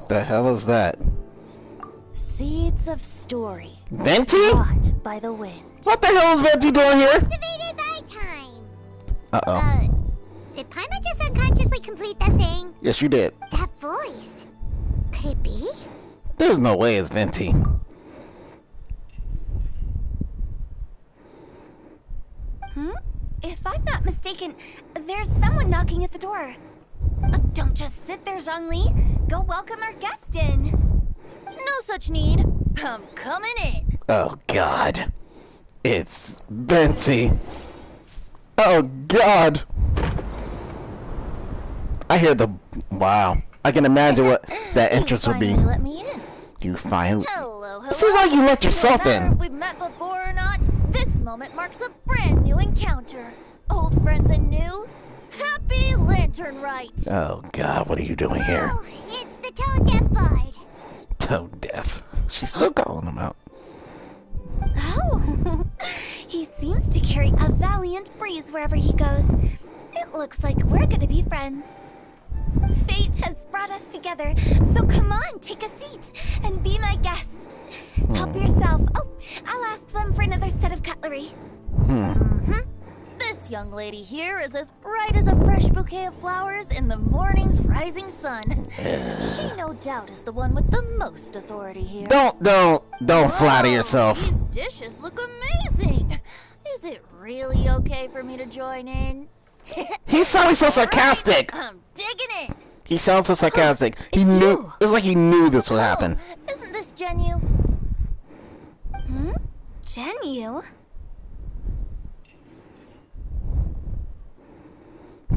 S19: The hell is that?
S6: Seeds of story.
S19: Venti?
S6: Brought by the wind.
S19: What the hell is Venti doing here?
S2: Activated by time.
S19: Uh-oh.
S2: Did Paimon just unconsciously complete that thing?
S19: Yes, you did.
S2: That voice. Could it be?
S19: There's no way it's Venti.
S6: If I'm not mistaken, there's someone knocking at the door. Don't just sit there, Zhongli. Go welcome our guest in.
S11: No such need. I'm coming in.
S19: Oh, God. It's Venti. Oh, God. I hear the... Wow. I can imagine what that entrance would be.
S11: Let me in.
S19: You finally...
S11: Hello.
S19: It seems like you let yourself
S11: No matter
S19: in.
S11: if we've met before or not, this moment marks a brand new encounter. Old friends and new. Happy Lantern Rite.
S19: Oh, God. What are you doing here?
S2: Oh, it's the Tone Deaf Bard.
S19: Tone deaf. She's still calling him out.
S6: Oh, he seems to carry a valiant breeze wherever he goes. It looks like we're gonna be friends. Fate has brought us together, so come on, take a seat and be my guest. Help yourself. Oh, I'll ask them for another set of cutlery.
S11: This
S17: young lady here is as bright as a fresh bouquet of flowers in the morning's rising sun. She no doubt is the one with the most authority here.
S19: Don't flatter yourself.
S17: These dishes look amazing. Is it really okay for me to join in?
S19: He sounds so sarcastic.
S17: I'm digging it.
S19: He sounds so sarcastic. He knew. It's like he knew this would happen.
S17: Isn't this Genu?
S11: Genu?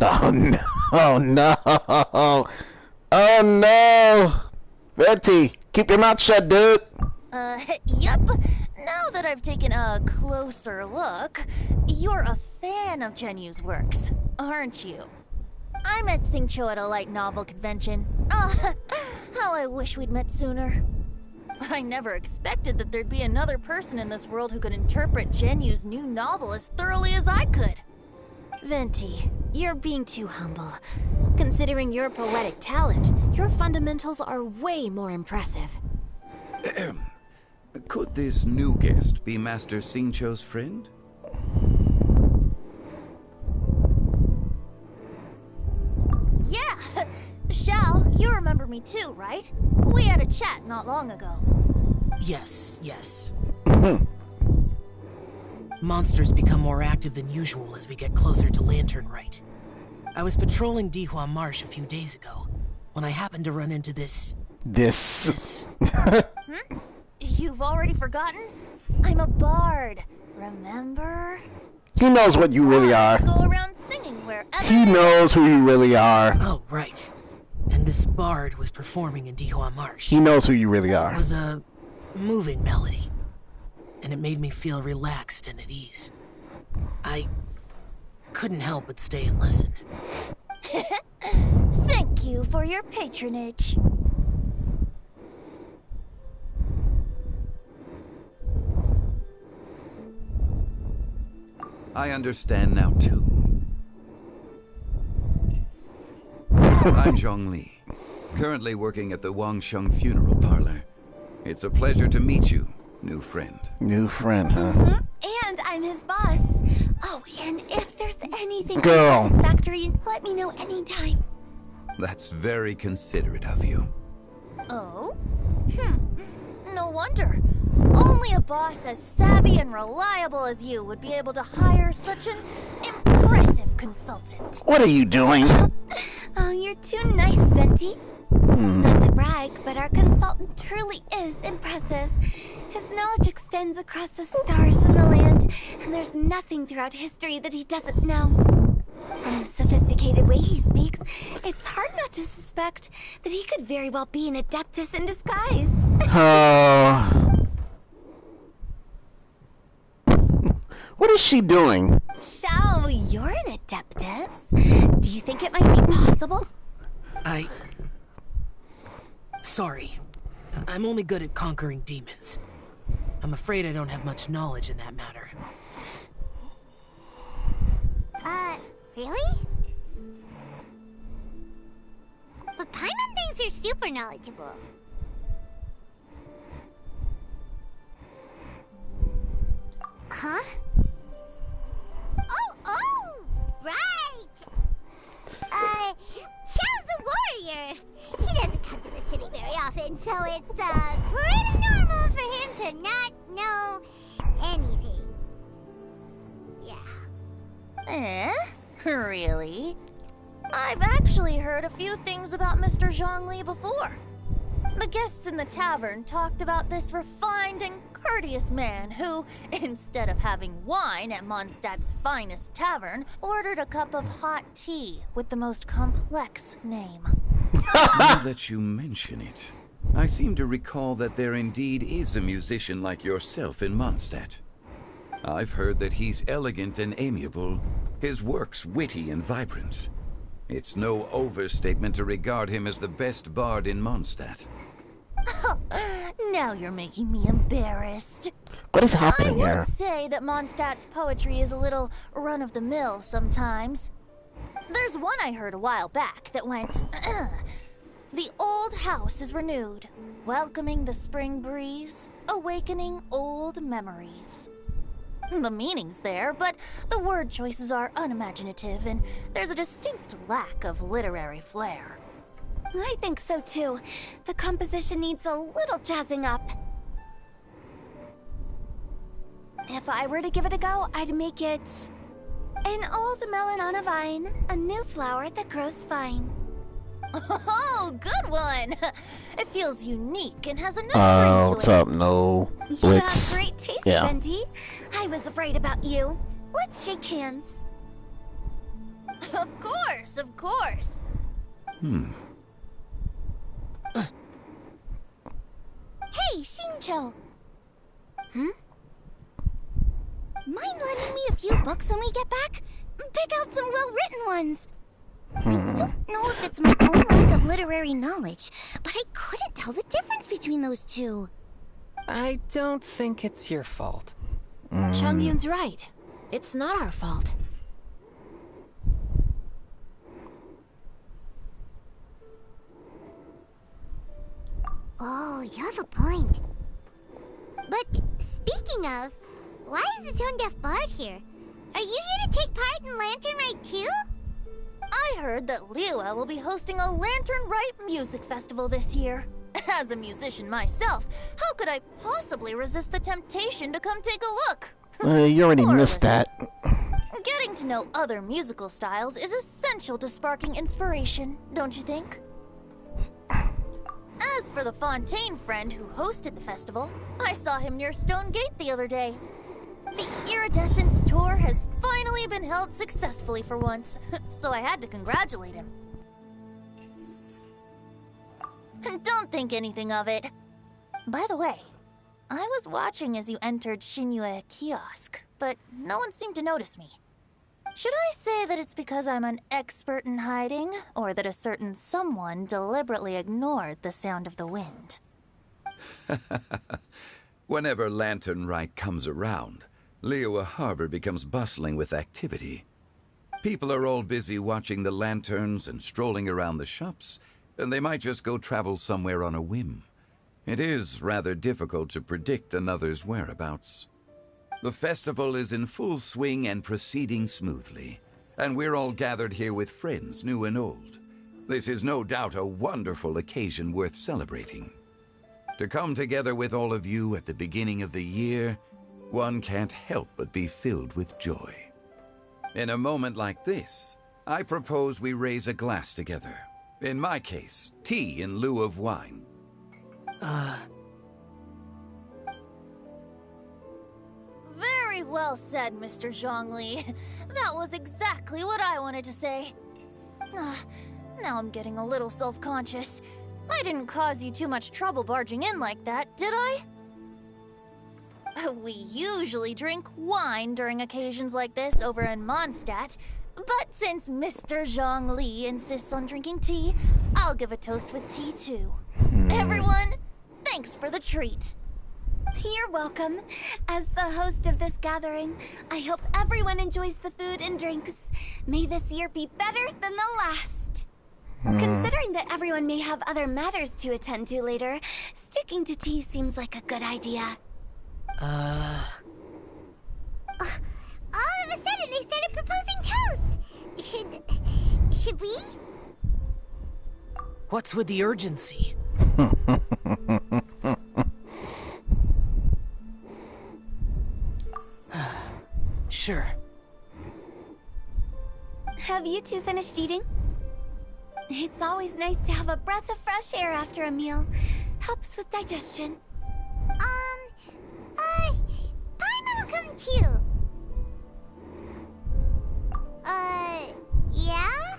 S19: Oh no! Oh no! Oh no! Venti, keep your mouth shut, dude.
S17: Yep. Now that I've taken a closer look, you're a fan of Genu's works, aren't you? I met Xingqiu at a light novel convention. How I wish we'd met sooner. I never expected that there'd be another person in this world who could interpret Genu's new novel as thoroughly as I could.
S6: Venti, you're being too humble. Considering your poetic talent, your fundamentals are way more impressive.
S4: Could this new guest be Master Xingqiu's friend?
S17: Yeah! Xiao, you remember me too, right? We had a chat not long ago.
S7: Yes. Monsters become more active than usual as we get closer to Lantern Rite. I was patrolling Dihua Marsh a few days ago when I happened to run into this.
S17: You've already forgotten? I'm a bard, remember?
S19: He knows what you really are.
S17: Go around singing wherever.
S19: He knows who you really are.
S7: Oh, right. And this bard was performing in Dihua Marsh.
S19: He knows who you really are.
S7: It was a moving melody, and it made me feel relaxed and at ease. I couldn't help but stay and listen.
S17: Thank you for your patronage.
S4: I understand now, too. I'm Zhongli, currently working at the Wangsheng Funeral Parlor. It's a pleasure to meet you, new friend.
S19: New friend, huh?
S17: And I'm his boss. Oh, and if there's anything
S19: Girl.
S17: unsatisfactory, let me know anytime.
S4: That's very considerate of you.
S17: Oh? No wonder. Only a boss as savvy and reliable as you would be able to hire such an impressive consultant.
S19: What are you doing?
S2: Oh, you're too nice, Venti. Not to brag, but our consultant truly is impressive. His knowledge extends across the stars and the land, and there's nothing throughout history that he doesn't know. From the sophisticated way he speaks, it's hard not to suspect that he could very well be an adeptus in disguise.
S19: What is she doing?
S2: Xiao, you're an adeptus. Do you think it might be possible?
S7: Sorry. I'm only good at conquering demons. I'm afraid I don't have much knowledge in that matter.
S2: Really? But Paimon thinks you're super knowledgeable. Huh? Oh, right! Xiao's a warrior. He doesn't come to the city very often, so it's, pretty normal for him to not know anything.
S17: Yeah. Really? I've actually heard a few things about Mr. Zhongli before. The guests in the tavern talked about this refined and courteous man who, instead of having wine at Mondstadt's finest tavern, ordered a cup of hot tea with the most complex name.
S4: Now that you mention it, I seem to recall that there indeed is a musician like yourself in Mondstadt. I've heard that he's elegant and amiable, his works witty and vibrant. It's no overstatement to regard him as the best bard in Mondstadt.
S17: Now you're making me embarrassed.
S19: What is happening
S17: I
S19: here?
S17: would say that Mondstadt's poetry is a little run-of-the-mill sometimes. There's one I heard a while back that went, The old house is renewed, welcoming the spring breeze, awakening old memories. The meaning's there, but the word choices are unimaginative, and there's a distinct lack of literary flair.
S2: I think so too. The composition needs a little jazzing up. If I were to give it a go, I'd make it an old melon on a vine, a new flower that grows fine.
S17: Oh, good one! It feels unique and has a nice ring to it.
S19: What's up? No.
S2: You
S19: Blitz.
S2: have great taste,
S19: Yeah.
S2: Bendy. I was right about you. Let's shake hands.
S17: Of course, of course. Hey, Shincho!
S2: Hmm?
S17: Mind lending me a few books when we get back? Pick out some well-written ones. I don't know if it's my own lack of literary knowledge, but I couldn't tell the difference between those two.
S18: I don't think it's your fault.
S3: Chongyun's right. It's not our fault.
S2: Oh, you have a point. But speaking of, why is the Tone Deaf Bard here? Are you here to take part in Lantern Rite too?
S17: I heard that Liyue will be hosting a Lantern Rite music festival this year. As a musician myself, how could I possibly resist the temptation to come take a look?
S19: You already missed that.
S17: Getting to know other musical styles is essential to sparking inspiration, don't you think? As for the Fontaine friend who hosted the festival, I saw him near Stone Gate the other day. The Iridescence tour has finally been held successfully for once, so I had to congratulate him. Don't think anything of it. By the way, I was watching as you entered Shinyue Kiosk, but no one seemed to notice me. Should I say that it's because I'm an expert in hiding, or that a certain someone deliberately ignored the sound of the wind?
S4: Whenever Lantern Rite comes around, Liyue Harbor becomes bustling with activity. People are all busy watching the lanterns and strolling around the shops, and they might just go travel somewhere on a whim. It is rather difficult to predict another's whereabouts. The festival is in full swing and proceeding smoothly, and we're all gathered here with friends, new and old. This is no doubt a wonderful occasion worth celebrating. To come together with all of you at the beginning of the year, one can't help but be filled with joy. In a moment like this, I propose we raise a glass together. In my case, tea in lieu of wine.
S17: Very well said, Mr. Zhongli. That was exactly what I wanted to say. Now I'm getting a little self-conscious. I didn't cause you too much trouble barging in like that, did I? We usually drink wine during occasions like this over in Mondstadt, but since Mr. Zhongli insists on drinking tea, I'll give a toast with tea too. Everyone, thanks for the treat.
S2: You're welcome. As the host of this gathering, I hope everyone enjoys the food and drinks. May this year be better than the last. Considering that everyone may have other matters to attend to later, sticking to tea seems like a good idea. All of a sudden, they started proposing toasts. Should we?
S7: What's with the urgency? Sure.
S2: Have you two finished eating? It's always nice to have a breath of fresh air after a meal. Helps with digestion. Paimon will come too. Yeah?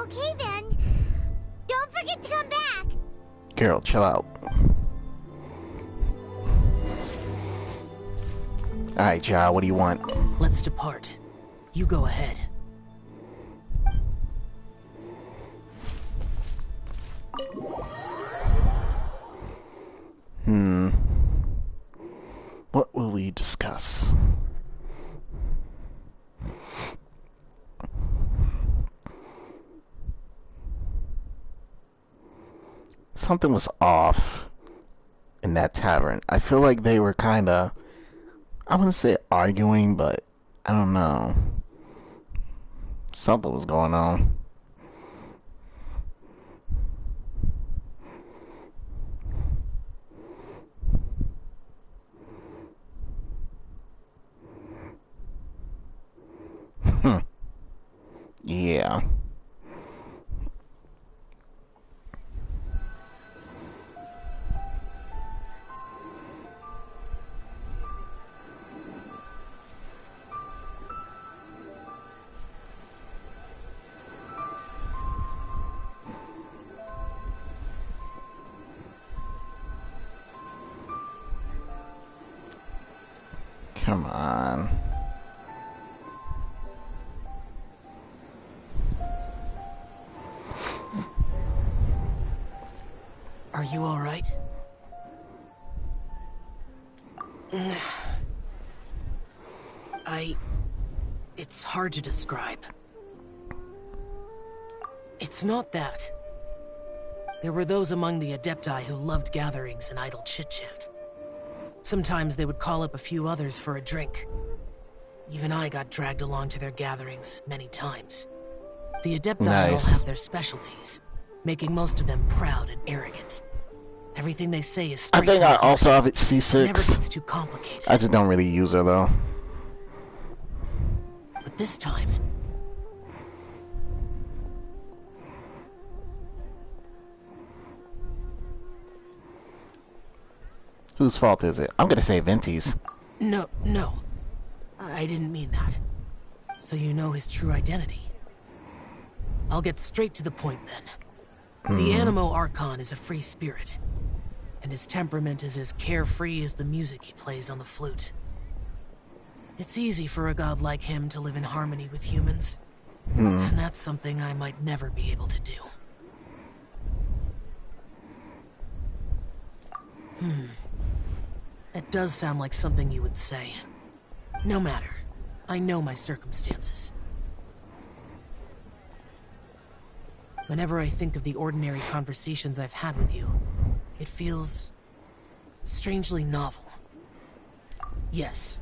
S2: Okay then. Don't forget to come back.
S19: Carol, chill out. Alright, Ja, what do you want?
S7: Let's depart. You go ahead.
S19: What will we discuss? Something was off in that tavern. I feel like they were kinda I wouldn't say arguing, but I don't know. Something was going on. Yeah. Come on.
S7: Are you all right? It's hard to describe. It's not that. There were those among the Adepti who loved gatherings and idle chit-chat. Sometimes they would call up a few others for a drink. Even I got dragged along to their gatherings many times. The Adepti all have their specialties, making most of them proud and arrogant. Everything they say is straight.
S19: I think I also have it
S7: C6. Never gets too complicated.
S19: I just don't really use her though.
S7: But this time,
S19: whose fault is it? I'm gonna say Venti's.
S7: No. I didn't mean that. So you know his true identity. I'll get straight to the point then. The Animo Archon is a free spirit, and his temperament is as carefree as the music he plays on the flute. It's easy for a god like him to live in harmony with humans, and that's something I might never be able to do. It does sound like something you would say. No matter. I know my circumstances. Whenever I think of the ordinary conversations I've had with you, it feels strangely novel. Yes.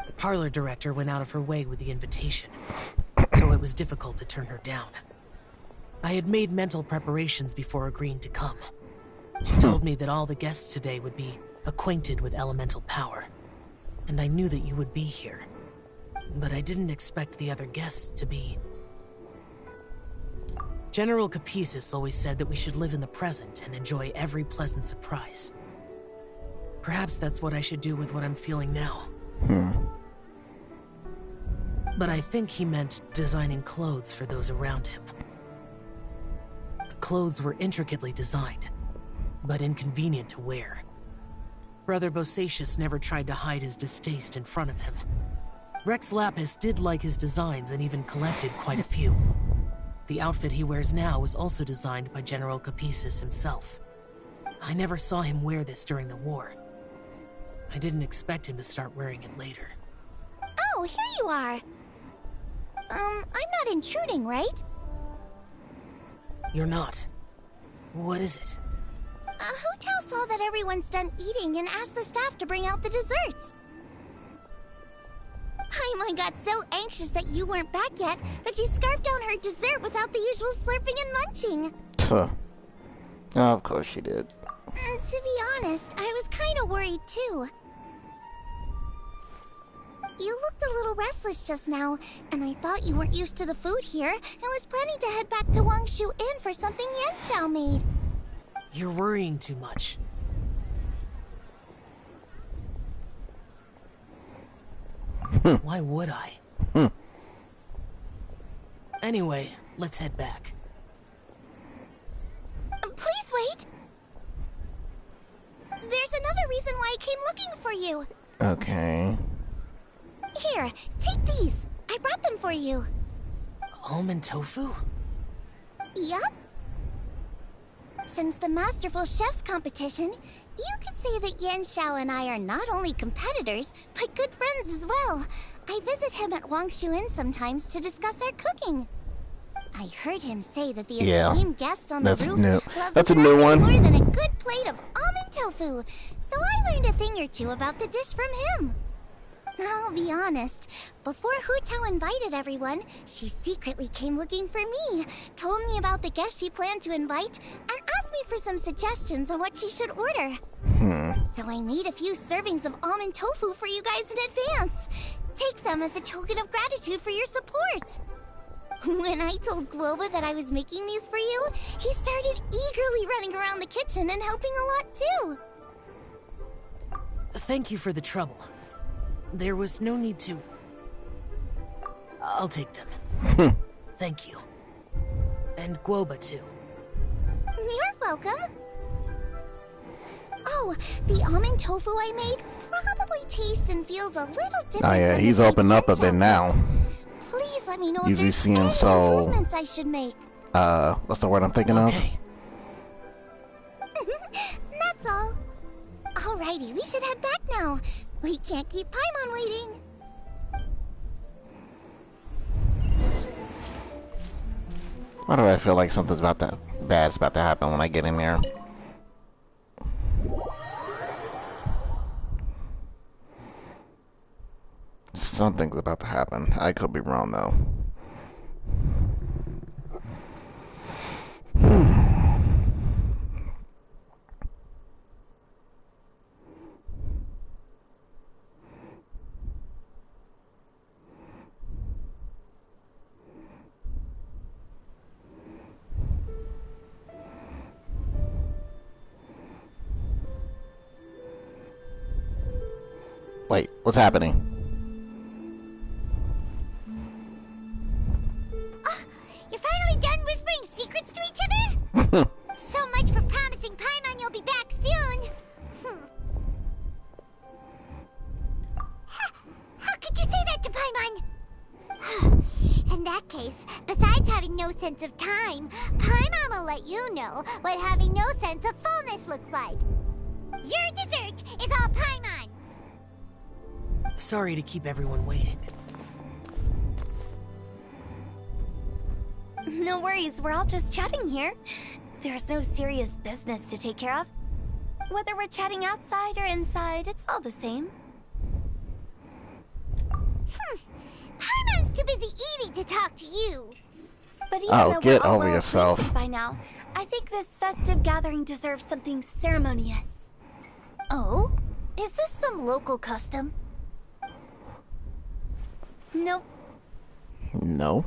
S7: The parlor director went out of her way with the invitation, so it was difficult to turn her down. I had made mental preparations before agreeing to come. She told me that all the guests today would be acquainted with elemental power, and I knew that you would be here. But I didn't expect the other guests to be... General Capisis always said that we should live in the present and enjoy every pleasant surprise. Perhaps that's what I should do with what I'm feeling now. But I think he meant designing clothes for those around him. The clothes were intricately designed, but inconvenient to wear. Brother Bosacius never tried to hide his distaste in front of him. Rex Lapis did like his designs and even collected quite a few. The outfit he wears now was also designed by General Capisis himself. I never saw him wear this during the war. I didn't expect him to start wearing it later.
S17: Oh, here you are. I'm not intruding, right?
S7: You're not. What is it?
S17: Hu Tao saw that everyone's done eating and asked the staff to bring out the desserts. Paimon got so anxious that you weren't back yet that she scarfed down her dessert without the usual slurping and munching.
S19: Oh, of course she did.
S17: To be honest, I was kind of worried too. You looked a little restless just now, and I thought you weren't used to the food here and was planning to head back to Wangshu Inn for something Yanxiao made.
S7: You're worrying too much. Why would I? Anyway, let's head back.
S17: Please wait! There's another reason why I came looking for you.
S19: Okay.
S17: Here, take these. I brought them for you.
S7: Almond tofu?
S17: Yup. Since the Masterful Chef's competition, you could say that Yanxiao and I are not only competitors, but good friends as well. I visit him at Wangshu Inn sometimes to discuss our cooking. I heard him say that the
S19: Yeah,
S17: esteemed guest on the
S19: that's
S17: roof
S19: new.
S17: loves
S19: That's a new
S17: nothing
S19: one.
S17: more than a good plate of almond tofu. So I learned a thing or two about the dish from him. I'll be honest, before Hu Tao invited everyone, she secretly came looking for me, told me about the guest she planned to invite, and asked me for some suggestions on what she should order. So I made a few servings of almond tofu for you guys in advance. Take them as a token of gratitude for your support. When I told Guoba that I was making these for you, he started eagerly running around the kitchen and helping a lot too.
S7: Thank you for the trouble. There was no need to... I'll take them. Thank you. And Guoba too.
S17: You're welcome. Oh, the almond tofu I made probably tastes and feels a little different.
S19: Oh yeah,
S17: from
S19: he's
S17: the
S19: opened up a
S17: Genshin
S19: bit now.
S17: Please let me know
S19: Usually
S17: if there's
S19: see him
S17: any
S19: so
S17: improvements I should make.
S19: What's the word I'm thinking of?
S17: That's all. Alrighty, we should head back now. We can't keep Paimon waiting.
S19: Why do I feel like something's bad's about to happen when I get in there? Something's about to happen. I could be wrong though. Wait, what's happening?
S2: You're finally done whispering secrets to each other? So much for promising Paimon you'll be back soon. How could you say that to Paimon? In that case, besides having no sense of time, Paimon will let you know what having no sense of fullness looks like. Your dessert is all Paimon's.
S7: Sorry to keep everyone waiting.
S17: No worries, we're all just chatting here. There's no serious business to take care of. Whether we're chatting outside or inside, it's all the same.
S2: Paimon's too busy eating to talk to you.
S17: But even
S19: Oh,
S17: though
S19: get
S17: we're all
S19: over
S17: well
S19: yourself.
S17: acquainted by now, I think this festive gathering deserves something ceremonious. Oh? Is this some local custom? Nope.
S19: No.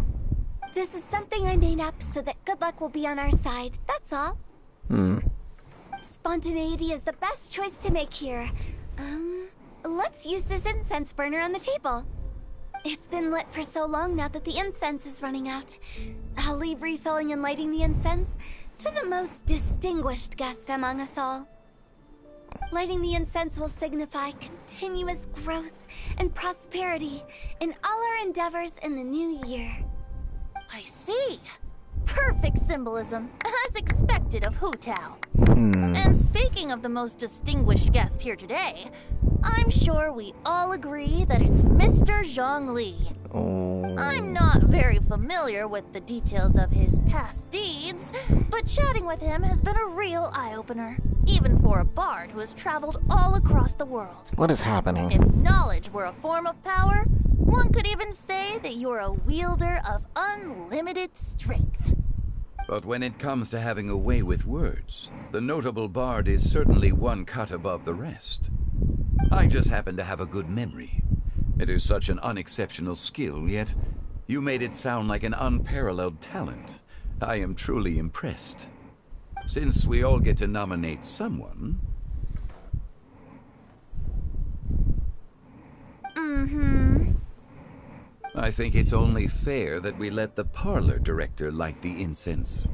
S17: This is something I made up so that good luck will be on our side, that's all. Spontaneity is the best choice to make here. Let's use this incense burner on the table. It's been lit for so long now that the incense is running out. I'll leave refilling and lighting the incense to the most distinguished guest among us all. Lighting the incense will signify continuous growth and prosperity in all our endeavors in the new year.
S21: I see. Perfect symbolism, as expected of Hu Tao. And speaking of the most distinguished guest here today, I'm sure we all agree that it's Mr. Zhongli. I'm not very familiar with the details of his past deeds, but chatting with him has been a real eye-opener, even for a bard who has traveled all across the world.
S19: What is happening?
S21: If knowledge were a form of power, one could even say that you're a wielder of unlimited strength.
S4: But when it comes to having a way with words, the notable bard is certainly one cut above the rest. I just happen to have a good memory. It is such an unexceptional skill, yet you made it sound like an unparalleled talent. I am truly impressed. Since we all get to nominate someone... I think it's only fair that we let the parlor director light the incense.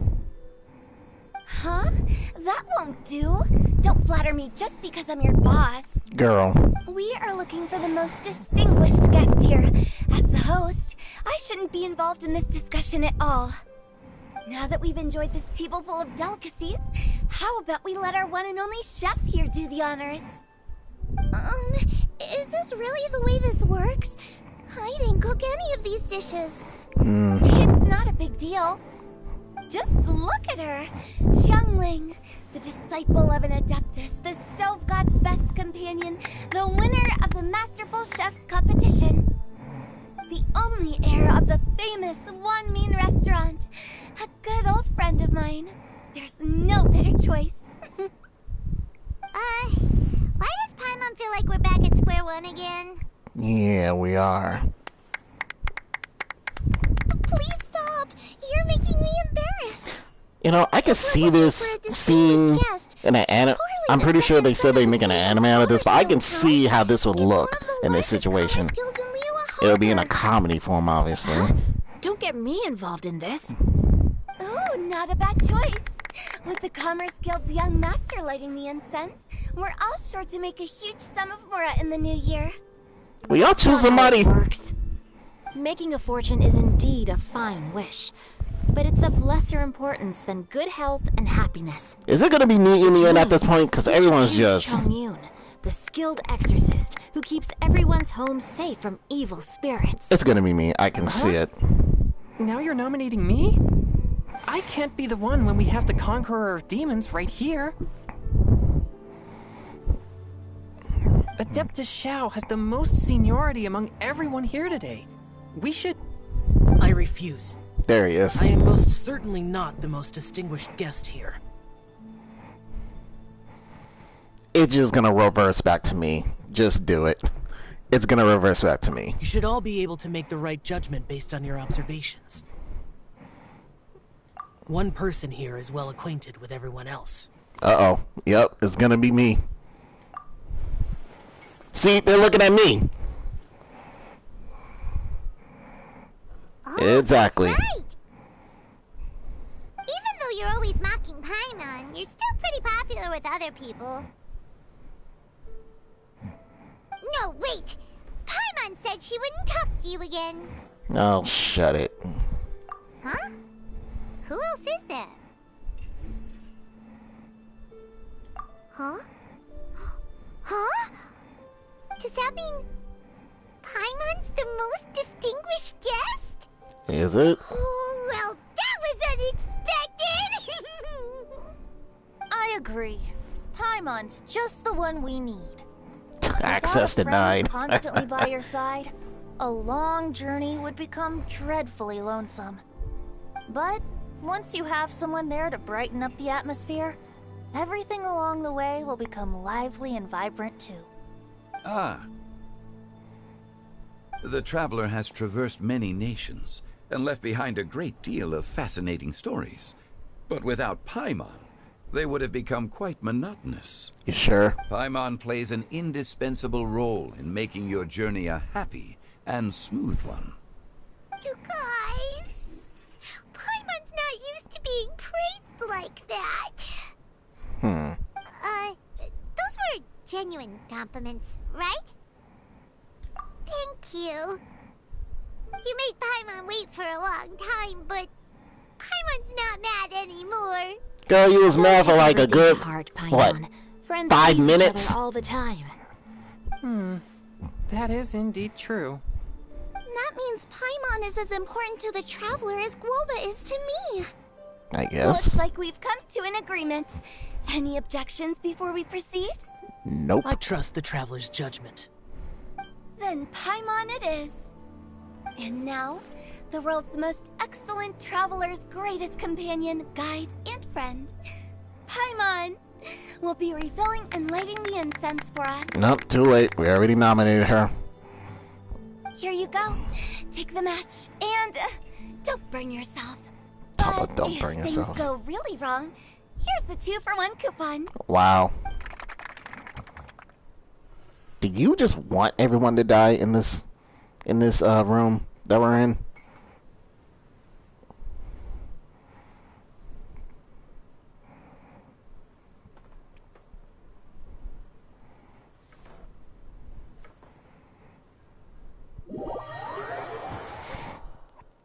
S17: Huh? That won't do. Don't flatter me just because I'm your boss.
S19: Girl.
S17: We are looking for the most distinguished guest here. As the host, I shouldn't be involved in this discussion at all. Now that we've enjoyed this table full of delicacies, how about we let our one and only chef here do the honors? Is this really the way this works? I didn't cook any of these dishes.
S19: Hmm.
S17: It's not a big deal. Just look at her. Xiangling, the disciple of an Adeptus, the Stove God's best companion, the winner of the Masterful Chef's competition. The only heir of the famous One Mean restaurant. A good old friend of mine. There's no better choice.
S2: Why does Paimon feel like we're back at square one again?
S19: Yeah, we are.
S17: Please stop! You're making me embarrassed.
S19: You know, I can see this scene in an anime. I'm pretty sure they said they make an anime out of this, but I can see how this would look in this situation. It would be in a comedy form, obviously.
S21: Don't get me involved in this.
S17: Oh, not a bad choice. With the Commerce Guild's young master lighting the incense, we're all sure to make a huge sum of mora in the new year.
S19: We all choose somebody.
S21: Making a fortune is indeed a fine wish, but it's of lesser importance than good health and happiness.
S19: Is it gonna be me in the end at this point? Because everyone's just...
S21: Chongyun, the skilled exorcist who keeps everyone's home safe from evil spirits.
S19: It's gonna be me. I can see it.
S18: Now you're nominating me? I can't be the one when we have the Conqueror of Demons right here. Adeptus Xiao has the most seniority among everyone here today. We should...
S7: I refuse.
S19: There he is.
S7: I am most certainly not the most distinguished guest here.
S19: It's just gonna reverse back to me. Just do it. It's gonna reverse back to me.
S7: You should all be able to make the right judgment based on your observations. One person here is well acquainted with everyone else.
S19: Uh-oh. Yep, it's gonna be me. See, they're looking at me.
S2: Oh,
S19: exactly.
S2: That's right. Even though you're always mocking Paimon, you're still pretty popular with other people. No, wait! Paimon said she wouldn't talk to you again.
S19: Oh, shut it.
S2: Huh? Who else is there? Huh? Huh? Does that mean Paimon's the most distinguished guest?
S19: Is it?
S17: Oh, well, that was unexpected! I agree. Paimon's just the one we need.
S19: Access
S17: Without a friend
S19: denied.
S17: constantly by your side, a long journey would become dreadfully lonesome. But once you have someone there to brighten up the atmosphere, everything along the way will become lively and vibrant too.
S4: Ah. The traveler has traversed many nations and left behind a great deal of fascinating stories. But without Paimon, they would have become quite monotonous.
S19: You sure?
S4: Paimon plays an indispensable role in making your journey a happy and smooth one.
S2: You guys, Paimon's not used to being praised like that. Those were genuine compliments, right? Thank you. You made Paimon wait for a long time, but Paimon's not mad anymore.
S19: Girl, you was mad for like a good, what,
S21: Friends
S19: 5
S21: tease each
S19: minutes?
S21: other all the time.
S18: That is indeed true.
S17: That means Paimon is as important to the traveler as Guoba is to me.
S19: I guess.
S17: Looks like we've come to an agreement. Any objections before we proceed?
S19: Nope.
S7: I trust the traveler's judgment.
S17: Then Paimon it is. And now, the world's most excellent traveler's greatest companion, guide, and friend, Paimon, will be refilling and lighting the incense for us.
S19: Nope, too late. We already nominated her.
S17: Here you go. Take the match, and don't burn yourself.
S19: But don't burn
S17: if
S19: yourself.
S17: things go really wrong, here's the 2-for-1 coupon.
S19: Wow. Do you just want everyone to die in this room that we're in?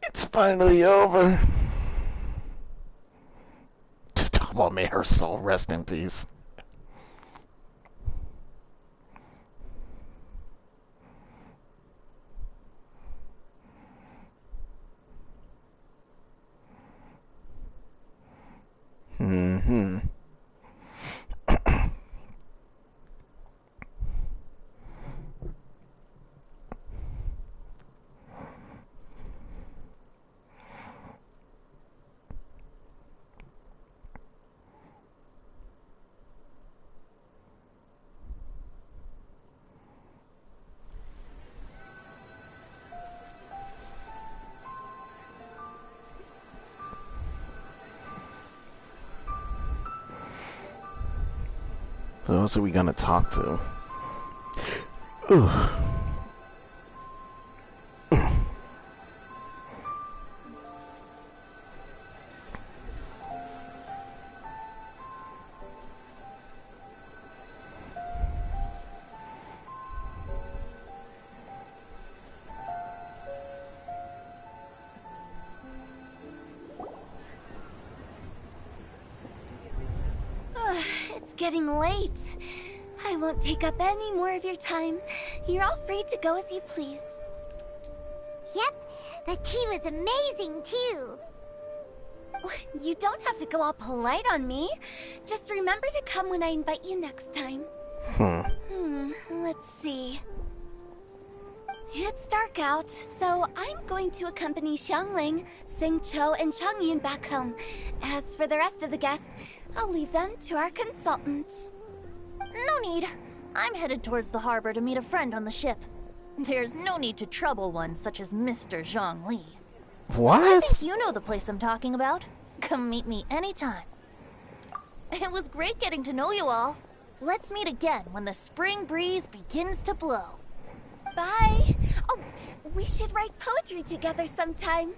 S19: It's finally over. Oh, may her soul rest in peace. Mm-hmm. Who else are we gonna talk to? Ooh.
S17: It's getting late. I won't take up any more of your time. You're all free to go as you please.
S2: Yep, the tea was amazing too.
S17: You don't have to go all polite on me. Just remember to come when I invite you next time. Let's see. It's dark out, so I'm going to accompany Xiangling, Xingqiu, and Changyin back home. As for the rest of the guests, I'll leave them to our consultant.
S21: No need. I'm headed towards the harbor to meet a friend on the ship. There's no need to trouble one such as Mr. Zhongli.
S19: What?
S21: I think you know the place I'm talking about. Come meet me anytime. It was great getting to know you all. Let's meet again when the spring breeze begins to blow.
S17: Bye. Oh, we should write poetry together sometime.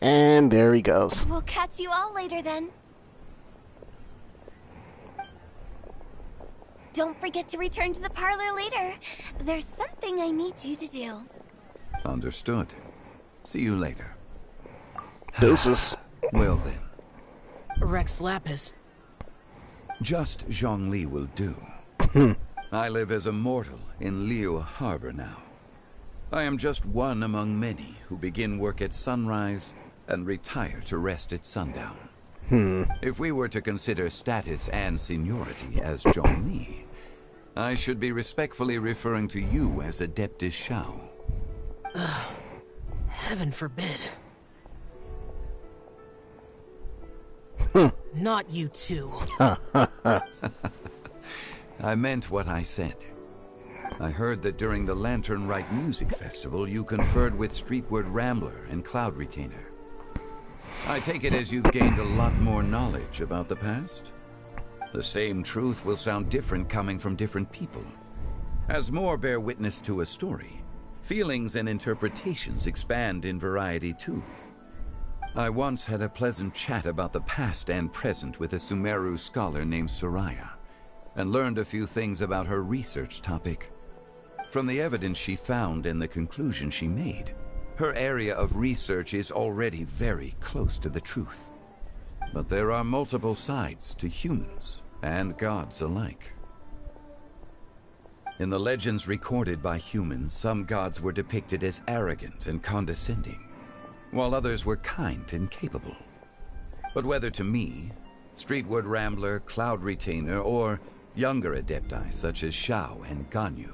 S19: And there he goes.
S17: We'll catch you all later then. Don't forget to return to the parlor later. There's something I need you to do.
S4: Understood. See you later.
S19: Deuces.
S4: Well then.
S7: Rex Lapis.
S4: Just Zhongli will do. I live as a mortal in Liu Harbor now. I am just one among many who begin work at sunrise and retire to rest at sundown. If we were to consider status and seniority as Zhongli, I should be respectfully referring to you as Adeptus Shao.
S7: Heaven forbid. Not you too.
S4: I meant what I said. I heard that during the Lantern Rite Music Festival, you conferred with Streetward Rambler and Cloud Retainer. I take it as you've gained a lot more knowledge about the past? The same truth will sound different coming from different people. As more bear witness to a story, feelings and interpretations expand in variety too. I once had a pleasant chat about the past and present with a Sumeru scholar named Soraya, and learned a few things about her research topic. From the evidence she found and the conclusion she made, her area of research is already very close to the truth. But there are multiple sides to humans and gods alike. In the legends recorded by humans, some gods were depicted as arrogant and condescending, while others were kind and capable. But whether to me, Streetward Rambler, Cloud Retainer, or younger adepti such as Shao and Ganyu,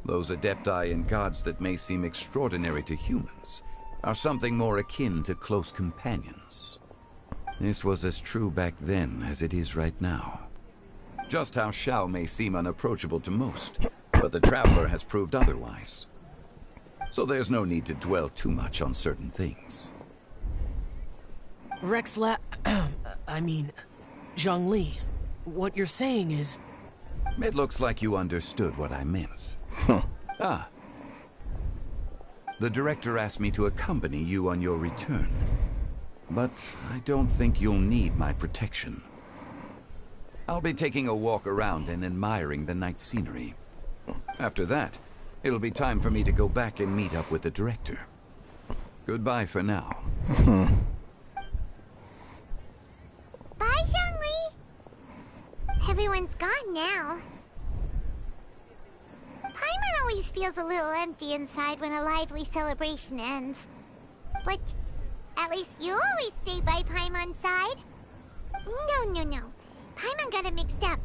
S4: those adepti and gods that may seem extraordinary to humans are something more akin to close companions. This was as true back then as it is right now. Just how Shao may seem unapproachable to most, but the Traveler has proved otherwise. So there's no need to dwell too much on certain things.
S7: Zhongli, what you're saying is...
S4: It looks like you understood what I meant. The director asked me to accompany you on your return, but I don't think you'll need my protection. I'll be taking a walk around and admiring the night scenery. After that, it'll be time for me to go back and meet up with the director. Goodbye for now.
S2: Bye, Zhongli! Everyone's gone now. Paimon always feels a little empty inside when a lively celebration ends. But At least you always stay by Paimon's side. No. Paimon got it mixed up.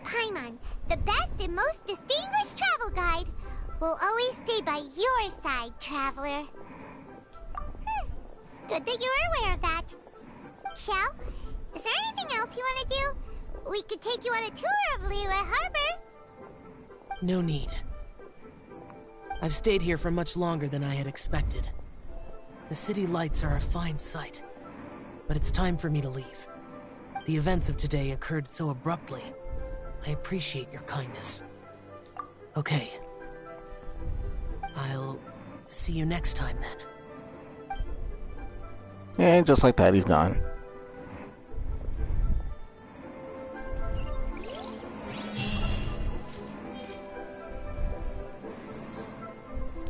S2: Paimon, the best and most distinguished travel guide, will always stay by your side, traveler. Good that you were aware of that. Shell, is there anything else you want to do? We could take you on a tour of Liyue Harbor.
S7: No need. I've stayed here for much longer than I had expected. The city lights are a fine sight, but it's time for me to leave. The events of today occurred so abruptly. I appreciate your kindness. Okay. I'll see you next time then.
S19: And just like that, he's gone.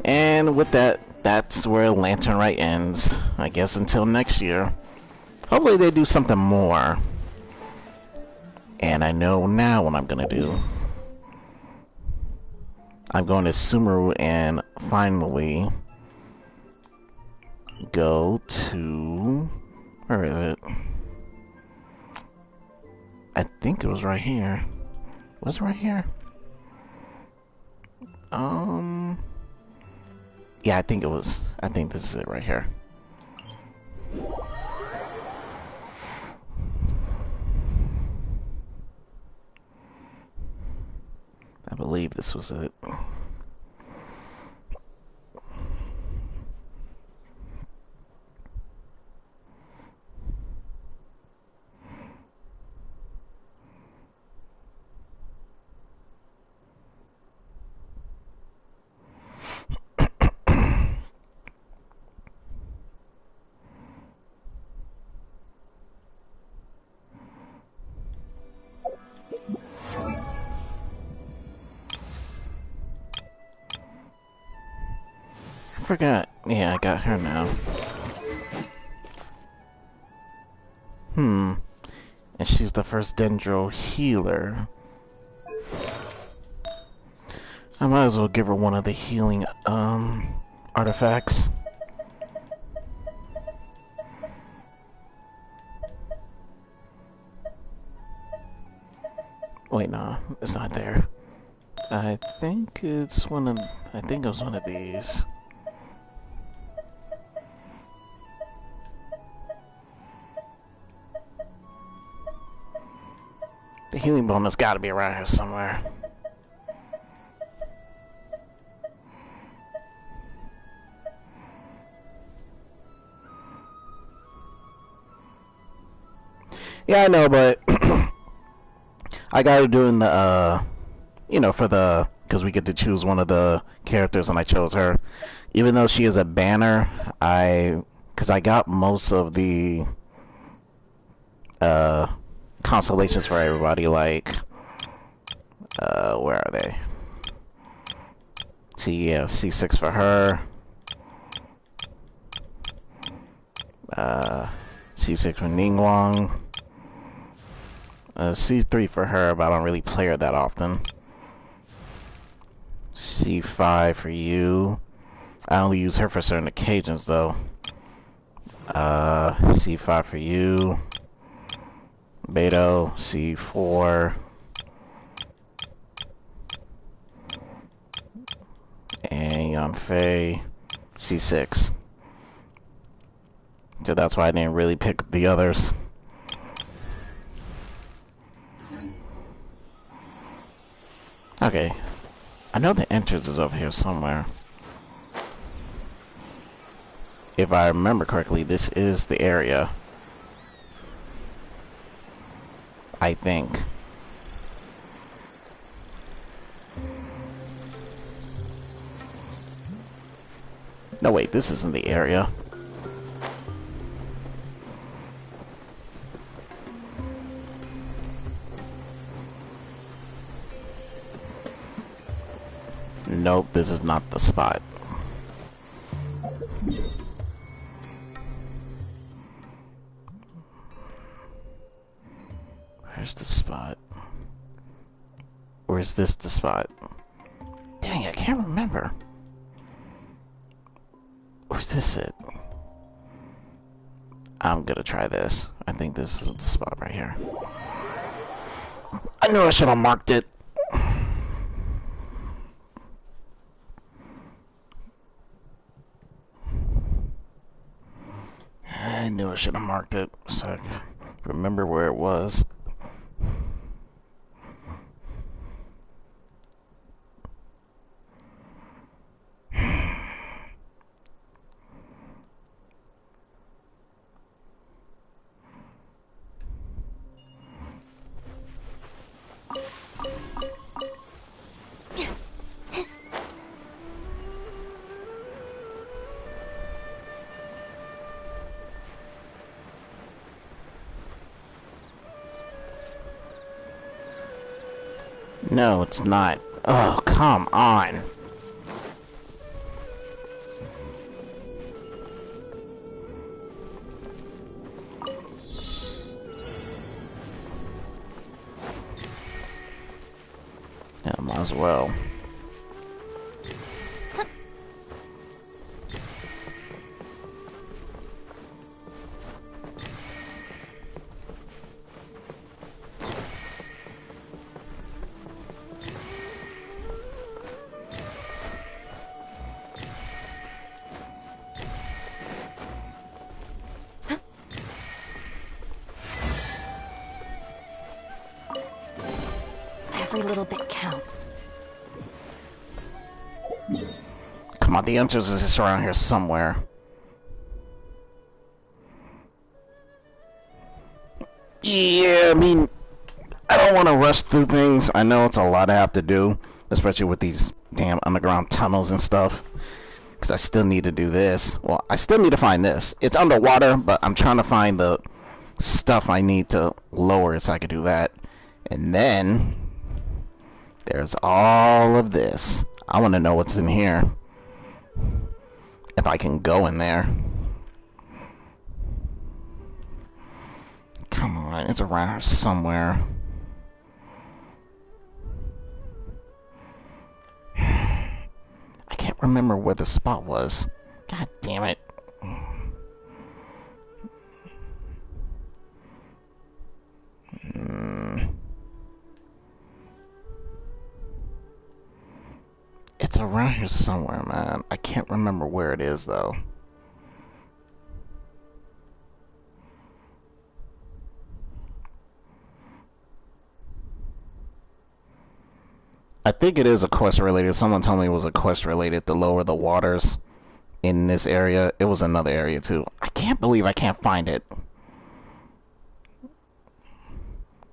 S19: And with that, that's where Lantern Rite ends. I guess until next year. Hopefully they do something more. And I know now what I'm gonna do. I'm going to Sumeru and finally go to... Where is it? I think it was right here. Was it right here? Yeah, I think it was. I think this is it right here. I believe this was it. I forgot. Yeah, I got her now. And she's the first Dendro healer. I might as well give her one of the healing artifacts. Wait, no, it's not there. I think it's one of... I think it was one of these. The healing bonus gotta be around here somewhere. Yeah, I know, but I gotta do in the, you know, for the, because we get to choose one of the characters, and I chose her. Even though she is a banner, because I got most of the, constellations for everybody, like, where are they? See, yeah, C6 for her. C6 for Ningguang. C3 for her, but I don't really play her that often. C5 for you. I only use her for certain occasions, though. C5 for you. Beto, C4. And Yanfei, C6. So that's why I didn't really pick the others. Okay. I know the entrance is over here somewhere. If I remember correctly, this is the area. I think. No, wait, this isn't the area. Nope, this is not the spot. Where's the spot? Or is this the spot? Dang, I can't remember. Or is this it? I'm gonna try this. I think this is the spot right here. I knew I should have marked it. I knew I should have marked it so I could remember where it was. No, it's not. Oh, come on. Yeah, might as well.
S3: Every little bit counts.
S19: Come on, the answer is just around here somewhere. Yeah, I mean, I don't want to rush through things. I know it's a lot I have to do, especially with these damn underground tunnels and stuff. Because I still need to do this. Well, I still need to find this. It's underwater, but I'm trying to find the stuff I need to lower it so I can do that. And then there's all of this. I want to know what's in here. If I can go in there. Come on, it's around here somewhere. I can't remember where the spot was. God damn it. It's around here somewhere, man. I can't remember where it is, though. I think it is a quest related. Someone told me it was a quest related to lower the waters in this area. It was another area, too. I can't believe I can't find it.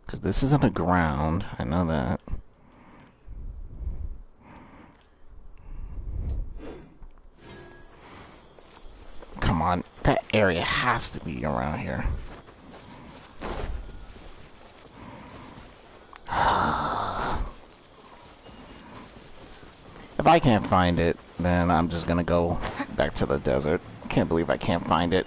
S19: Because this is underground. I know that. Come on, that area has to be around here. If I can't find it, then I'm just gonna go back to the desert. Can't believe I can't find it.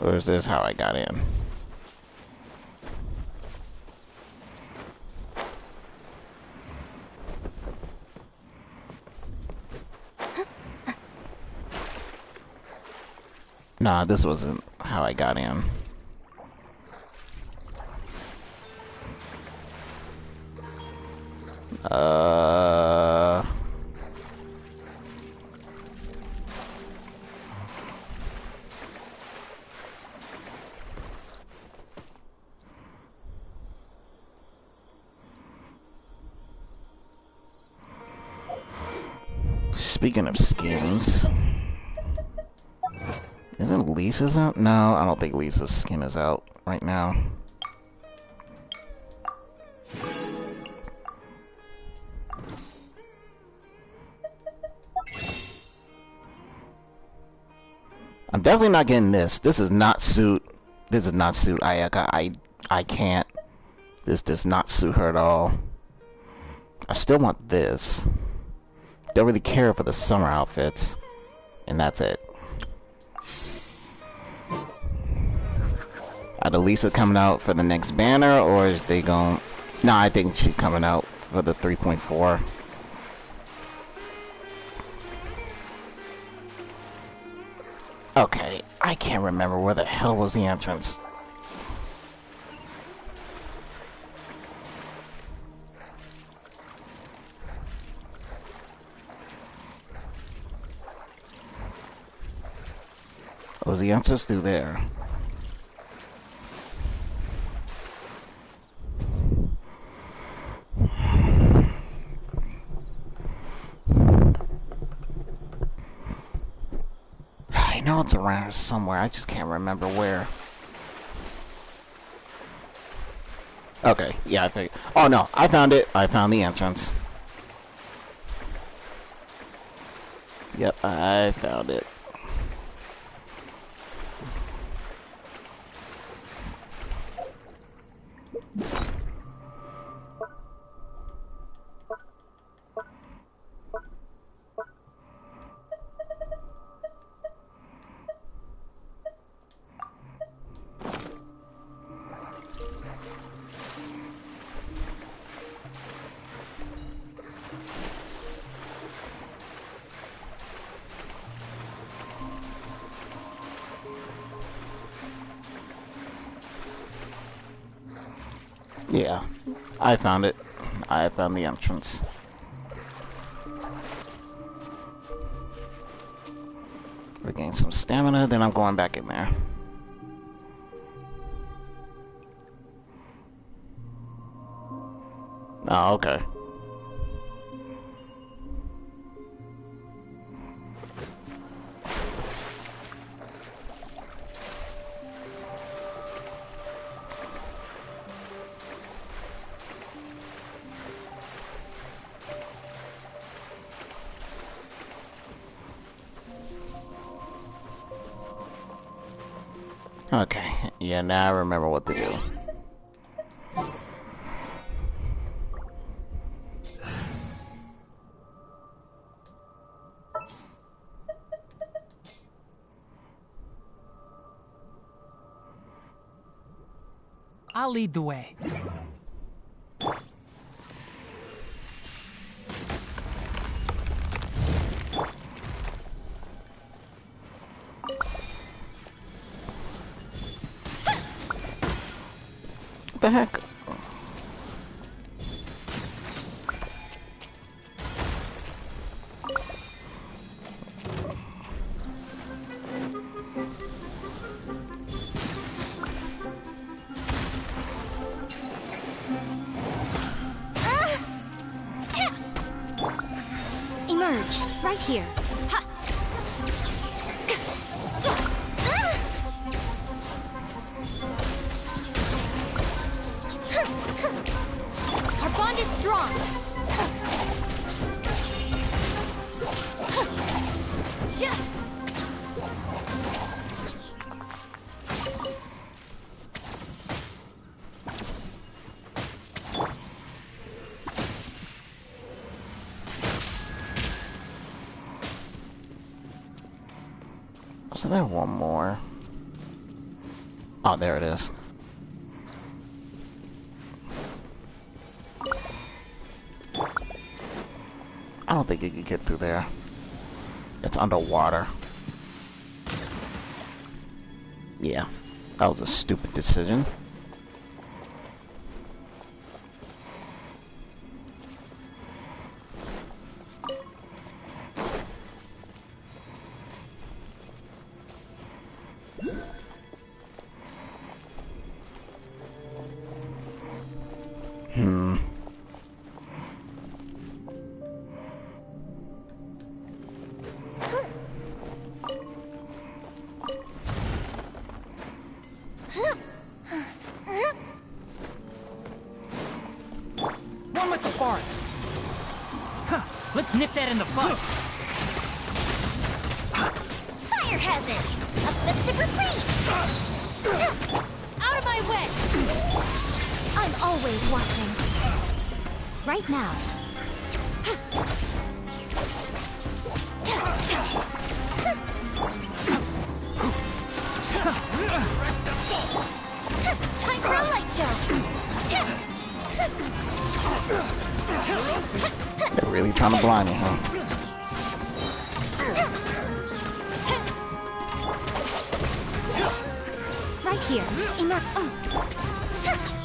S19: Or is this how I got in? Nah, this wasn't how I got in. Speaking of skins, isn't Lisa's out? No, I don't think Lisa's skin is out right now. I'm definitely not getting this. This is not suit. This is not suit Ayaka. I can't. This does not suit her at all. I still want this. Don't really care for the summer outfits. And that's it. Are Lisa coming out for the next banner, or is they going? No, I think she's coming out for the 3.4. Okay, I can't remember where the hell was the entrance. Was the entrance through there? I know it's around here somewhere, I just can't remember where. Okay, yeah, I figured. Oh no, I found it. I found the entrance. Yep, I found it. Yeah, I found it. I found the entrance. Regain some stamina, then I'm going back in there. Oh, okay. Okay, yeah, now I remember what to do.
S7: I'll lead the way.
S19: What the heck?
S3: Emerge, right here. Ha! Our bond is strong.
S19: So there one more. Oh, there it is. I don't think you can get through there. It's underwater. Yeah, that was a stupid decision.
S7: One with the forest. Huh. Let's nip that in the bud.
S21: Fire hazard! Uplifted retreat!
S3: Out of my way! I'm always watching. Right now.
S19: They're really trying to blind me, huh?
S2: Right here. In our... Oh.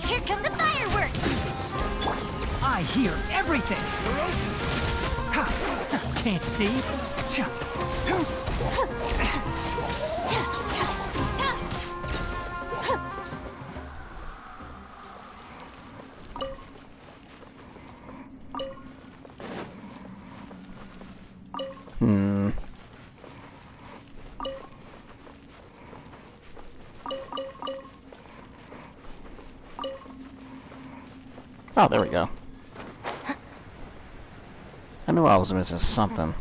S2: Here come the fireworks!
S10: I hear everything! Ha! Can't see?
S19: Oh, there we go. I knew I was missing something.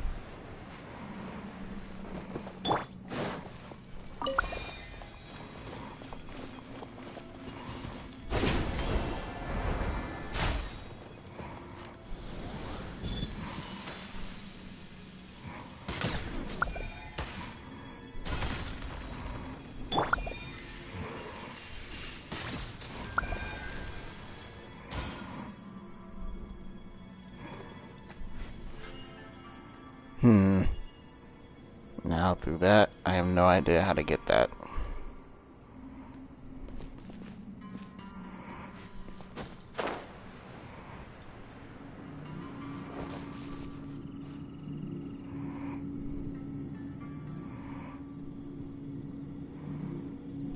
S19: Now through that, I have no idea how to get that.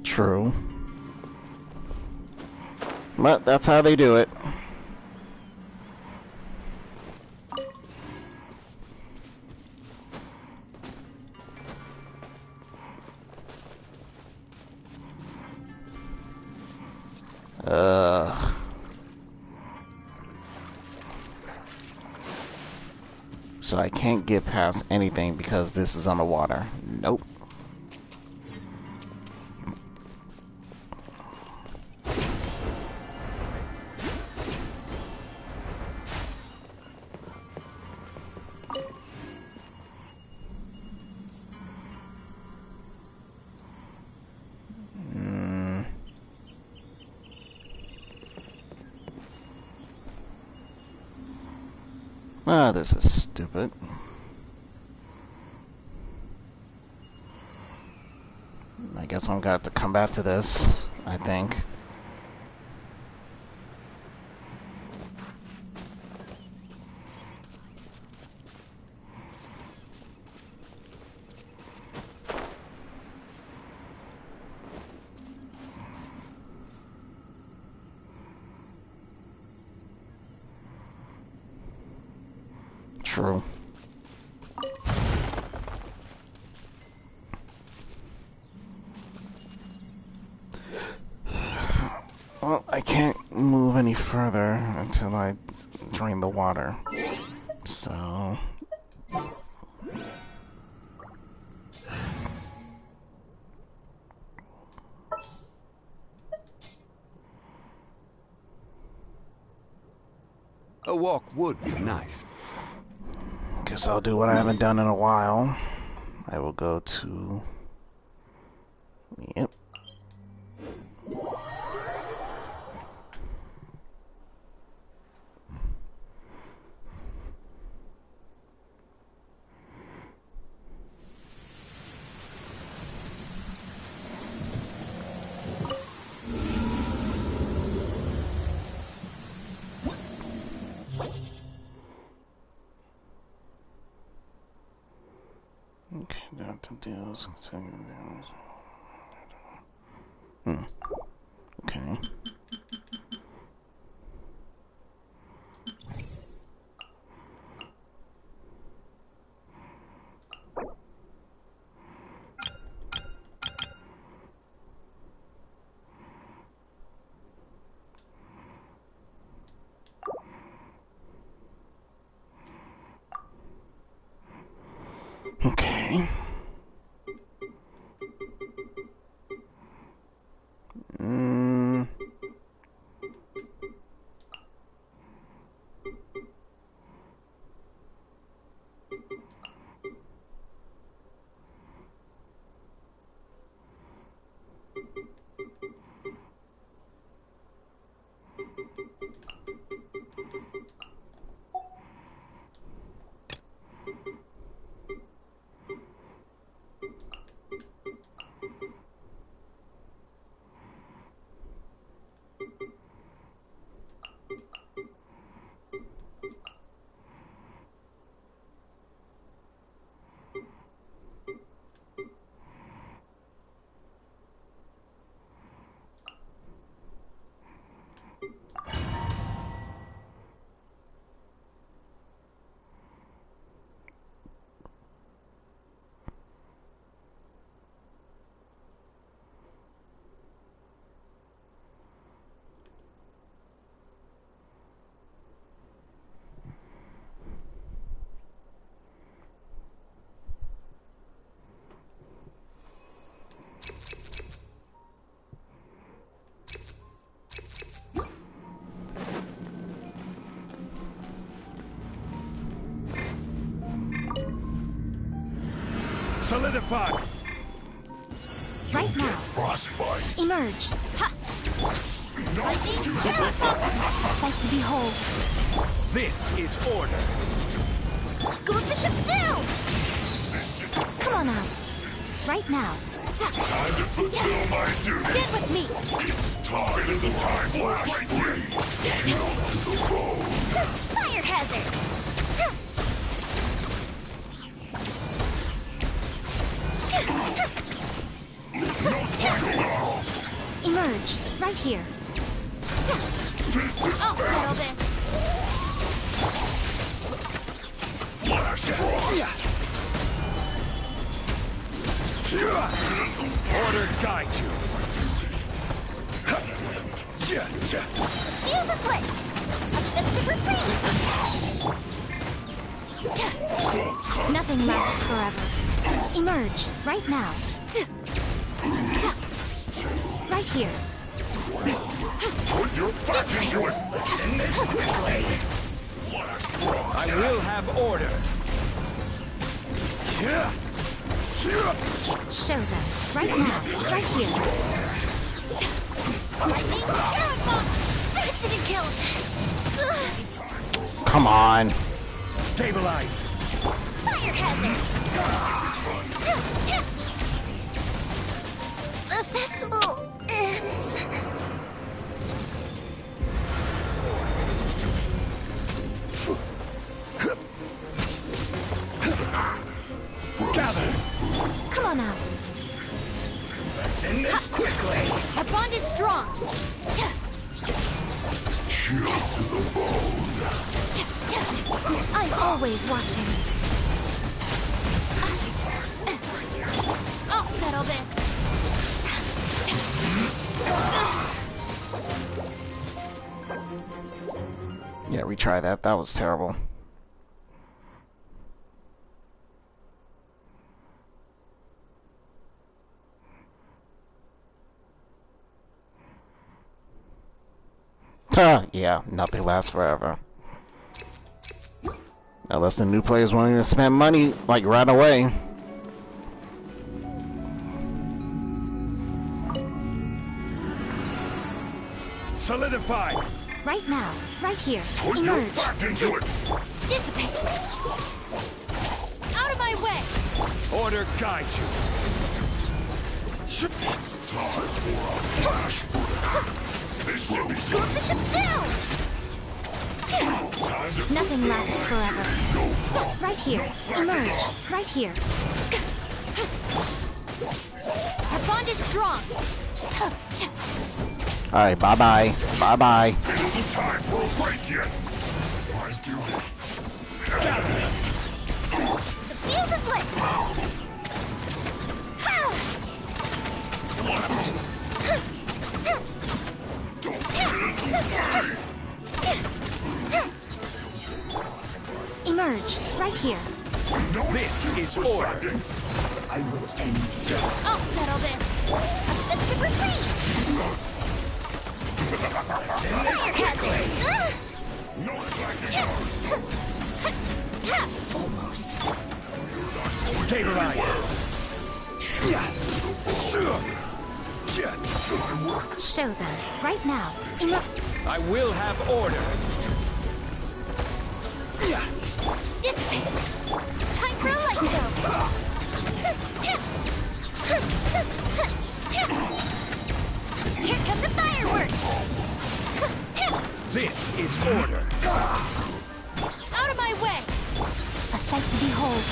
S19: True. But that's how they do it. So I can't get past anything because this is on the water. Nope. Ah, this is stupid. I guess I'm gonna have to come back to this, I think. True. Well, I can't move any further until I drain the water. So...
S1: A walk would be nice.
S19: Guess I'll do what I haven't done in a while. I will go to... Yep. Okay, down to deals. Okay. Okay.
S1: Solidify!
S11: Right now.
S13: Frostbite.
S11: Emerge. Ha! A sight to behold.
S1: This is order.
S21: Go with the ship down!
S11: Come on out. Right now.
S13: Time to fulfill my duty.
S11: Get with me.
S13: It's time. It is a time flash free. Shield to the bone.
S21: Fire hazard!
S11: Emerge. Right here.
S13: This is
S11: Oh, settle this.
S13: Flash frost.
S1: Order guide you.
S21: Fuse is lit! A festive reprise!
S11: Nothing lasts forever. Emerge. Right now. Right here.
S13: Put your back into it.
S1: Send this quickly. I will have order.
S11: Show them. Right now. Right here.
S21: Lightning Sharon Bomb! That didn't count!
S19: Come on.
S1: Stabilize.
S21: Fire hazard! The festival ends.
S1: Gather.
S11: Come on out.
S1: Let's end this quickly.
S11: Our bond is strong.
S13: Shield to the bone.
S11: I'm always watching. I'll settle this.
S19: Yeah, retry that. That was terrible. Yeah, nothing lasts forever. Unless the new player's willing to spend money, like, right away.
S1: Solidify.
S11: Right now. Right here.
S13: Put your
S11: Emerge.
S13: back into it.
S11: Dissipate. Out of my way.
S1: Order guide you.
S13: It's time for a flash break. This will be
S21: Go with the ship down!
S11: Nothing lasts forever. Right here. Emerge. Right here. Our bond is strong.
S19: Alright, bye-bye. Bye-bye.
S13: It isn't time for a break yet. My duty.
S21: The fuse is lit!
S11: Emerge. Right here.
S1: This is order. I will end you.
S11: I'll settle this.
S21: Let's get retreat!
S1: Send this quickly. Almost. Stabilize.
S11: Show them. Right now.
S1: I will have order.
S21: Dissipate! Time for a light show! Here come the fireworks!
S1: This is order.
S11: Out of my way! A sight to behold.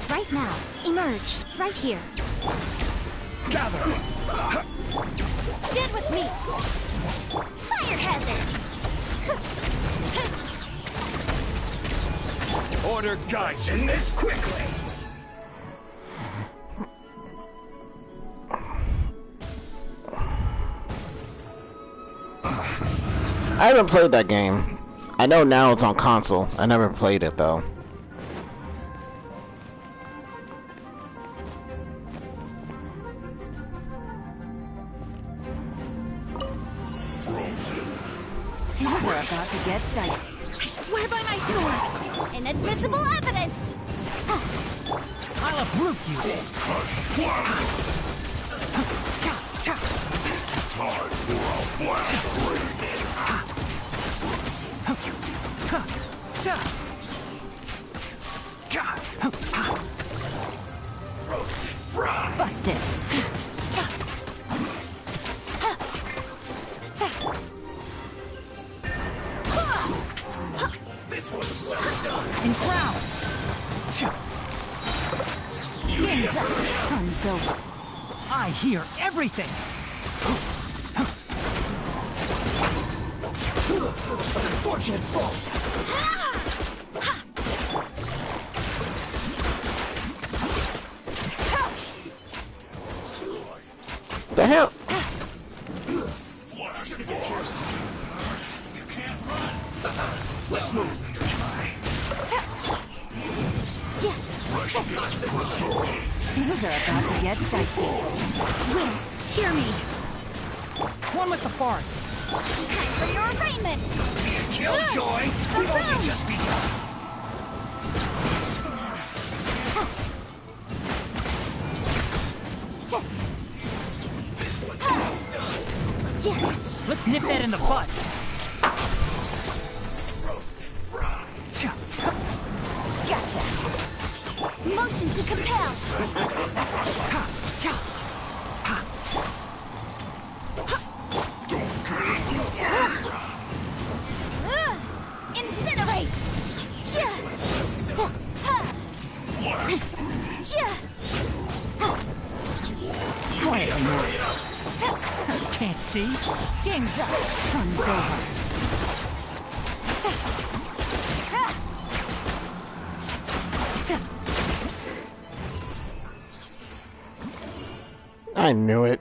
S11: Right now. Emerge. Right here.
S1: Gather.
S11: Get with me!
S21: Fire hazard!
S1: Order guides in this quickly.
S19: I haven't played that game. I know now it's on console. I never played it though.
S3: We're about to get dicey.
S21: I swear by my sword! Inadmissible evidence!
S10: I'll uproot you!
S13: Time for a flash break!
S10: Roasted fry!
S3: Busted!
S10: This one's well done!
S3: Enshroud! Sun's over.
S10: I hear everything! Unfortunate fault!
S19: The hell?
S10: You can't run! Let's move!
S3: Things are about to get dicey.
S11: Wind, hear me.
S10: One with the forest!
S11: Time for your arraignment.
S10: Killjoy! We've only just begun! Let's nip that in the bud!
S11: Gotcha. Motion to compel. Incinerate.
S10: Quiet, Amelia. Can't see?
S11: Game's up.
S3: Sun's over.
S19: I knew it.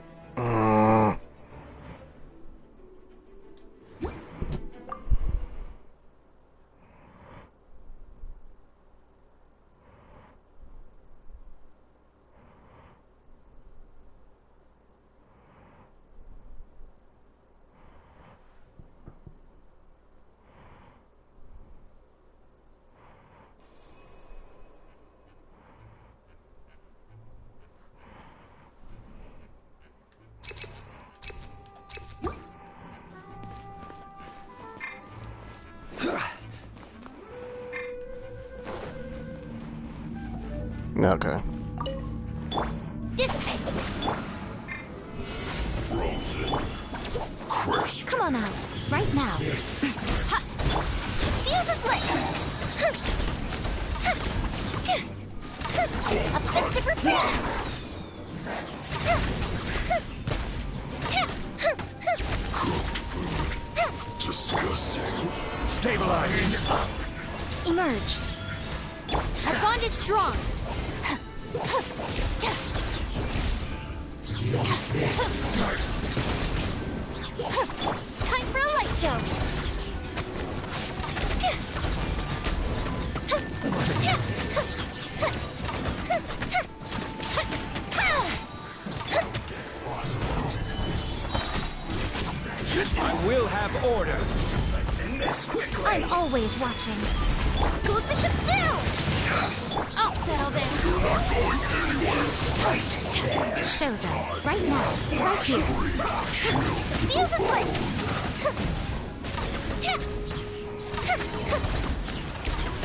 S19: Okay.
S11: Dissipate.
S13: Frozen. Crisp.
S11: Come on out. Right now. Ha. Fuse is lit. Uplifted repairs.
S13: Cooked food. Disgusting.
S10: Stabilizing up.
S11: Emerge. Our bond is strong.
S10: Use this first.
S11: Time for a light show.
S1: I will have order. Let's end this quickly.
S11: I'm always watching. Go bishop down. I'll settle this.
S13: You're not going anywhere.
S11: Show them. Right now. Right here. Fuse is lit.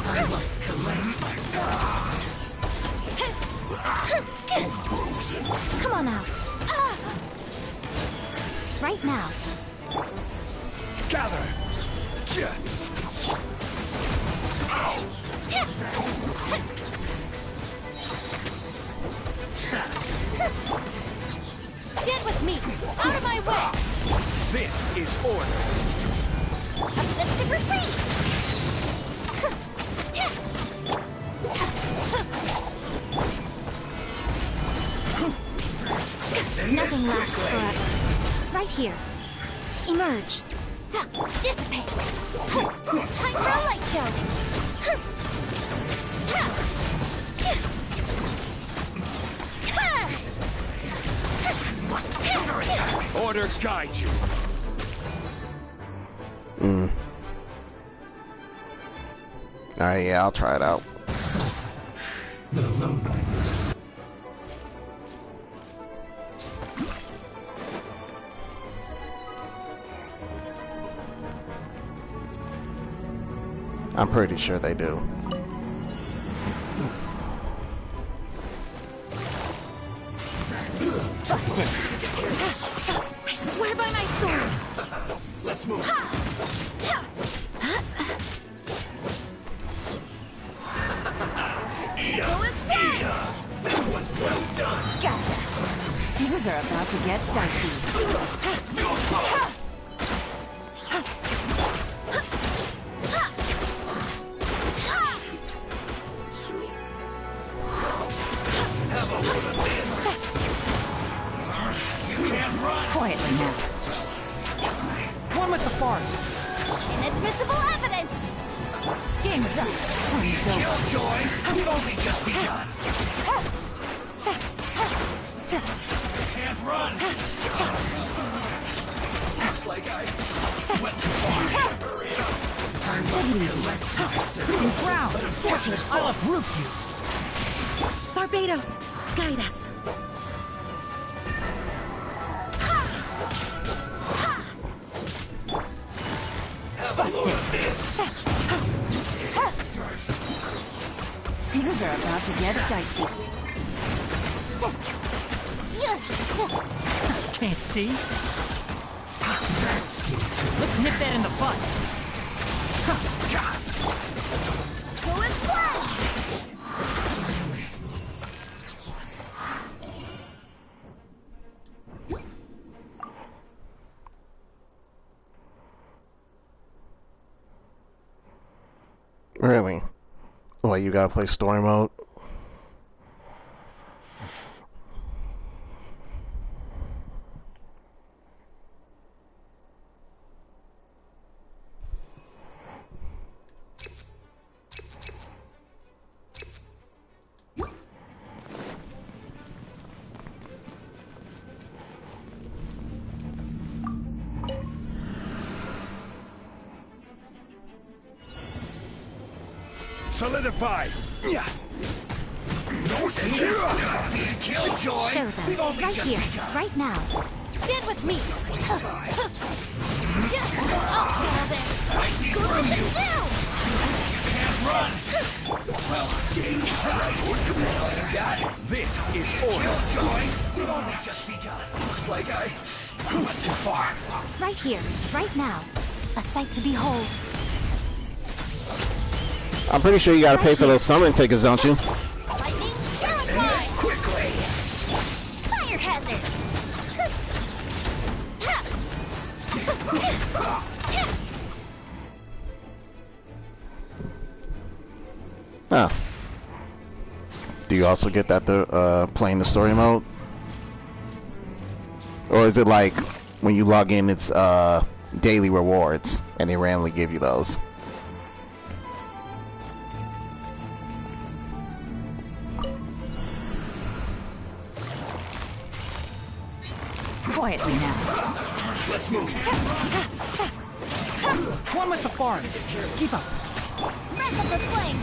S10: I must collect myself.
S11: Come on out. Right now.
S1: Gather.
S11: Stand with me. Out of my way.
S1: This is order.
S11: Uplifted retreat. Nothing lasts forever. Right here. Emerge. Dissipate. Time for a light show.
S10: Must counterattack.
S1: Order guide you.
S19: Alright, yeah, I'll try it out.
S10: The loneliness
S19: I'm pretty sure they do.
S21: Busted. I swear by my sword.
S10: Let's move. This one's well done.
S21: Gotcha.
S3: Things are about to get dicey.
S10: Have a look at this. You can't run.
S3: Quietly now.
S18: One with the forest.
S21: Inadmissible evidence. Game's up.
S10: Killjoy, we've only just begun. Can't run. Looks like I went too far. I must collect myself.
S7: Drown! I'll uproot you!
S21: Barbados, guide us.
S10: Busted.
S3: Things are about to get dicey.
S7: Can't see? Let's nip that in the bud.
S21: Go and play!
S19: Really? Well, you gotta play story mode?
S1: Solidify! Yeah.
S10: Killjoy,
S3: Show
S10: we've
S3: them.
S10: only
S3: Right
S10: just
S3: here.
S10: begun.
S3: Right now.
S21: Stand with me. I'll handle this.
S10: I see through you. You can't run. Well, skate. All you got.
S1: This is order.
S10: Killjoy, we've only just begun. Looks like I went too far.
S3: Right here. Right now. A sight to behold.
S19: I'm pretty sure you gotta pay for those summon tickets, don't you?
S21: Lightning terrifying.
S10: Quickly.
S21: Fire hazard.
S19: Oh. Do you also get that playing the story mode? Or is it like when you log in, it's daily rewards and they randomly give you those?
S3: Quietly now.
S10: Let's move.
S18: One with the forest. Keep up.
S21: Ramp up the flame.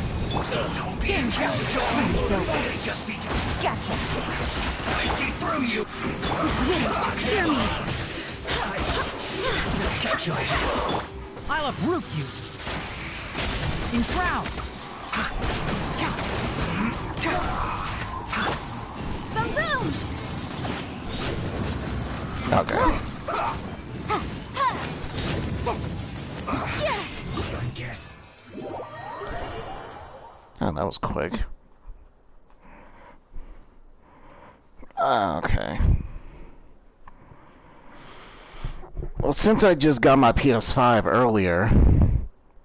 S10: Don't be a killjoy. We've only just begun.
S21: Gotcha.
S10: I see through you.
S21: Hear me.
S10: Killjoy.
S7: I'll uproot you! Enshroud!
S21: Boom boom.
S19: Okay.
S10: I guess.
S19: Oh, that was quick. Okay. Well, since I just got my PS5 earlier,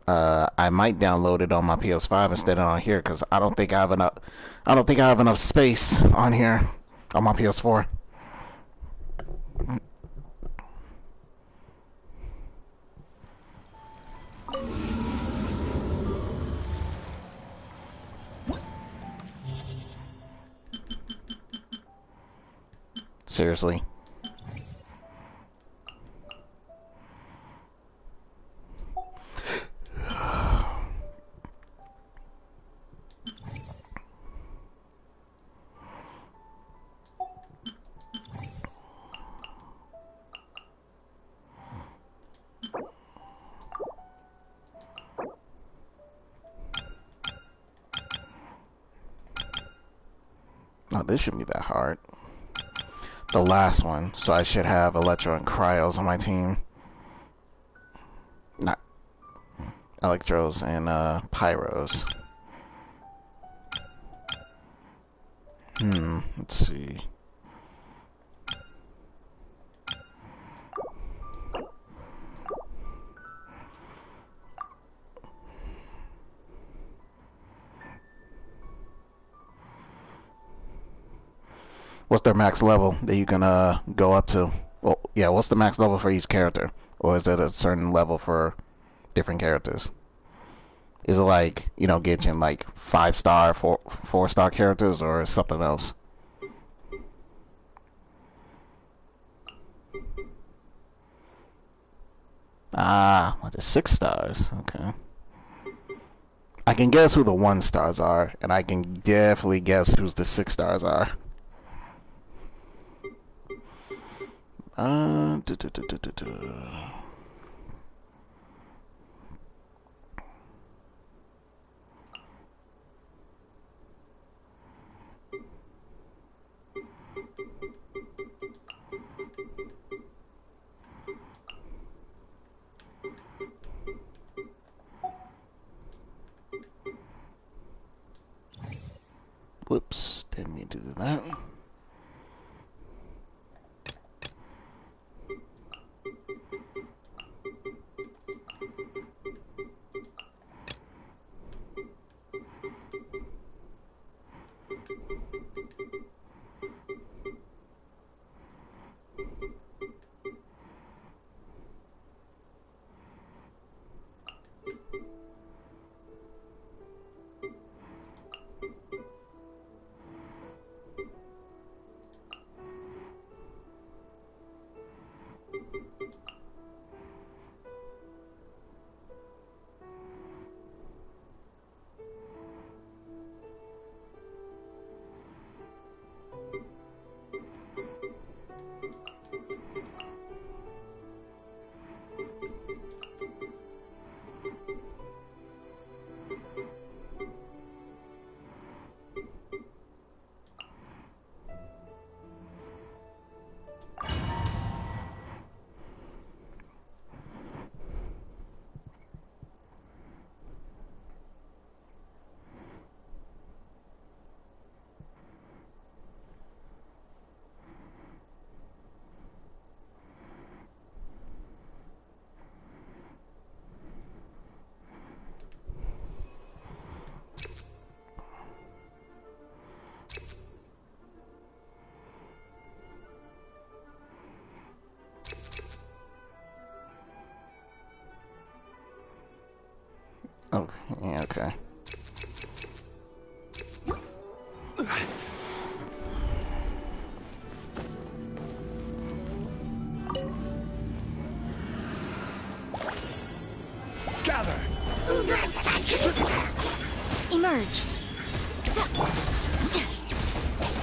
S19: I might download it on my PS5 instead of on here because I don't think I have enough. I don't think I have enough space on here on my PS4. Seriously. Oh, this shouldn't be that hard. The last one, so I should have Electro and Cryos on my team. Not Electros and Pyros. Let's see. What's their max level that you can go up to? Well, yeah, what's the max level for each character? Or is it a certain level for different characters? Is it like, you know, Genshin, like 5-star, 4-star characters, or something else? Ah, what the 6 stars? Okay. I can guess who the 1 stars are, and I can definitely guess who's the 6 stars are. Whoops, didn't mean to do that. Oh, yeah, okay.
S1: Gather!
S11: Emerge.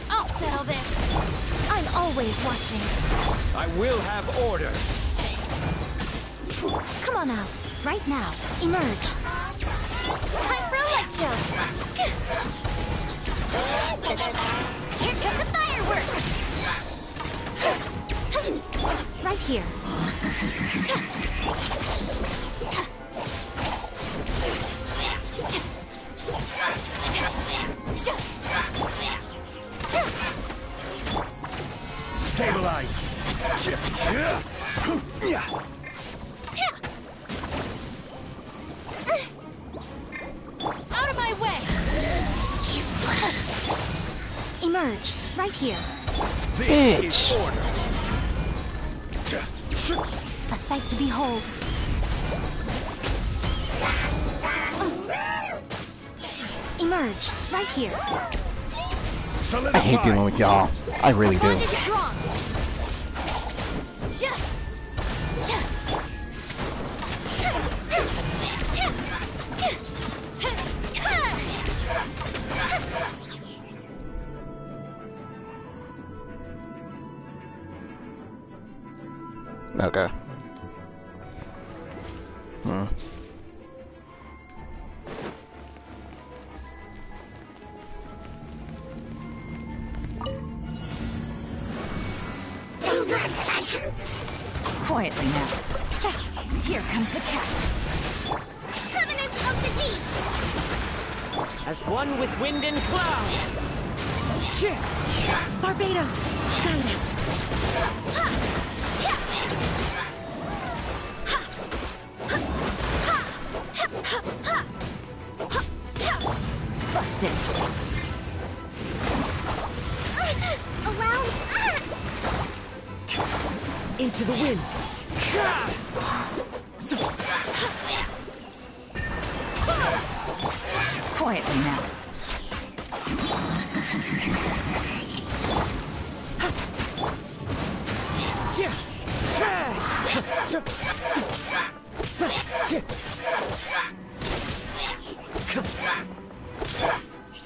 S11: I'll settle this. I'm always watching.
S1: I will have order.
S11: Come on out. Right now. Emerge. Time for a light show. Here come the fireworks. Right here.
S1: Stabilize.
S11: Out of my way! Emerge, right here.
S1: This is order.
S11: A sight to behold. Emerge, right here.
S19: I hate dealing with y'all. I really do. Okay.
S20: Quietly now. Here comes the catch.
S2: Covenant of the Deep!
S1: As one with wind and cloud!
S20: Barbados, guide us. Busted.
S2: Allow...
S1: Into the wind!
S20: Quietly now.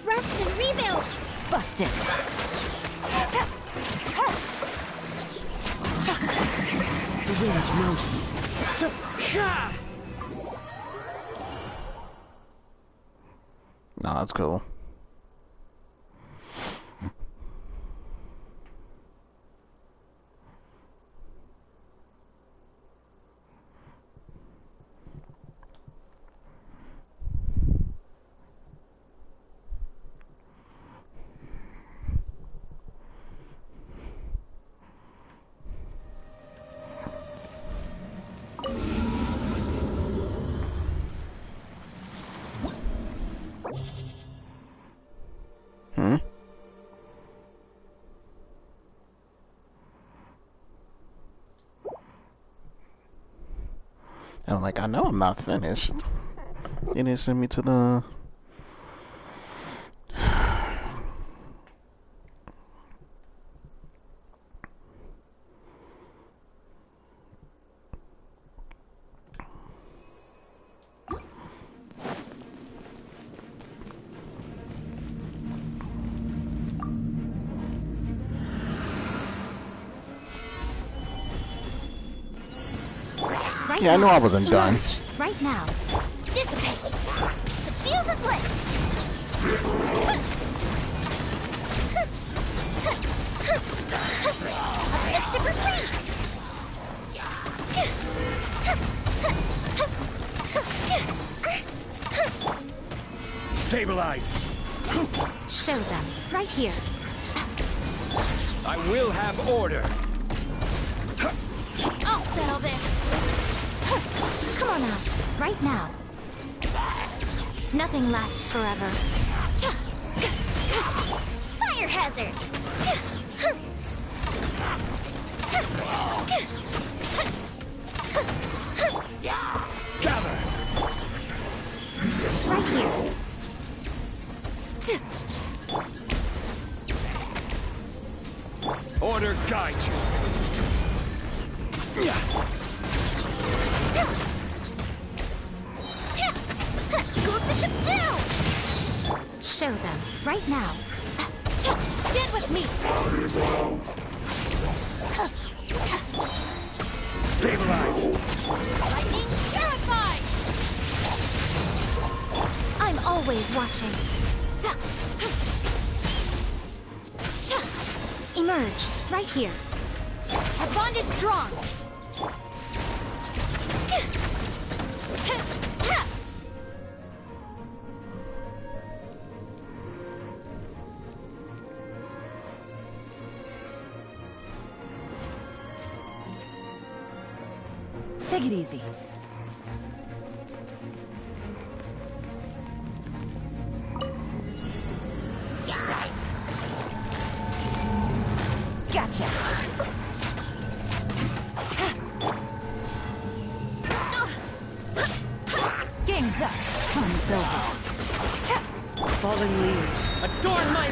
S2: Rest and rebuild!
S20: Busted.
S1: The wind knows me.
S19: No, that's cool. I'm like, I know I'm not finished. It didn't send me to the... Yeah, I knew I wasn't done.
S2: Right now. Dissipate. The fuse is lit. It's to retreat.
S1: Stabilize!
S3: Show them. Right here.
S1: I will have order!
S2: I'll settle this.
S3: Come on out. Right now. Nothing lasts forever.
S2: Fire hazard.
S1: Gather!
S3: Right here.
S1: Order guide you!
S2: Scoop the ship down!
S3: Show them. Right now.
S2: Get with me!
S1: Stabilize!
S2: Lightning terrified!
S3: I'm always watching. Emerge. Right here.
S2: Our bond is strong!
S20: Take it easy. Gotcha. Game's up. Fun's over.
S1: Falling leaves, adorn my...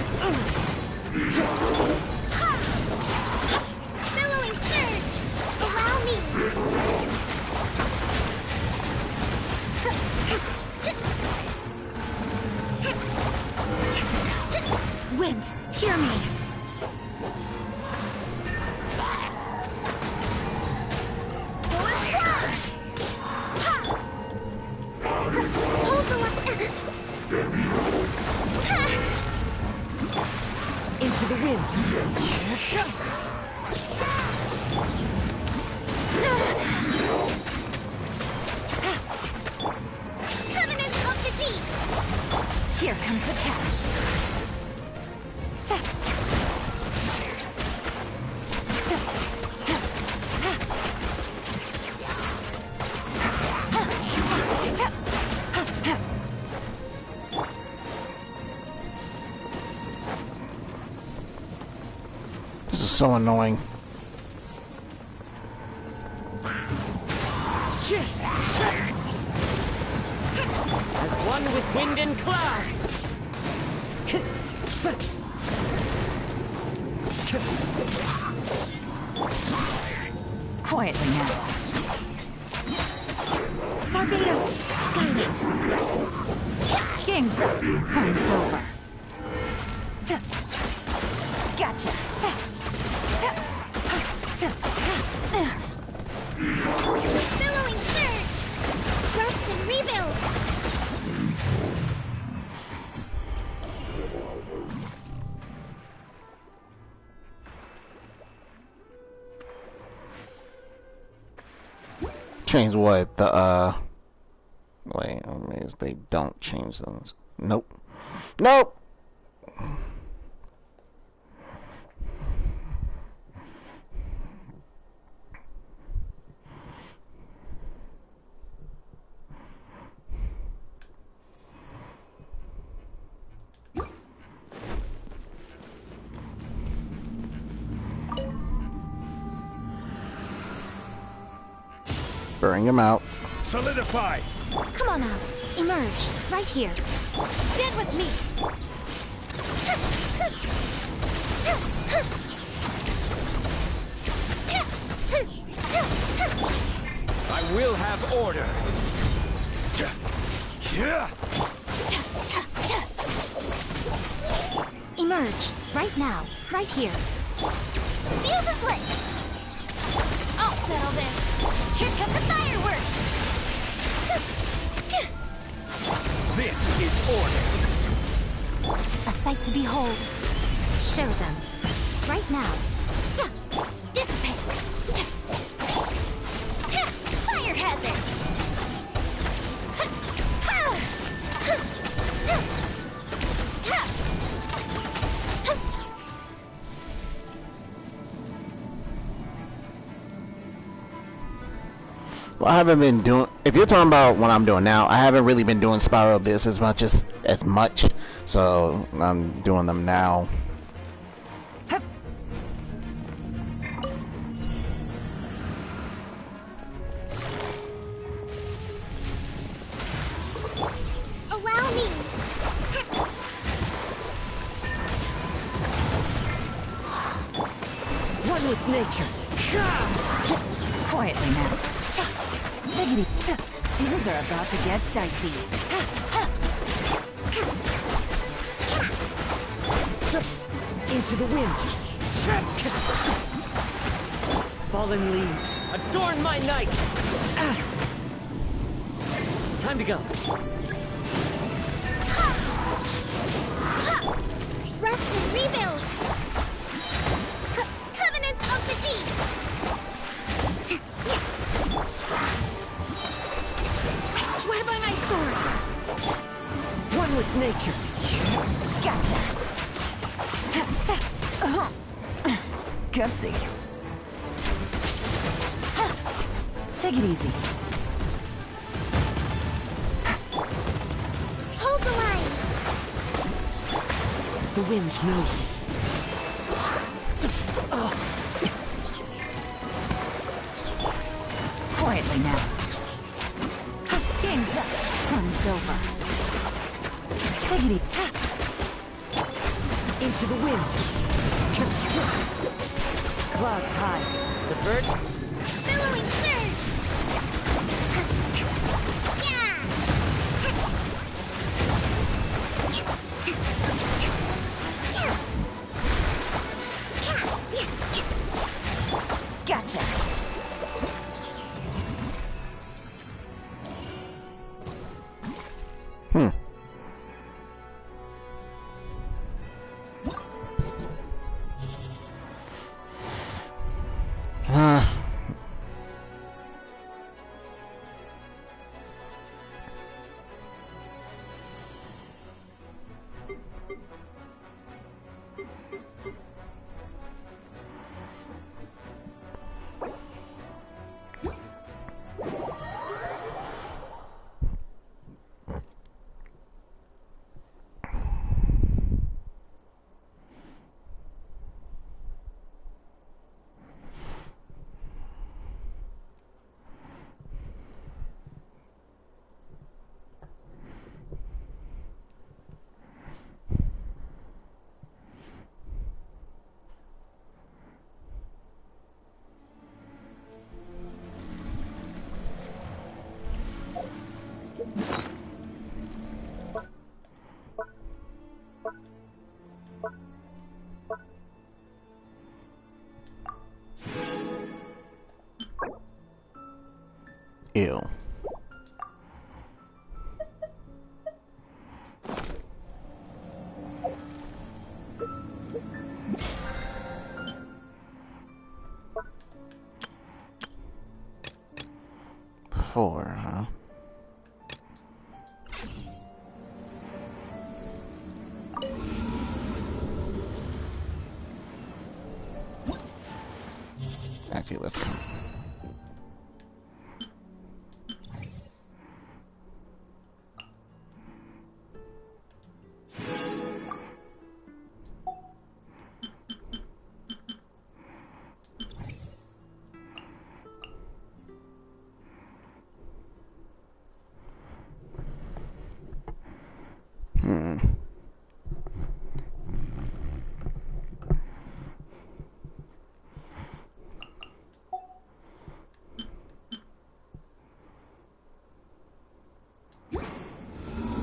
S2: Billowing surge! Allow me!
S3: Wind, hear me.
S2: Hold the left...
S1: Into the wind!
S20: Here comes the catch.
S19: This is so annoying.
S10: As one with wind and cloud.
S20: Quietly now. Barbados, guide us. Game's up. Fun's over. Gotcha.
S2: Billowing surge! Rest and rebuild!
S19: Change what? The, wait, I mean, they don't change those. Nope. Nope! Bring him out.
S1: Solidify!
S6: Come on out. Emerge. Right here. Stand with me.
S1: I will have order.
S6: Emerge. Right now. Right here.
S2: Fuse is lit! I'll settle this. Here come the fireworks!
S1: This is order.
S6: A sight to behold. Show them. Right now.
S2: Dissipate! Fire hazard!
S19: Well, I haven't been doing. If you're talking about what I'm doing now, I haven't really been doing Spiral Abyss as much. So I'm doing them now.
S2: Allow me!
S20: One with nature. Quietly now. Diggity. Things are about to get dicey.
S10: Into the wind. Fallen leaves, adorn my night. Time to go.
S2: Rest and rebuild! Covenants of the deep!
S20: I swear by my sword.
S10: One with nature.
S20: Gotcha. Gutsy. Take it easy.
S2: Hold the line!
S10: The wind knows me.
S20: Quietly now. Game's up. Fun's over. Take it easy.
S10: Into the wind. Clouds high. The birds.
S2: Billowing surge! Yeah!
S20: Gotcha.
S19: Okay, let's come.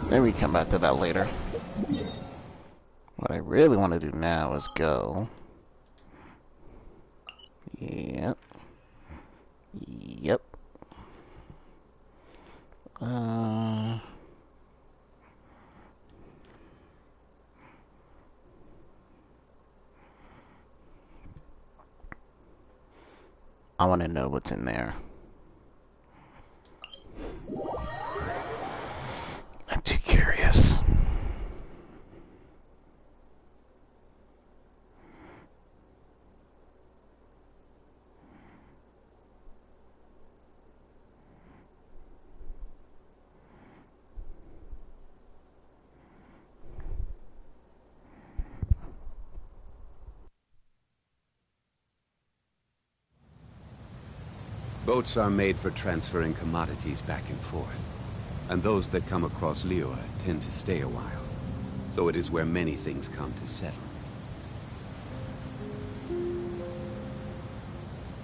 S19: Maybe we come back to that later. What I really want to do now is go. Yep. Yep. I want to know what's in there. I'm too curious.
S5: Boats are made for transferring commodities back and forth, and those that come across Liyue tend to stay a while. So it is where many things come to settle.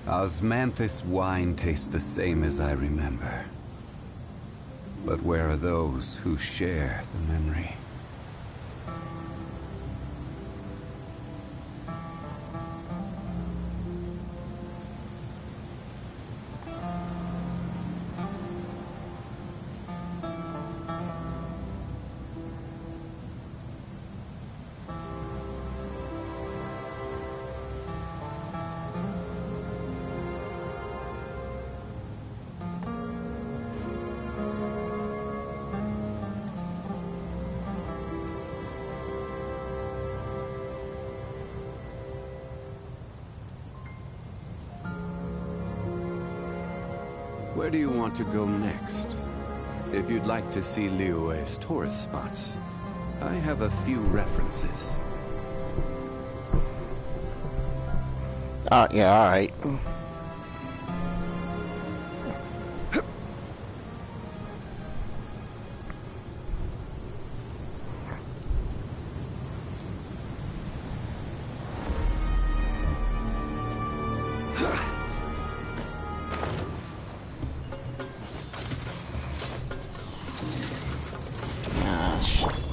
S5: Osmanthus wine tastes the same as I remember. But where are those who share the memory? Where do you want to go next? If you'd like to see Liyue's tourist spots, I have a few references.
S19: Yeah, alright.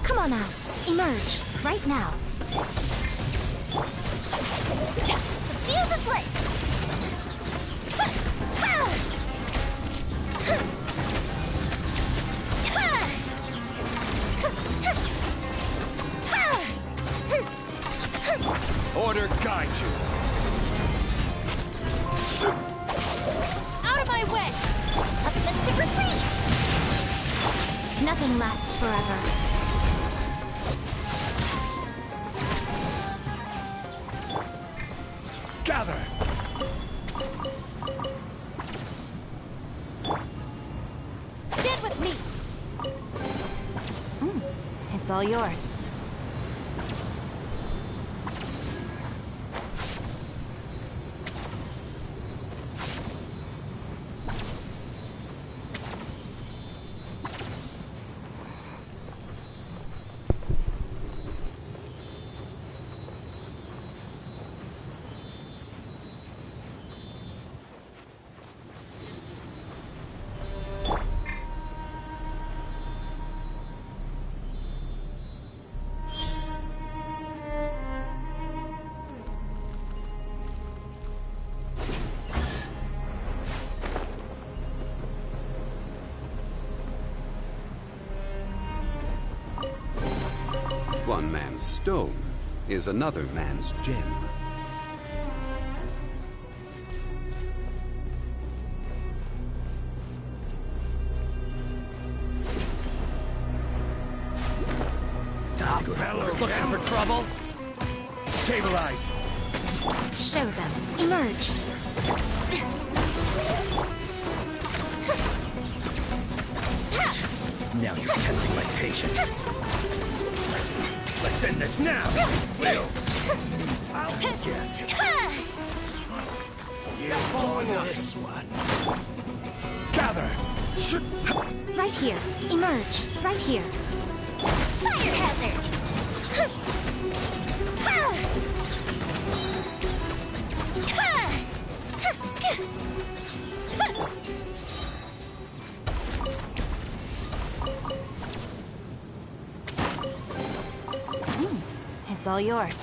S21: Come on out. Emerge. Right now. The fuse is lit!
S1: Order guide you.
S21: Out of my way! Offensive retreat! Nothing lasts forever.
S1: Gather!
S21: Stand with me!
S3: It's all yours.
S5: One man's stone is another man's gem.
S1: Top fellow looking for trouble? Stabilize.
S21: Show them. Emerge.
S10: Now you're testing my patience. Let's end this now! Will! I'll get you for this one. Gather!
S3: Right here. Emerge. Right here.
S17: Fire hazard!
S3: It's all yours.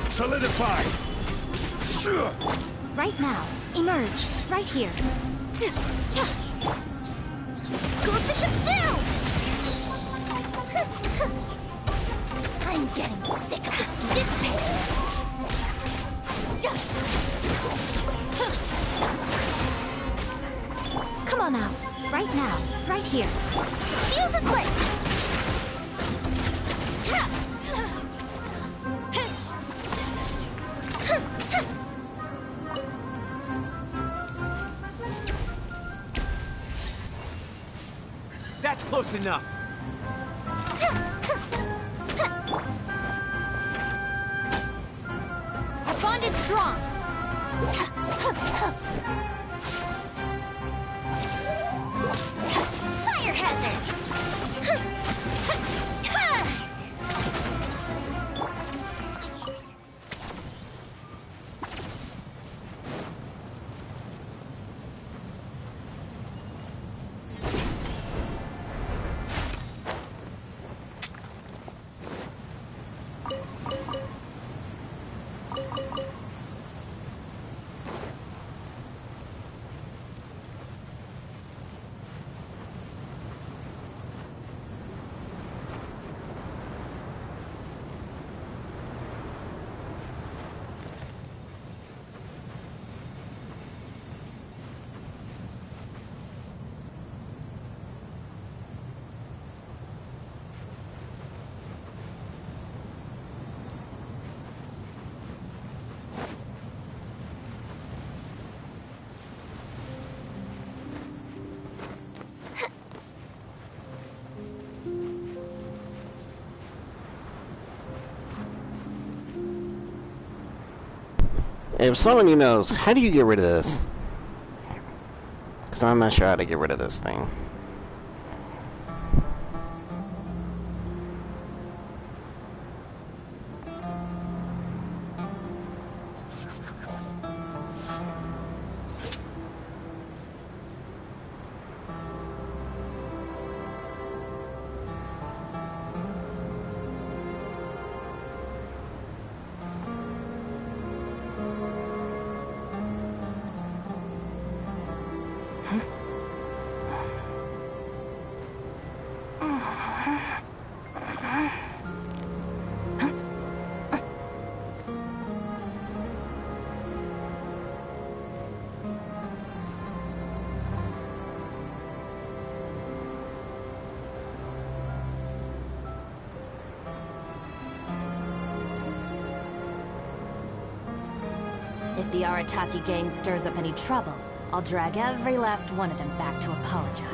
S10: Solidify!
S3: Right now. Emerge. Right here.
S17: Go Bishop down! I'm getting sick of this dissipating.
S3: Come on out. Right now. Right here.
S17: Fuse is lit!
S1: That's close enough.
S3: Our bond is strong.
S17: Fire hazard!
S19: If someone of you knows, how do you get rid of this? Because I'm not sure how to get rid of this thing.
S3: If the Arataki gang stirs up any trouble, I'll drag every last one of them back to apologize.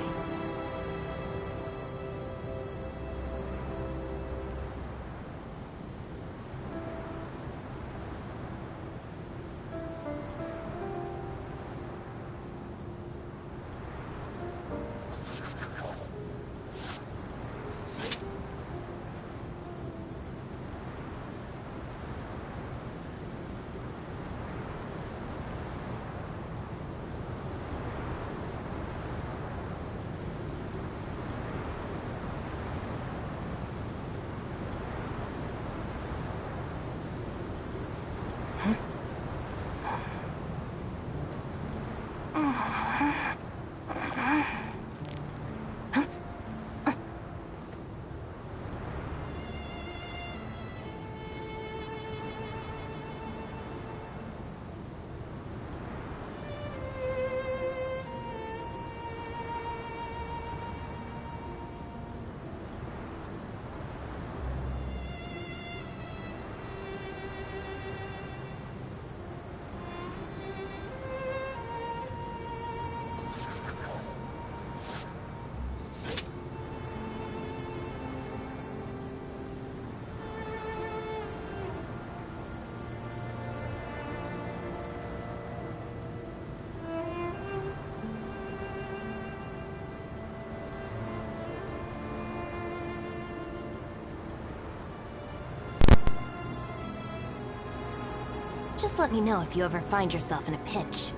S3: Just let me know if you ever find yourself in a pinch.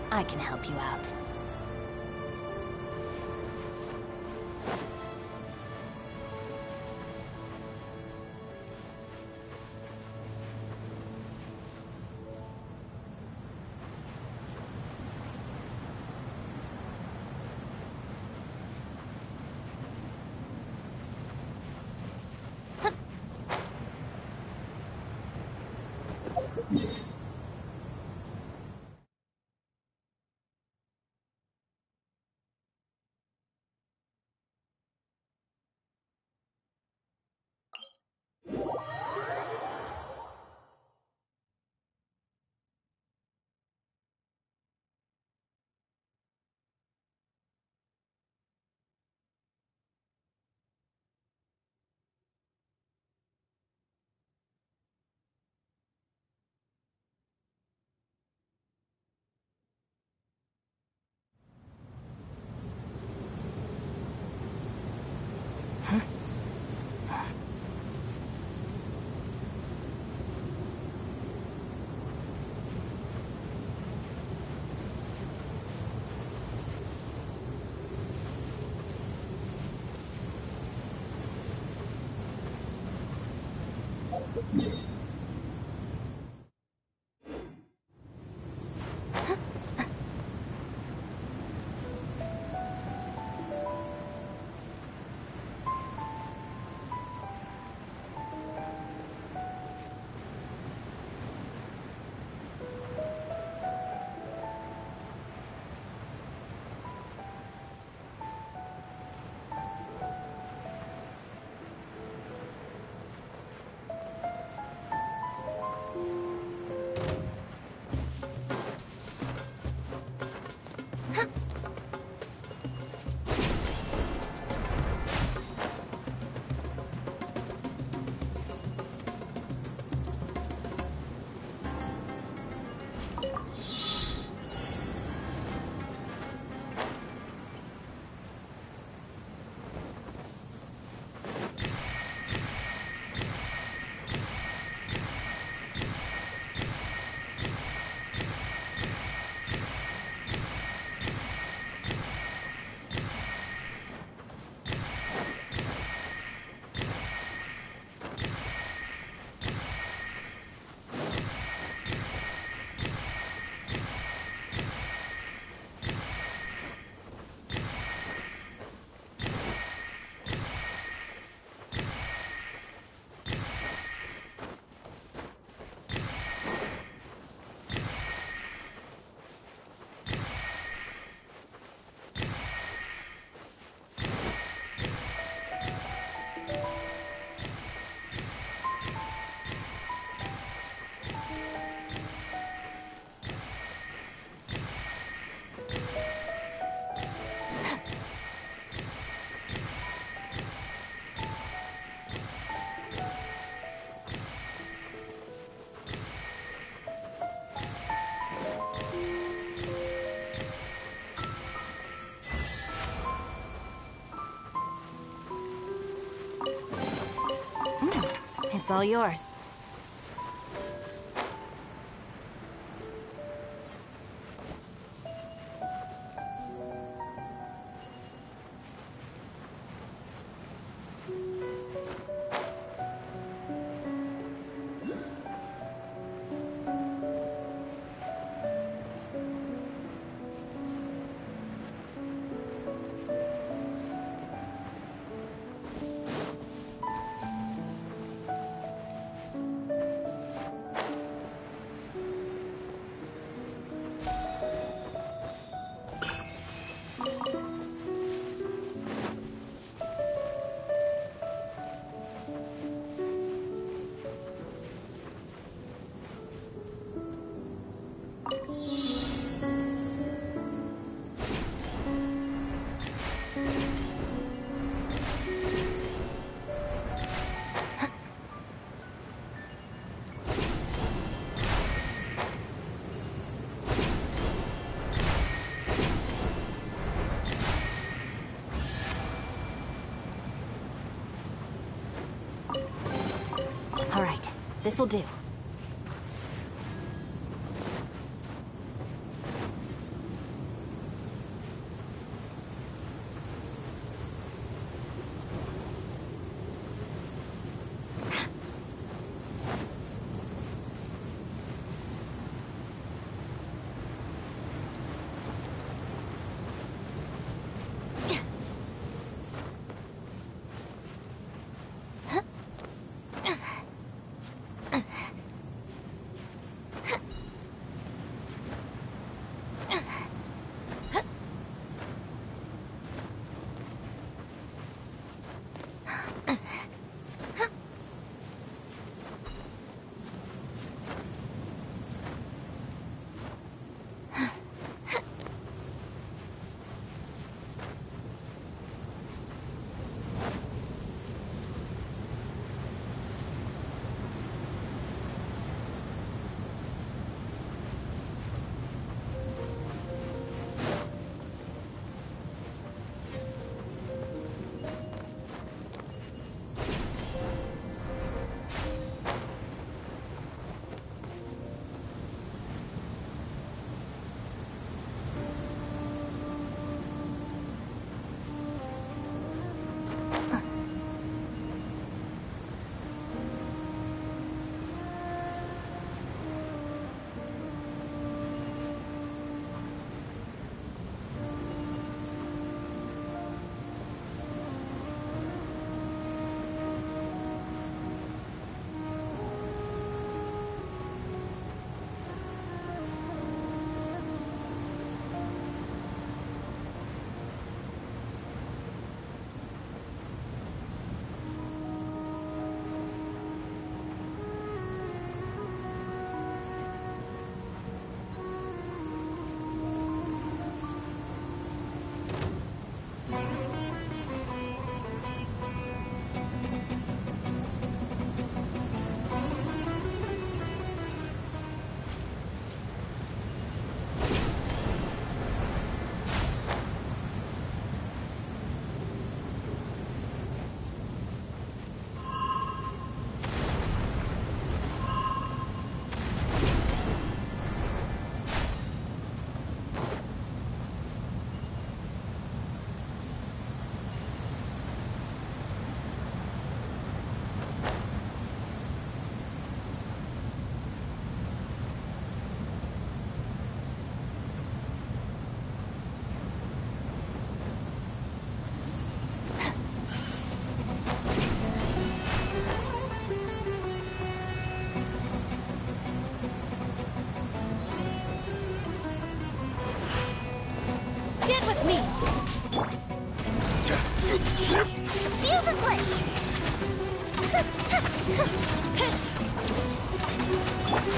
S3: I can help you out. It's all yours. All right, this'll do.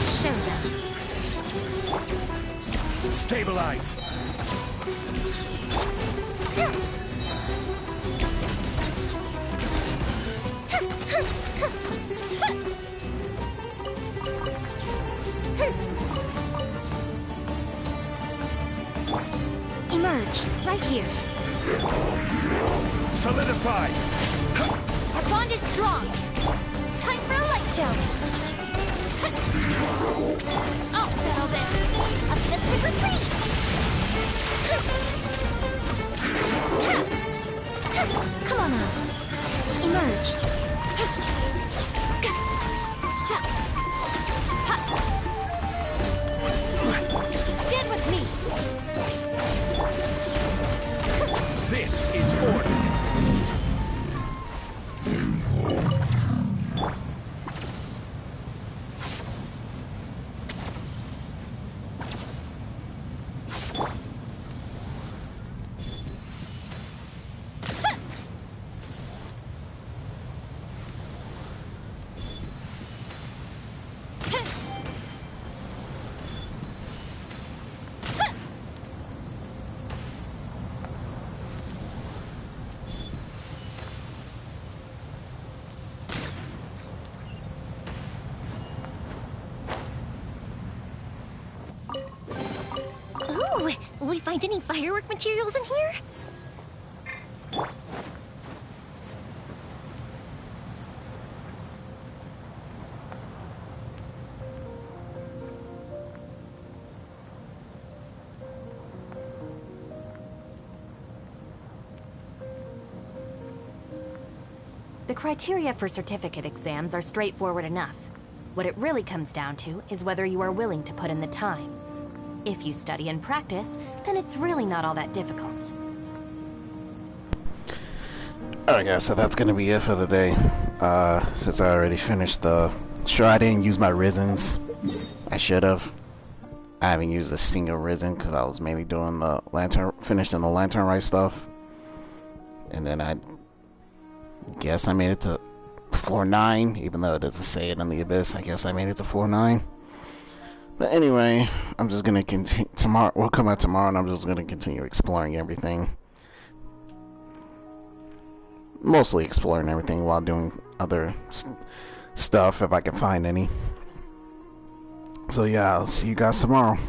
S21: Show them.
S1: Stabilize.
S21: Emerge, right here.
S1: Solidify.
S21: Our bond is strong. Time for a light show. I'll settle this. A mystic retreat. Come on out. Emerge. Stand with me.
S1: This is order.
S21: Ooh, will we find any firework materials in here?
S3: The criteria for certificate exams are straightforward enough. What it really comes down to is whether you are willing to put in the time. If you study and practice, then it's really not all that difficult.
S19: Alright guys, so that's gonna be it for the day. Since I already finished sure I didn't use my Risens. I should have. I haven't used a single Risen because I was mainly doing the finishing the Lantern Rite stuff. And then I guess I made it to 4-9, even though it doesn't say it in the Abyss. I guess I made it to 4-9. But anyway, I'm just gonna continue tomorrow. We'll come out tomorrow, and I'm just gonna continue exploring everything. Mostly exploring everything while doing other stuff if I can find any. So yeah, I'll see you guys tomorrow.